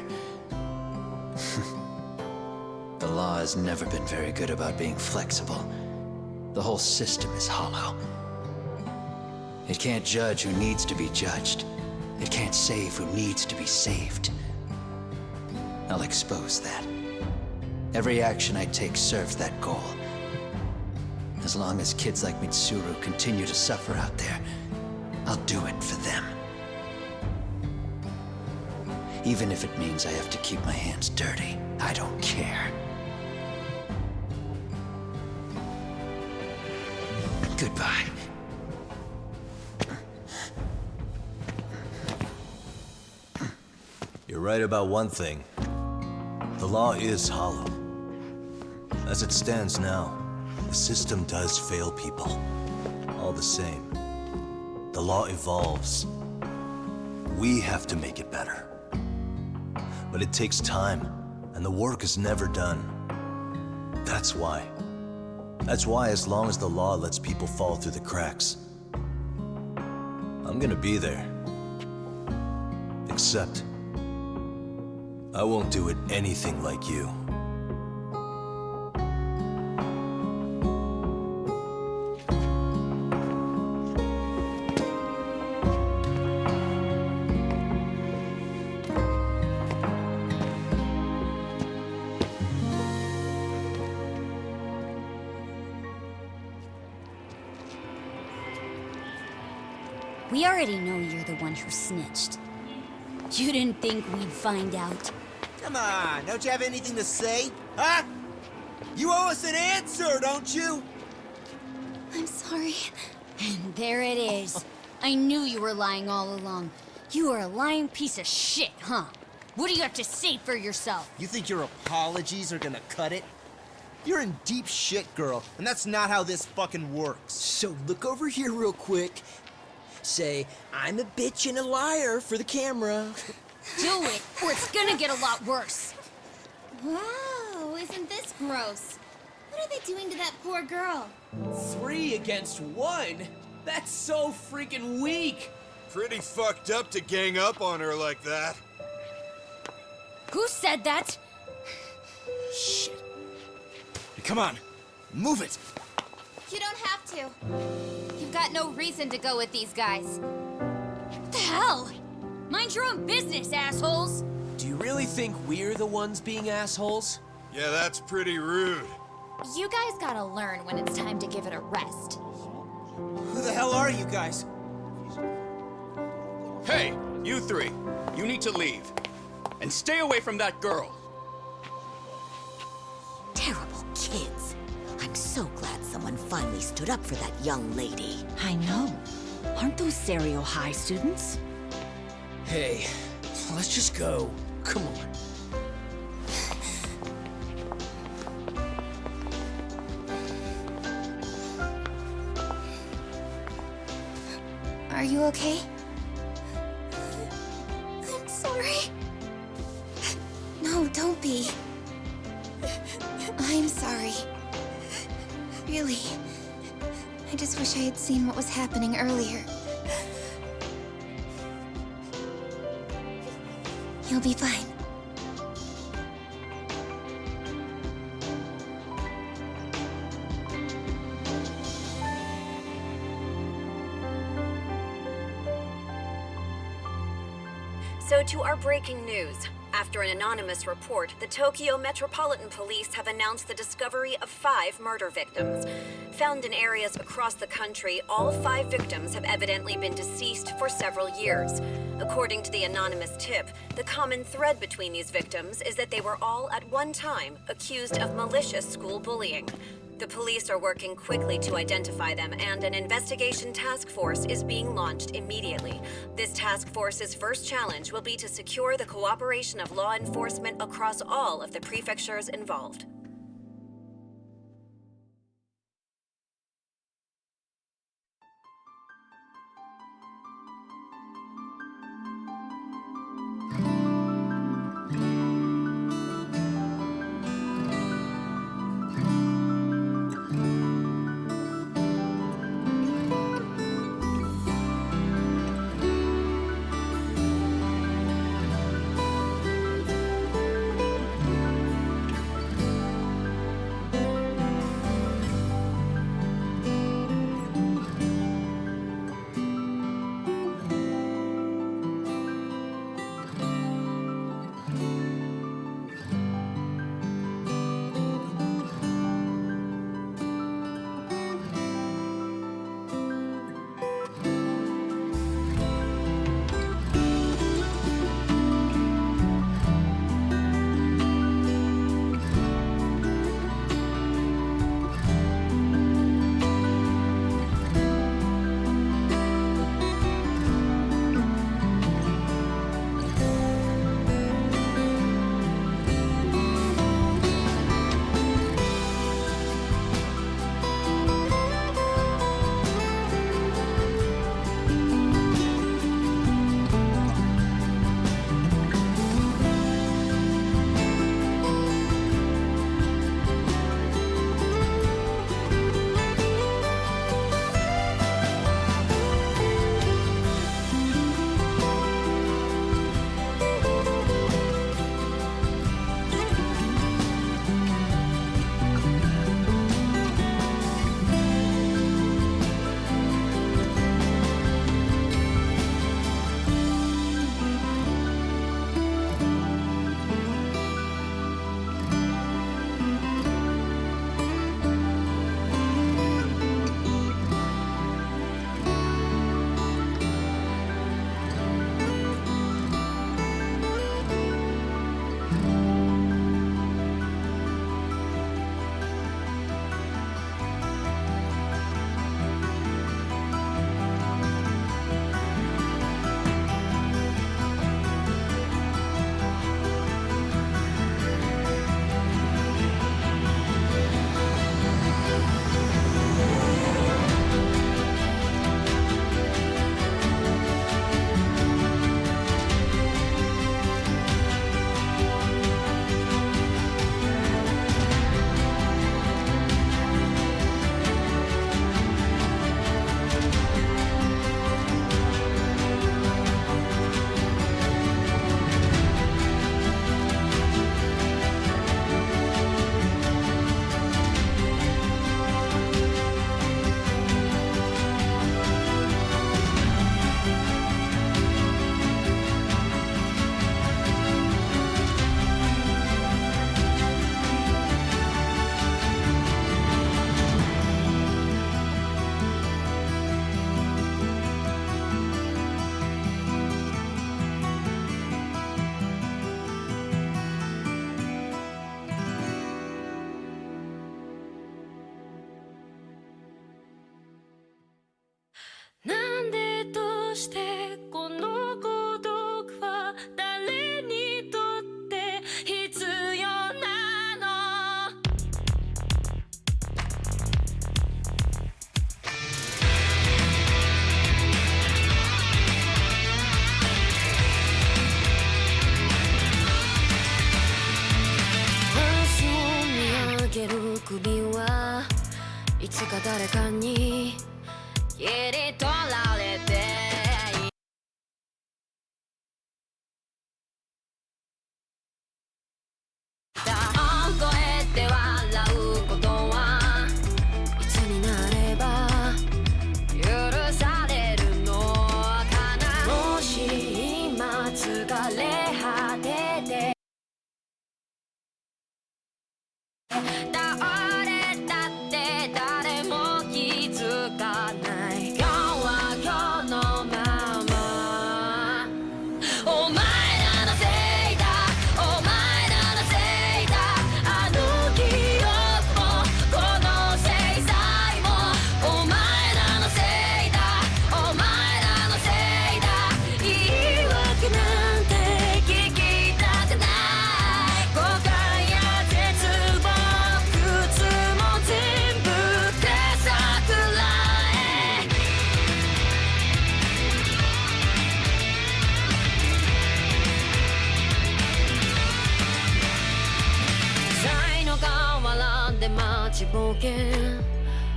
The law has never been very good about being flexible. The whole system is hollow. It can't judge who needs to be judged. It can't save who needs to be saved. I'll expose that. Every action I take serves that goal. As long as kids like Mitsuru continue to suffer out there, I'll do it for them. Even if it means I have to keep my hands dirty, I don't care. Goodbye. You're right about one thing. The law is hollow. As it stands now, the system does fail people. All the same, the law evolves. We have to make it better. But it takes time, and the work is never done. That's why. That's why as long as the law lets people fall through the cracks, I'm gonna be there. Except, I won't do it anything like you. We already know you're the one who snitched. You didn't think we'd find out. Come on, don't you have anything to say? Huh? You owe us an answer, don't you? I'm sorry. And there it is. I knew you were lying all along. You are a lying piece of shit, huh? What do you have to say for yourself? You think your apologies are gonna cut it? You're in deep shit, girl, and that's not how this fucking works. So look over here real quick. Say, I'm a bitch and a liar for the camera. Do it, or it's gonna get a lot worse. Wow, isn't this gross? What are they doing to that poor girl? 3 against 1? That's so freaking weak! Pretty fucked up to gang up on her like that. Who said that? Shit. Come on, move it. You don't have to. You've got no reason to go with these guys. What the hell? Mind your own business, assholes! Do you really think we're the ones being assholes? Yeah, that's pretty rude. You guys gotta learn when it's time to give it a rest. Who the hell are you guys? Hey, you 3. You need to leave. And stay away from that girl. Terrible kids. I'm so glad someone finally stood up for that young lady. I know. Aren't those Serio High students? Hey, let's just go. Come on. Are you okay? I'm sorry. No, don't be. I'm sorry. Really. I just wish I had seen what was happening earlier. You'll be fine. So to our breaking news. After an anonymous report, the Tokyo Metropolitan Police have announced the discovery of 5 murder victims. Found in areas across the country, all 5 victims have evidently been deceased for several years. According to the anonymous tip, the common thread between these victims is that they were all at one time accused of malicious school bullying. The police are working quickly to identify them, and an investigation task force is being launched immediately. This task force's first challenge will be to secure the cooperation of law enforcement across all of the prefectures involved. 冒険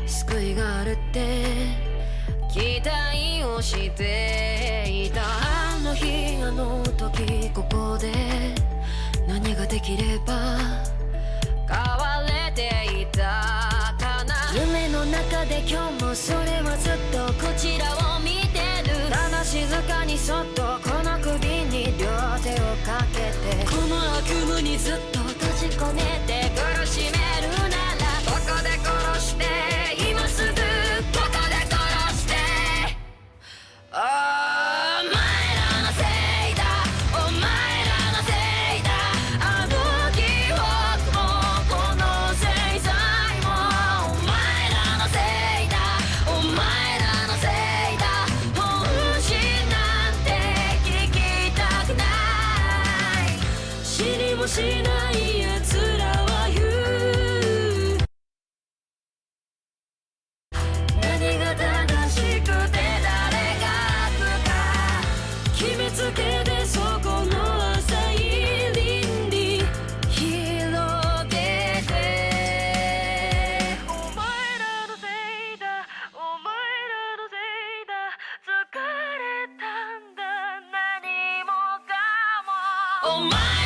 救いがあるって期待をしていたあの日あの時ここで何ができれば変われていたかな夢の中で今日もそれはずっとこちらを見てるただ静かにそっとこの首に両手をかけてこの悪夢にずっと閉じ込めて苦しめるならここで殺して今すぐここで殺してお前らのせいだお前らのせいだあの記憶もこの制裁もお前らのせいだお前らのせいだ本心なんて聞きたくない知りもしない奴らは言う何が正しくて誰が悪か決めつけてそこの浅い倫理広げてお前らのせいだお前らのせいだ疲れたんだ何もかもお前